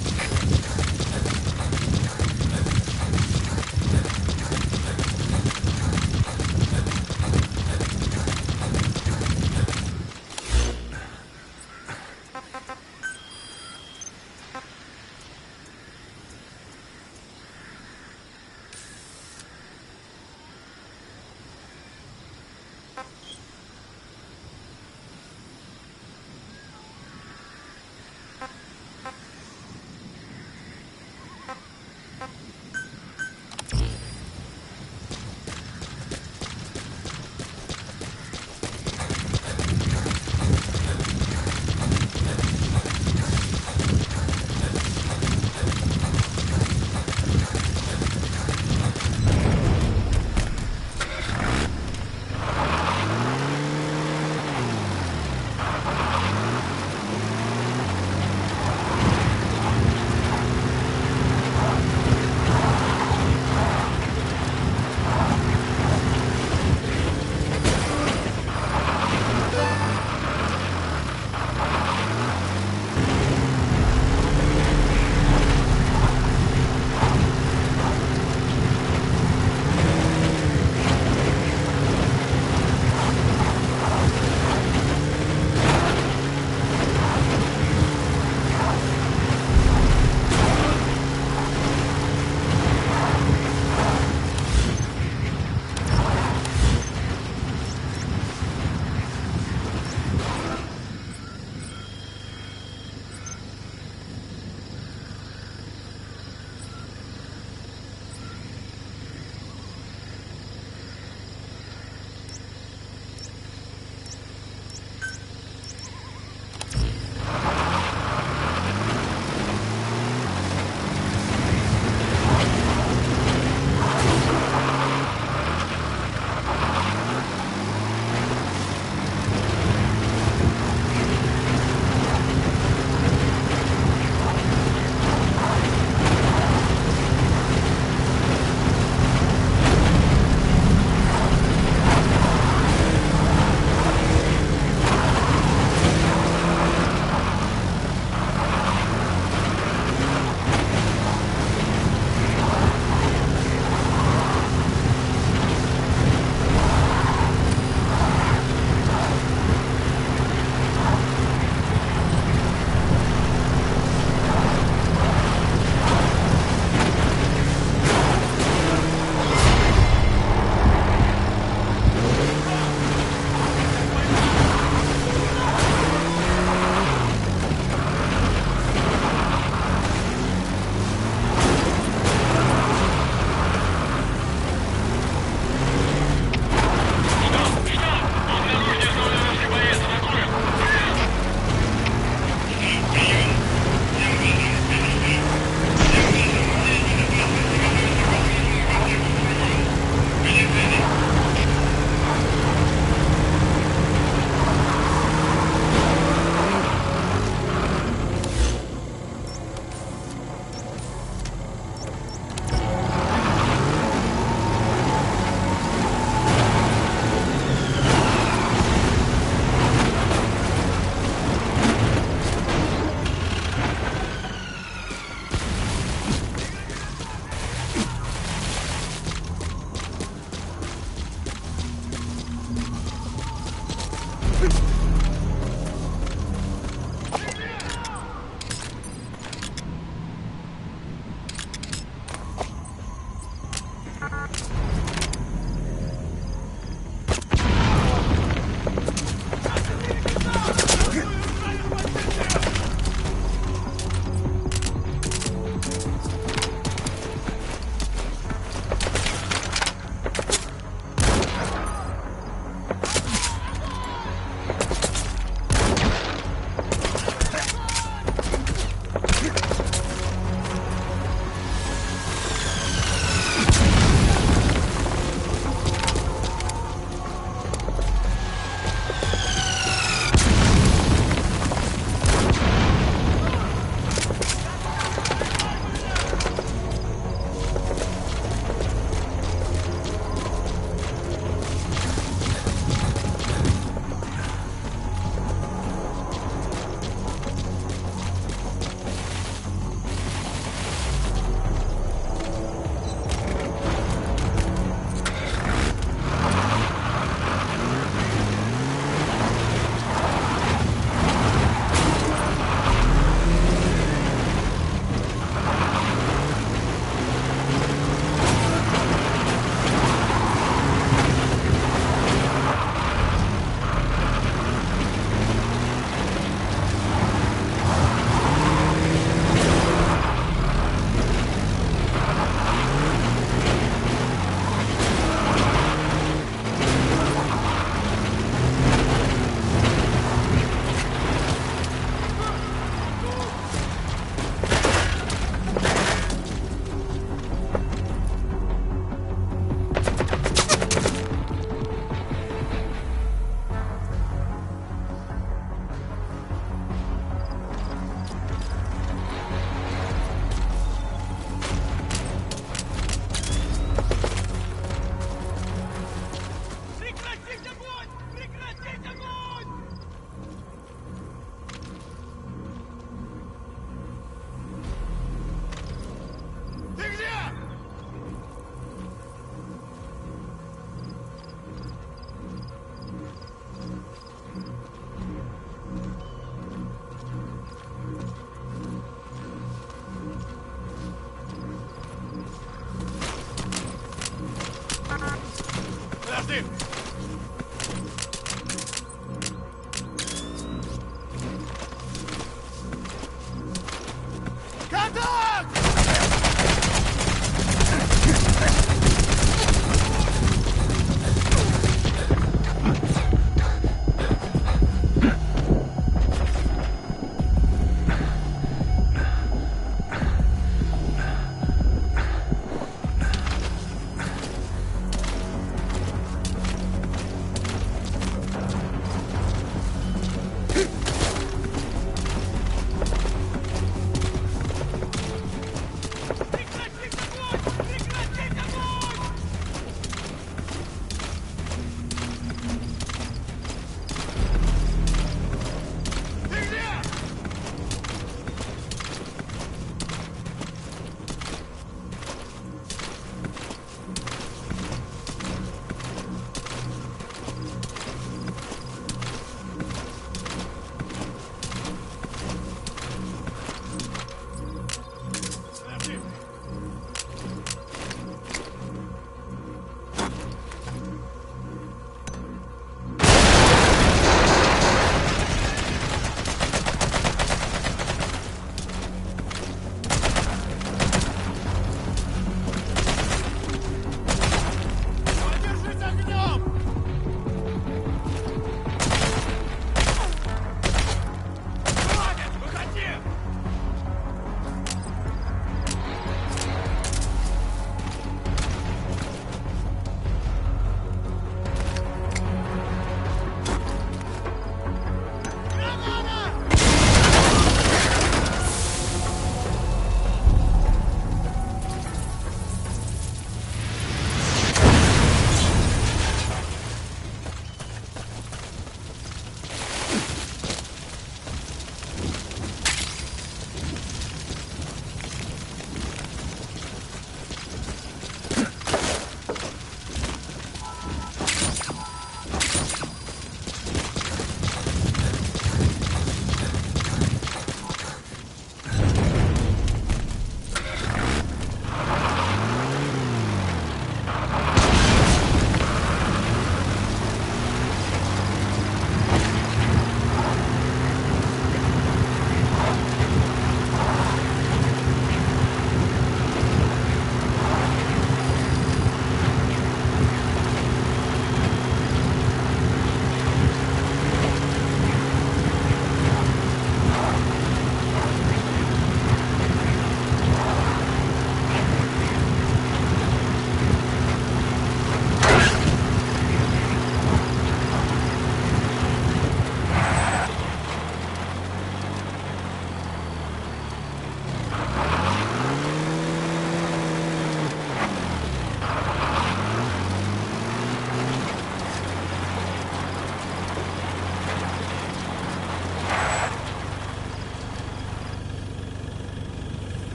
Каждый!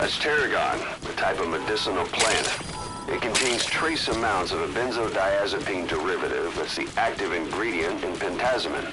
That's tarragon, a type of medicinal plant. It contains trace amounts of a benzodiazepine derivative that's the active ingredient in pentazimine.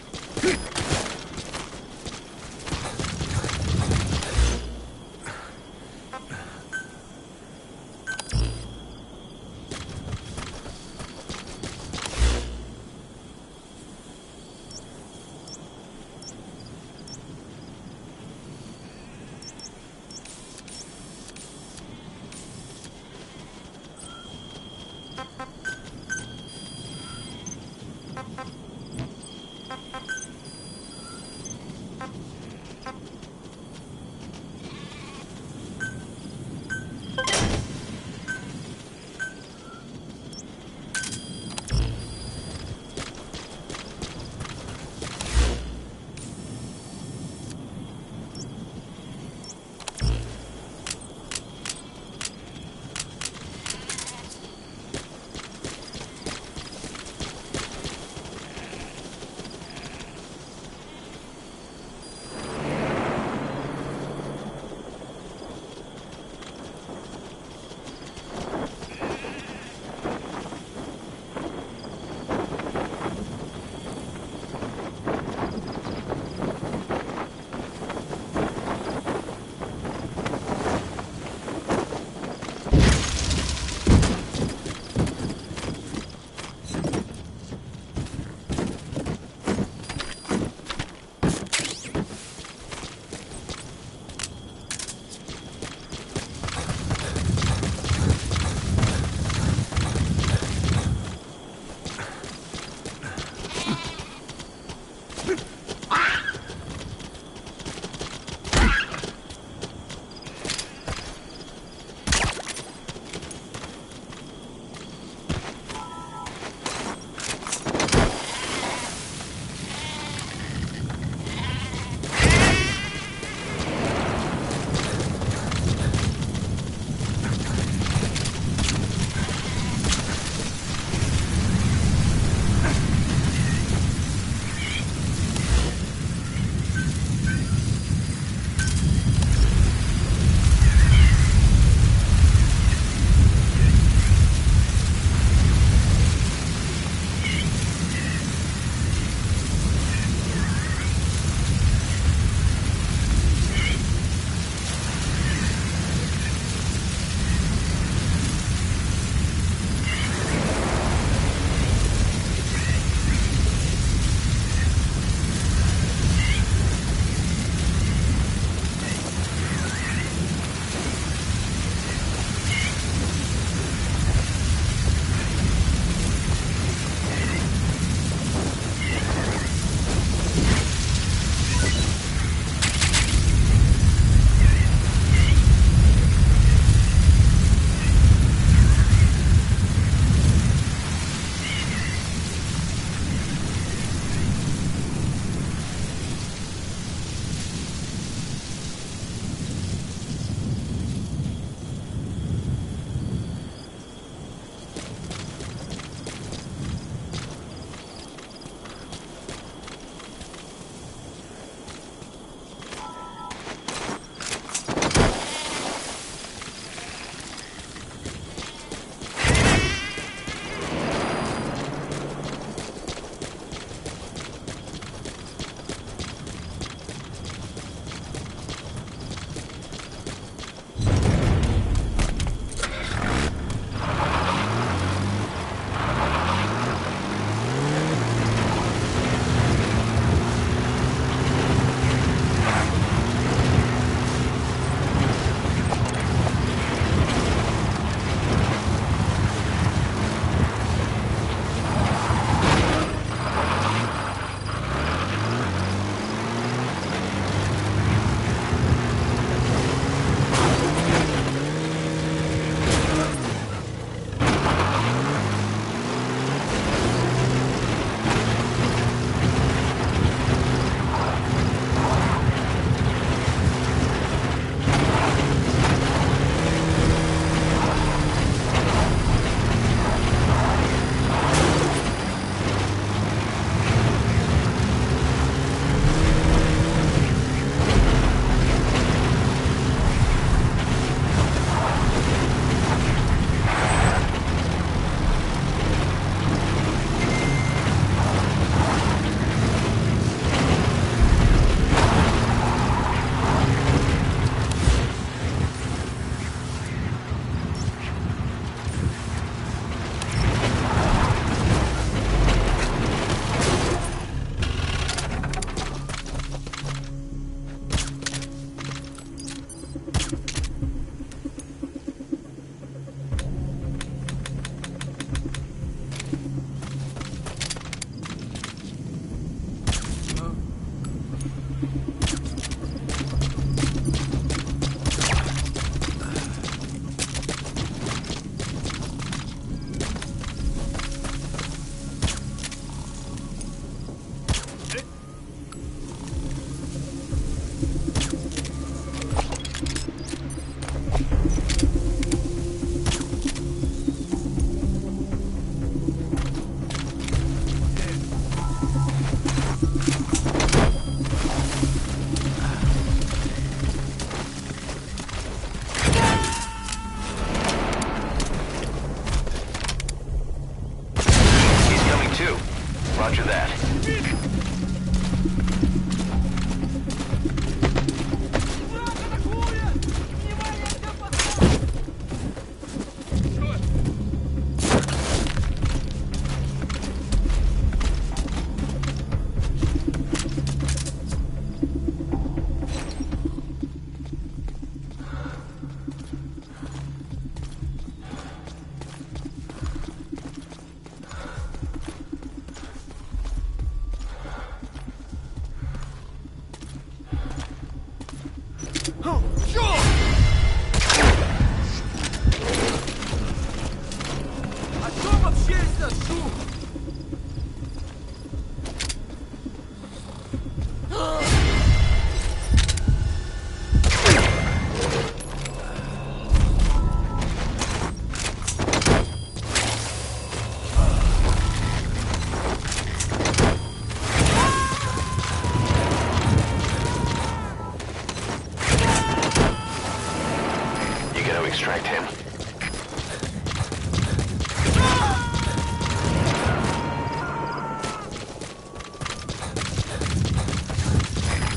gonna extract him.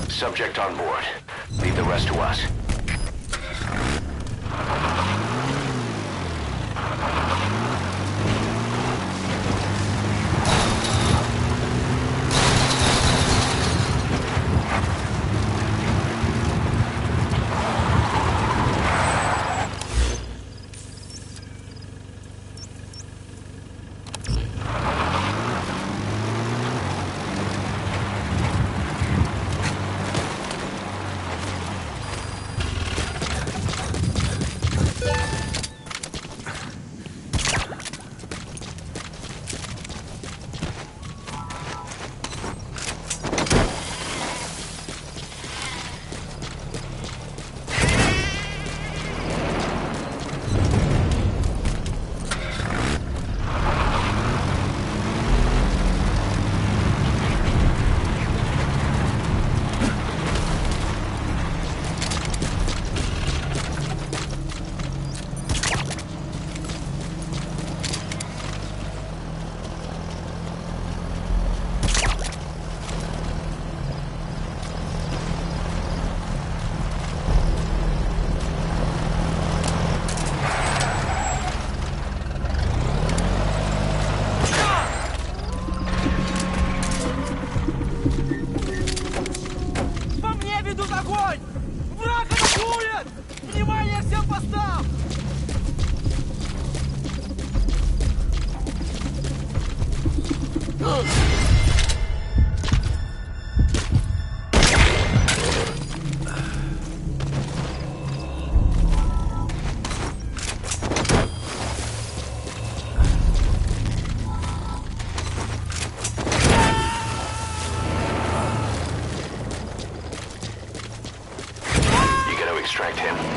Subject on board. Leave the rest to us. Extract him.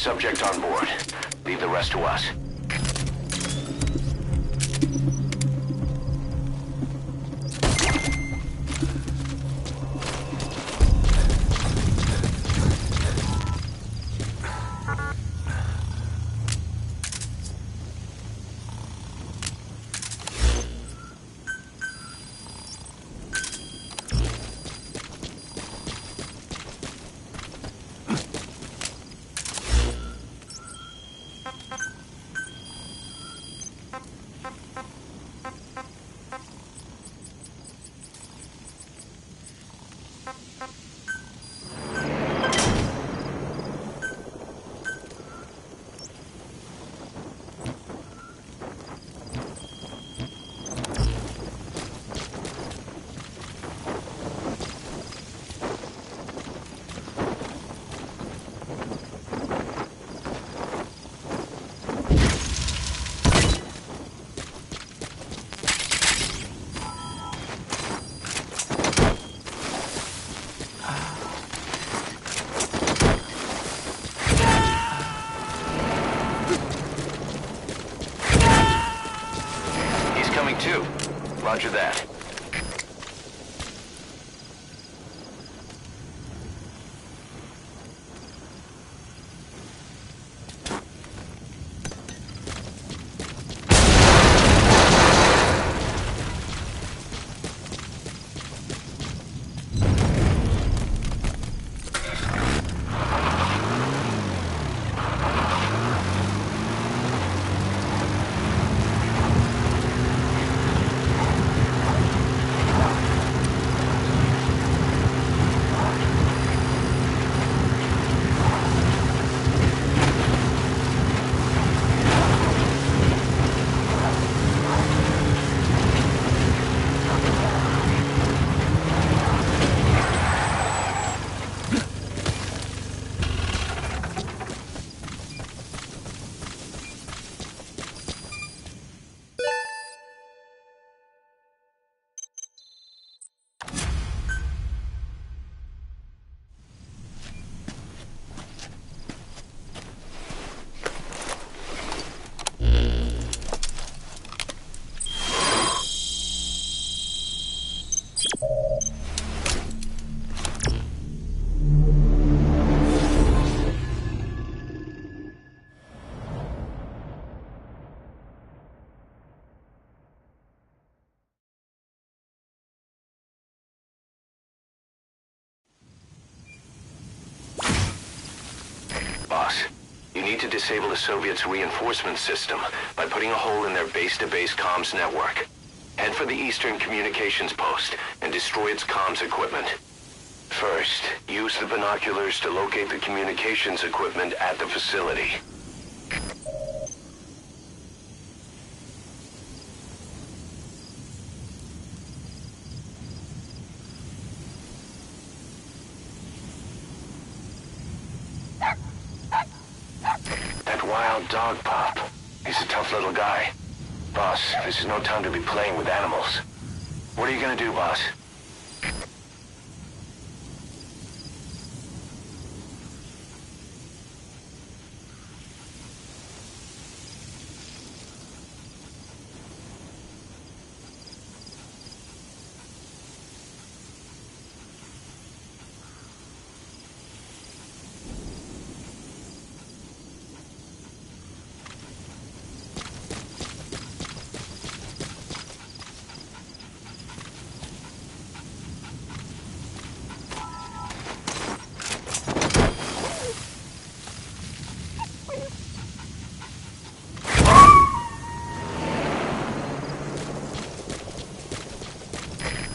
subject on board. Leave the rest to us. Too. Roger that. Boss, you need to disable the Soviets' reinforcement system by putting a hole in their base-to-base comms network. Head for the Eastern Communications Post and destroy its comms equipment. First, use the binoculars to locate the communications equipment at the facility. Wild dog pup. He's a tough little guy. Boss, this is no time to be playing with animals. What are you gonna do, boss?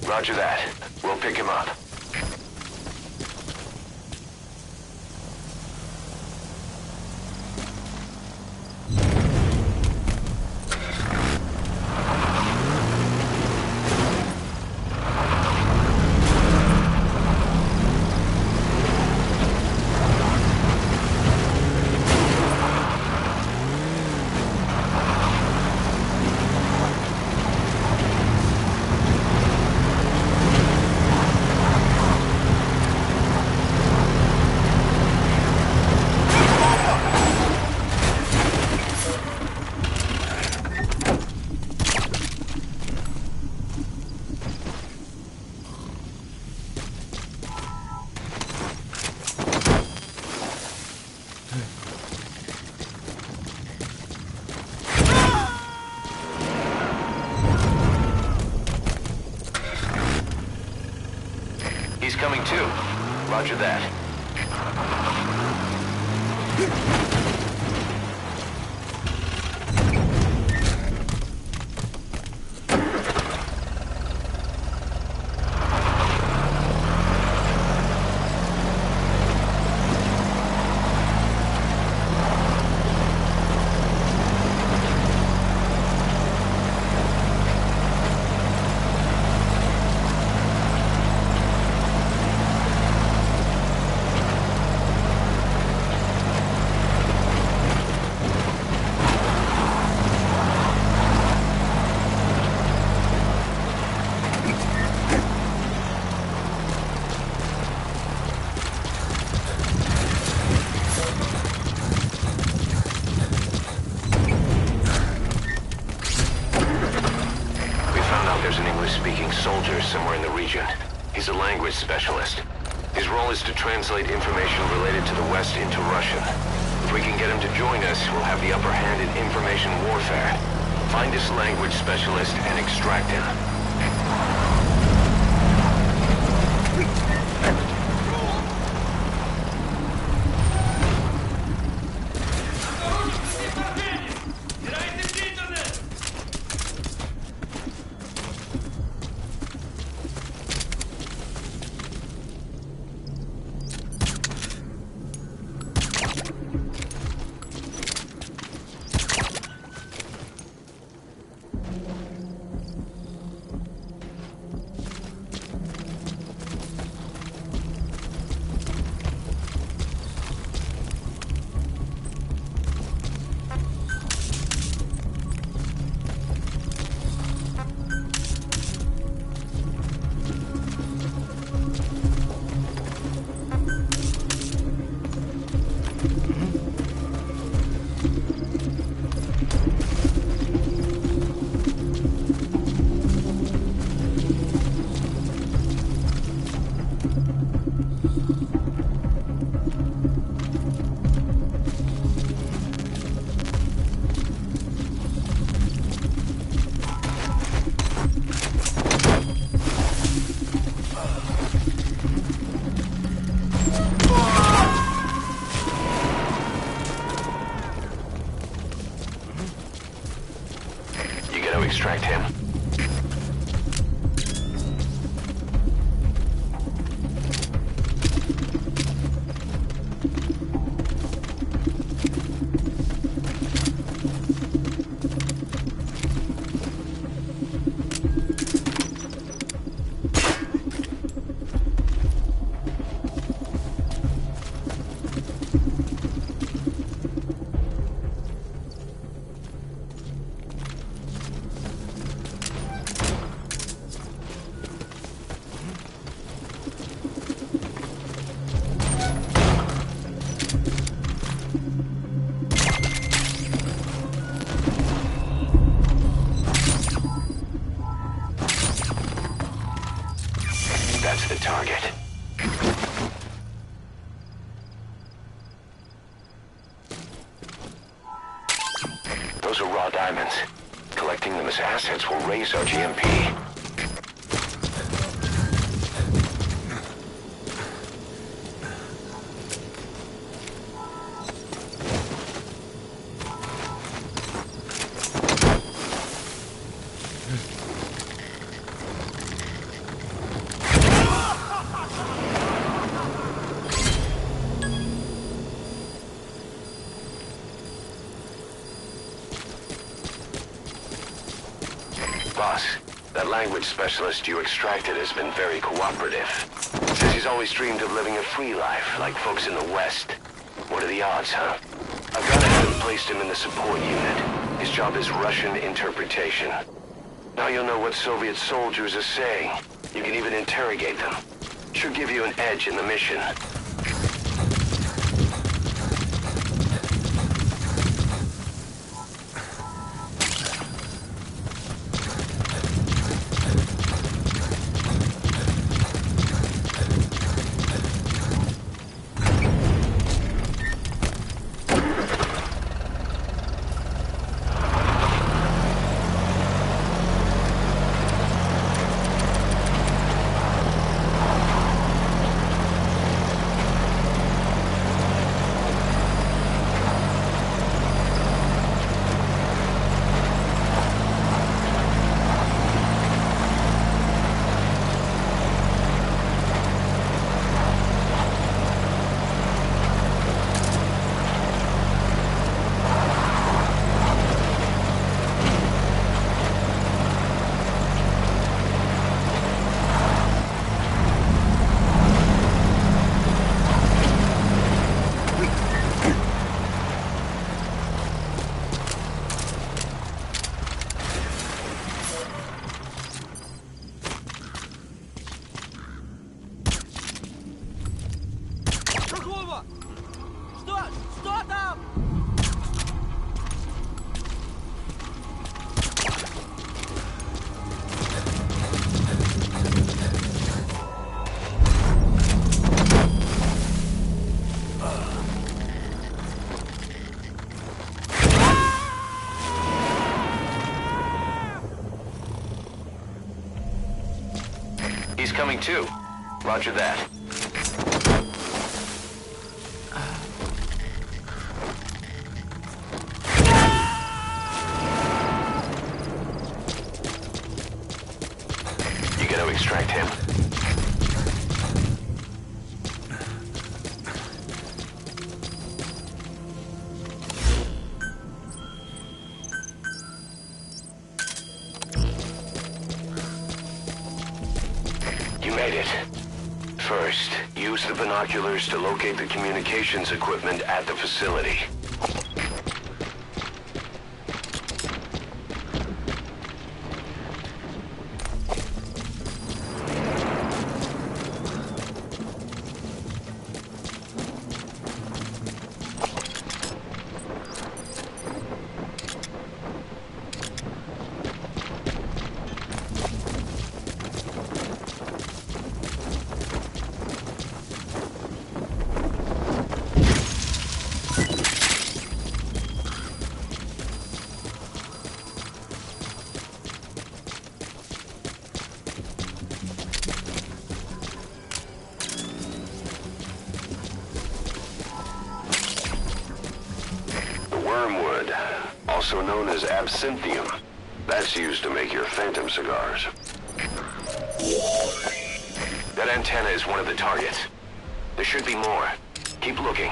Roger that. We'll pick him up. He's coming too. Roger that. Somewhere in the region. He's a language specialist. His role is to translate information related to the West into Russian. If we can get him to join us, we'll have the upper hand in information warfare. Find this language specialist and extract him. Extract him. That's the target. Those are raw diamonds. Collecting them as assets will raise our GMP. Boss, that language specialist you extracted has been very cooperative. Says he's always dreamed of living a free life, like folks in the West. What are the odds, huh? I've gone ahead and placed him in the support unit. His job is Russian interpretation. Now you'll know what Soviet soldiers are saying. You can even interrogate them. Should give you an edge in the mission. He's coming too. Roger that. You gotta extract him. First, use the binoculars to locate the communications equipment at the facility. Wormwood, also known as absinthium. That's used to make your phantom cigars. That antenna is one of the targets. There should be more. Keep looking.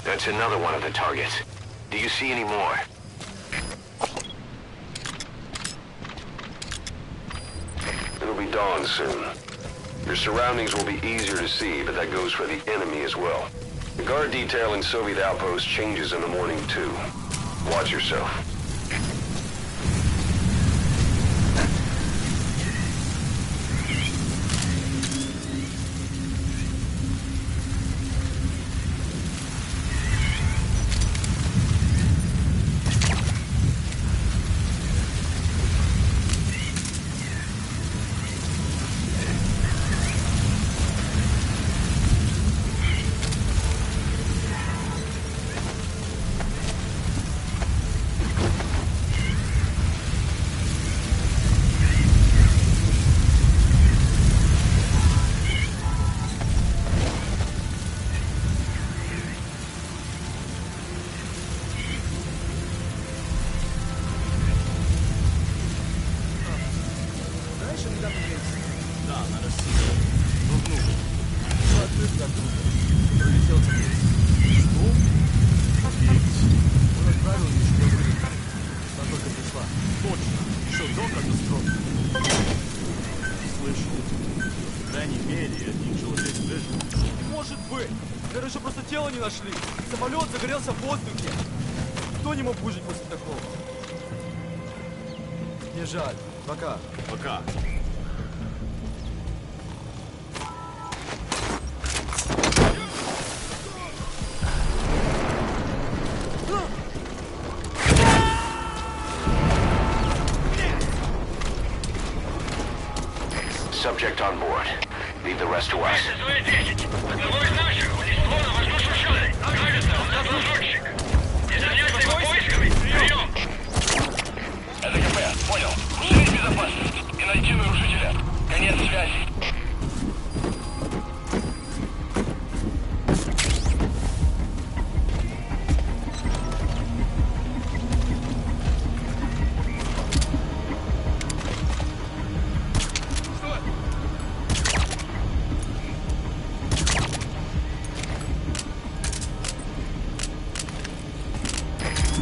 That's another one of the targets. Do you see any more? It'll be dawn soon. Your surroundings will be easier to see, but that goes for the enemy as well. The guard detail in Soviet outposts changes in the morning, too. Watch yourself. Наверное, еще просто тело не нашли. Самолет загорелся в воздухе. Кто не мог выжить после такого? Не жаль. Пока. Пока. Subject on board. Leave the rest to us. Это КП, понял. Усилить безопасность и найти нарушителя. Конец связи.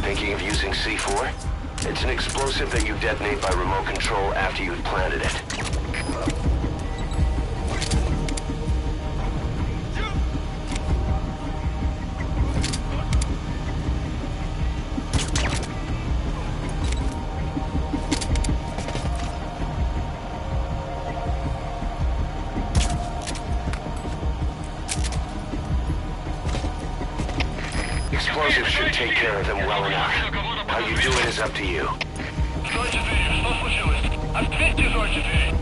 Thinking of using C4? It's an explosive that you detonate by remote control after you've planted it. Explosives should take care of them well enough. How you do it is up to you. Зон 4, что случилось? Ответьте, Зон 4.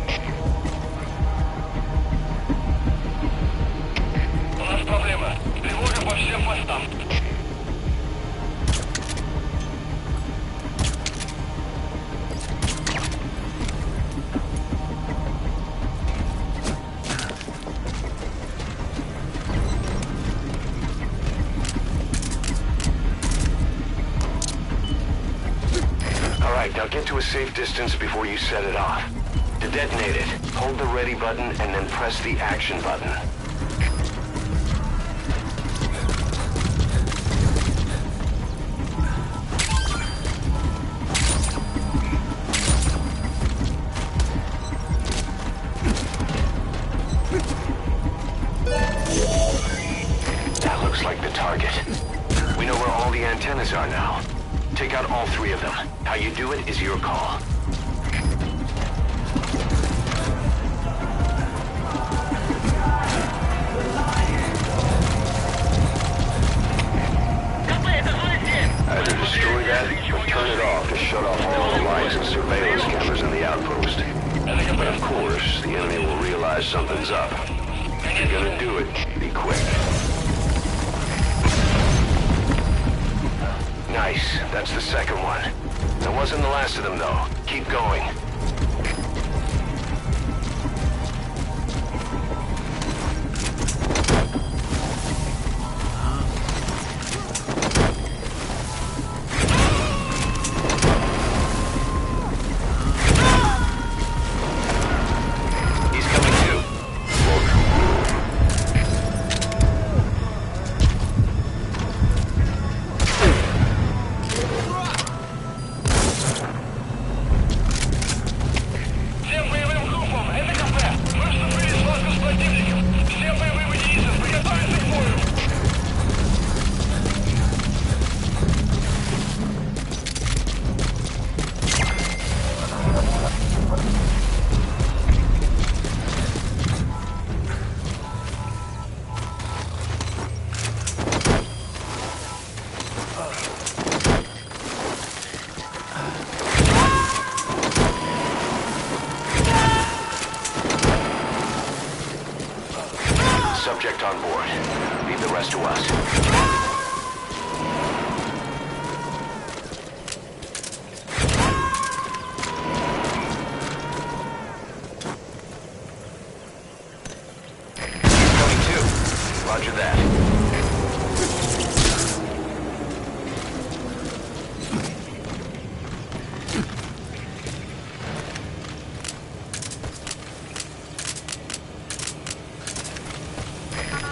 Now get to a safe distance before you set it off. To detonate it, hold the ready button and then press the action button. That looks like the target. We know where all the antennas are now. Take out all 3 of them. How you do it is your call. Either destroy that or turn it off to shut off all the lights and surveillance cameras in the outpost. But of course, the enemy will realize something's up. If you're gonna do it, be quick. Nice. That's the second one. That wasn't the last of them, though. Keep going. Subject on board. Leave the rest to us. Coming too. Roger that.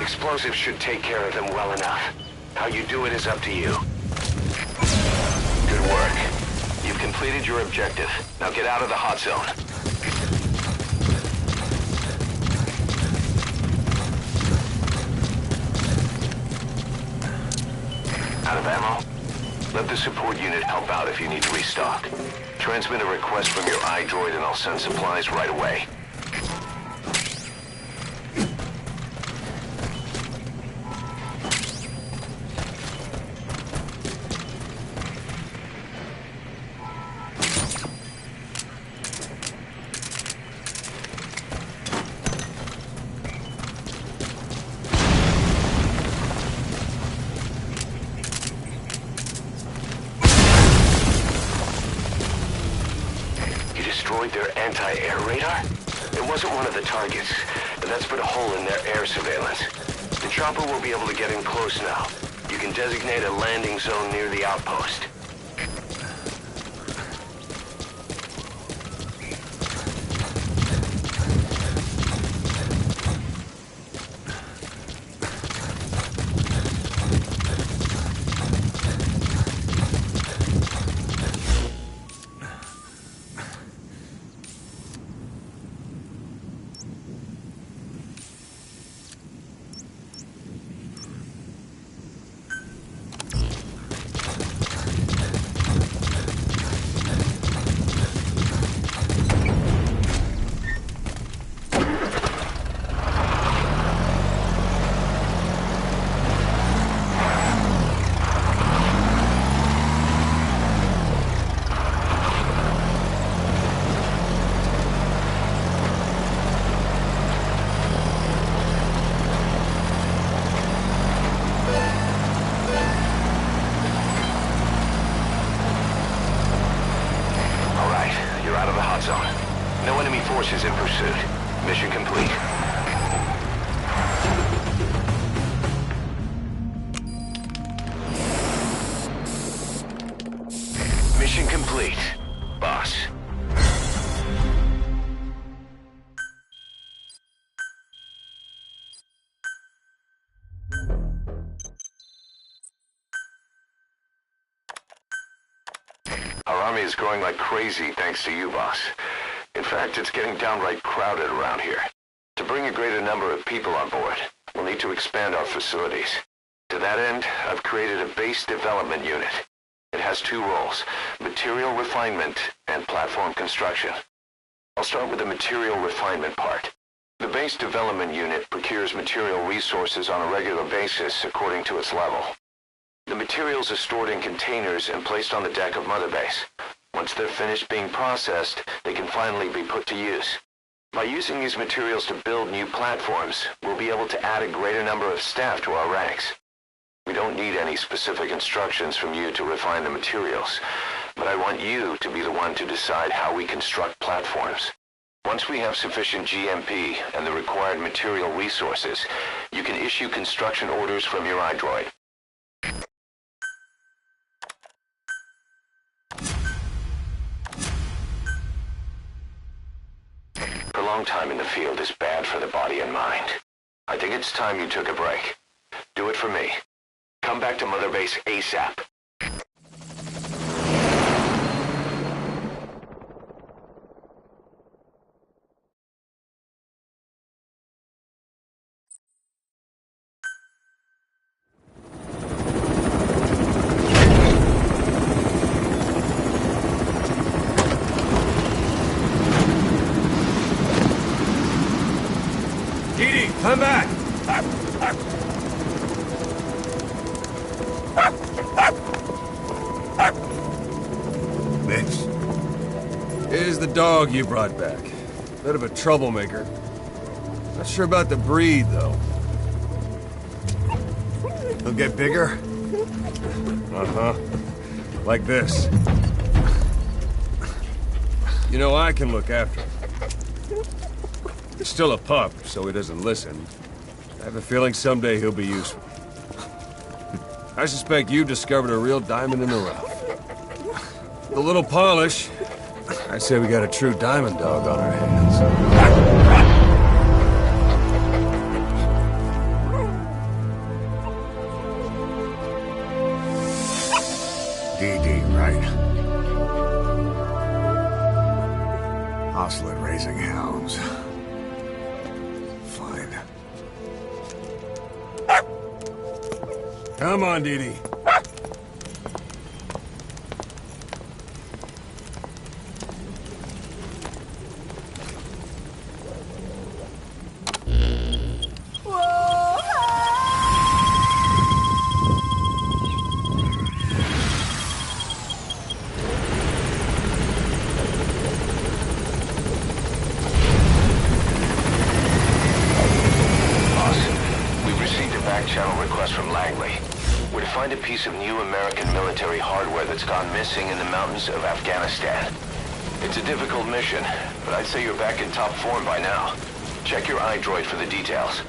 Explosives should take care of them well enough. How you do it is up to you. Good work. You've completed your objective. Now get out of the hot zone. Out of ammo? Let the support unit help out if you need to restock. Transmit a request from your iDroid and I'll send supplies right away. Their anti-air radar? It wasn't one of the targets, and that's put a hole in their air surveillance. The chopper will be able to get in close now. You can designate a landing zone near the outpost. is growing like crazy thanks to you, boss. In fact, it's getting downright crowded around here. To bring a greater number of people on board, we'll need to expand our facilities. To that end, I've created a base development unit. It has two roles, material refinement and platform construction. I'll start with the material refinement part. The base development unit procures material resources on a regular basis according to its level. The materials are stored in containers and placed on the deck of Mother Base. Once they're finished being processed, they can finally be put to use. By using these materials to build new platforms, we'll be able to add a greater number of staff to our ranks. We don't need any specific instructions from you to refine the materials, but I want you to be the one to decide how we construct platforms. Once we have sufficient GMP and the required material resources, you can issue construction orders from your iDroid. Prolonged time in the field is bad for the body and mind. I think it's time you took a break. Do it for me. Come back to Mother Base ASAP. Edie, come back! Vince. Here's the dog you brought back. Bit of a troublemaker. Not sure about the breed, though. He'll get bigger? Uh-huh. Like this. You know, I can look after him. He's still a pup, so he doesn't listen. I have a feeling someday he'll be useful. I suspect you discovered a real diamond in the rough. With a little polish, I'd say we got a true diamond dog on our hands. DD, right? Hostile at raising hounds. Fine. Come on, Dee Dee. Channel request from Langley. We're to find a piece of new American military hardware that's gone missing in the mountains of Afghanistan. It's a difficult mission, but I'd say you're back in top form by now. Check your iDroid for the details.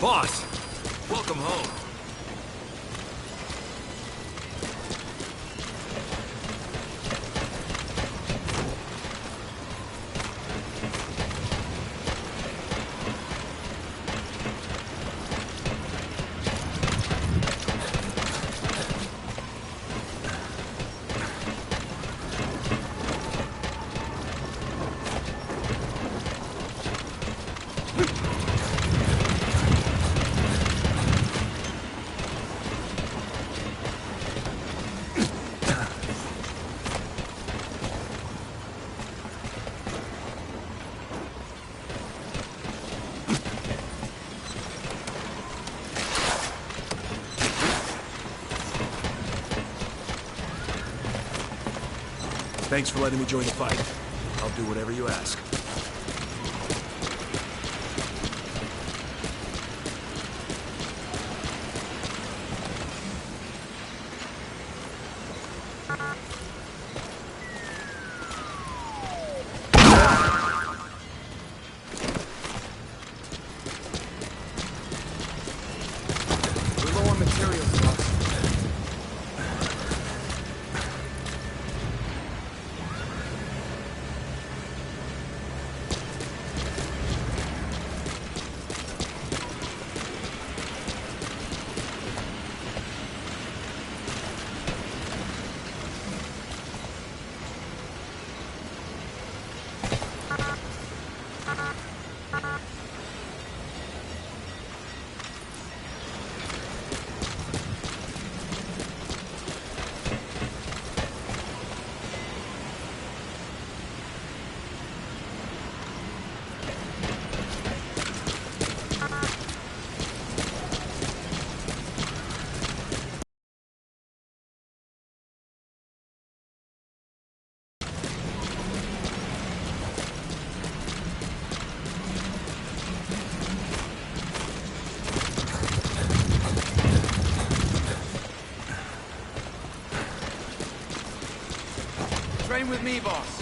Boss, welcome home. Thanks for letting me join the fight. I'll do whatever you ask. We're low on materials, boss. Train with me, boss.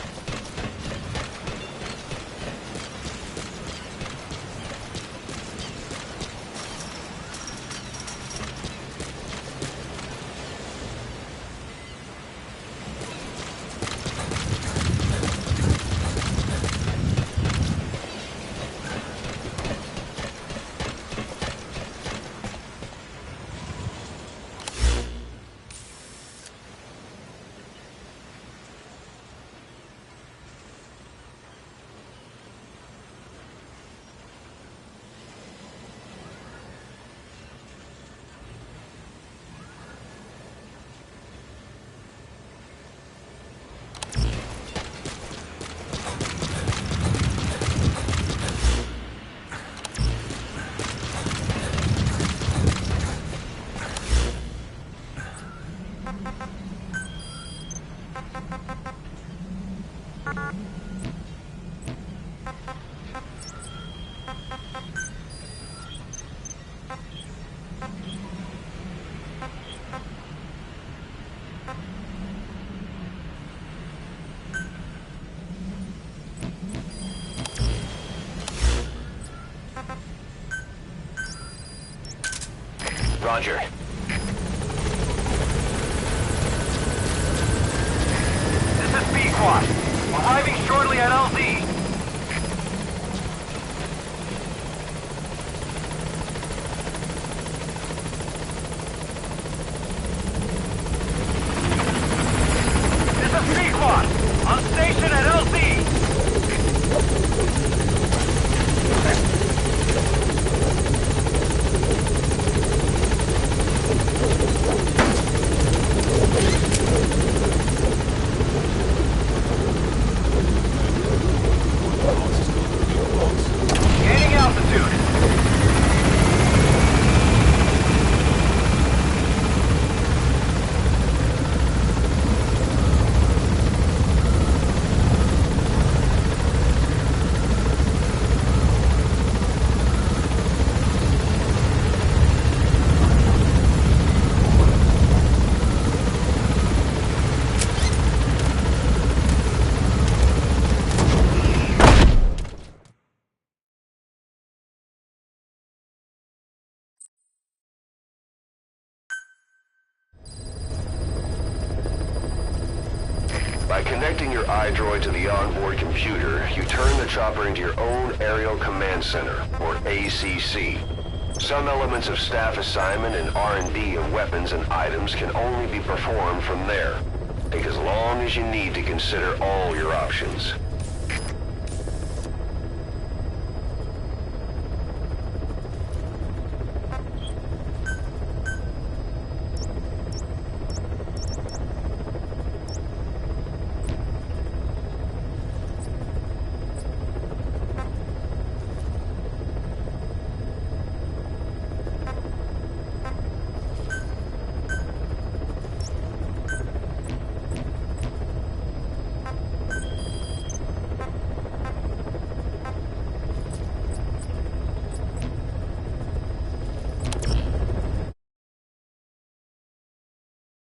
Roger. This is B-Quad. Arriving shortly at LZ. This is B-Quad. On station at LZ. Gaining altitude. By connecting your iDroid to the onboard computer, you turn the chopper into your own Aerial Command Center, or ACC. Some elements of staff assignment and R&D of weapons and items can only be performed from there. Take as long as you need to consider all your options.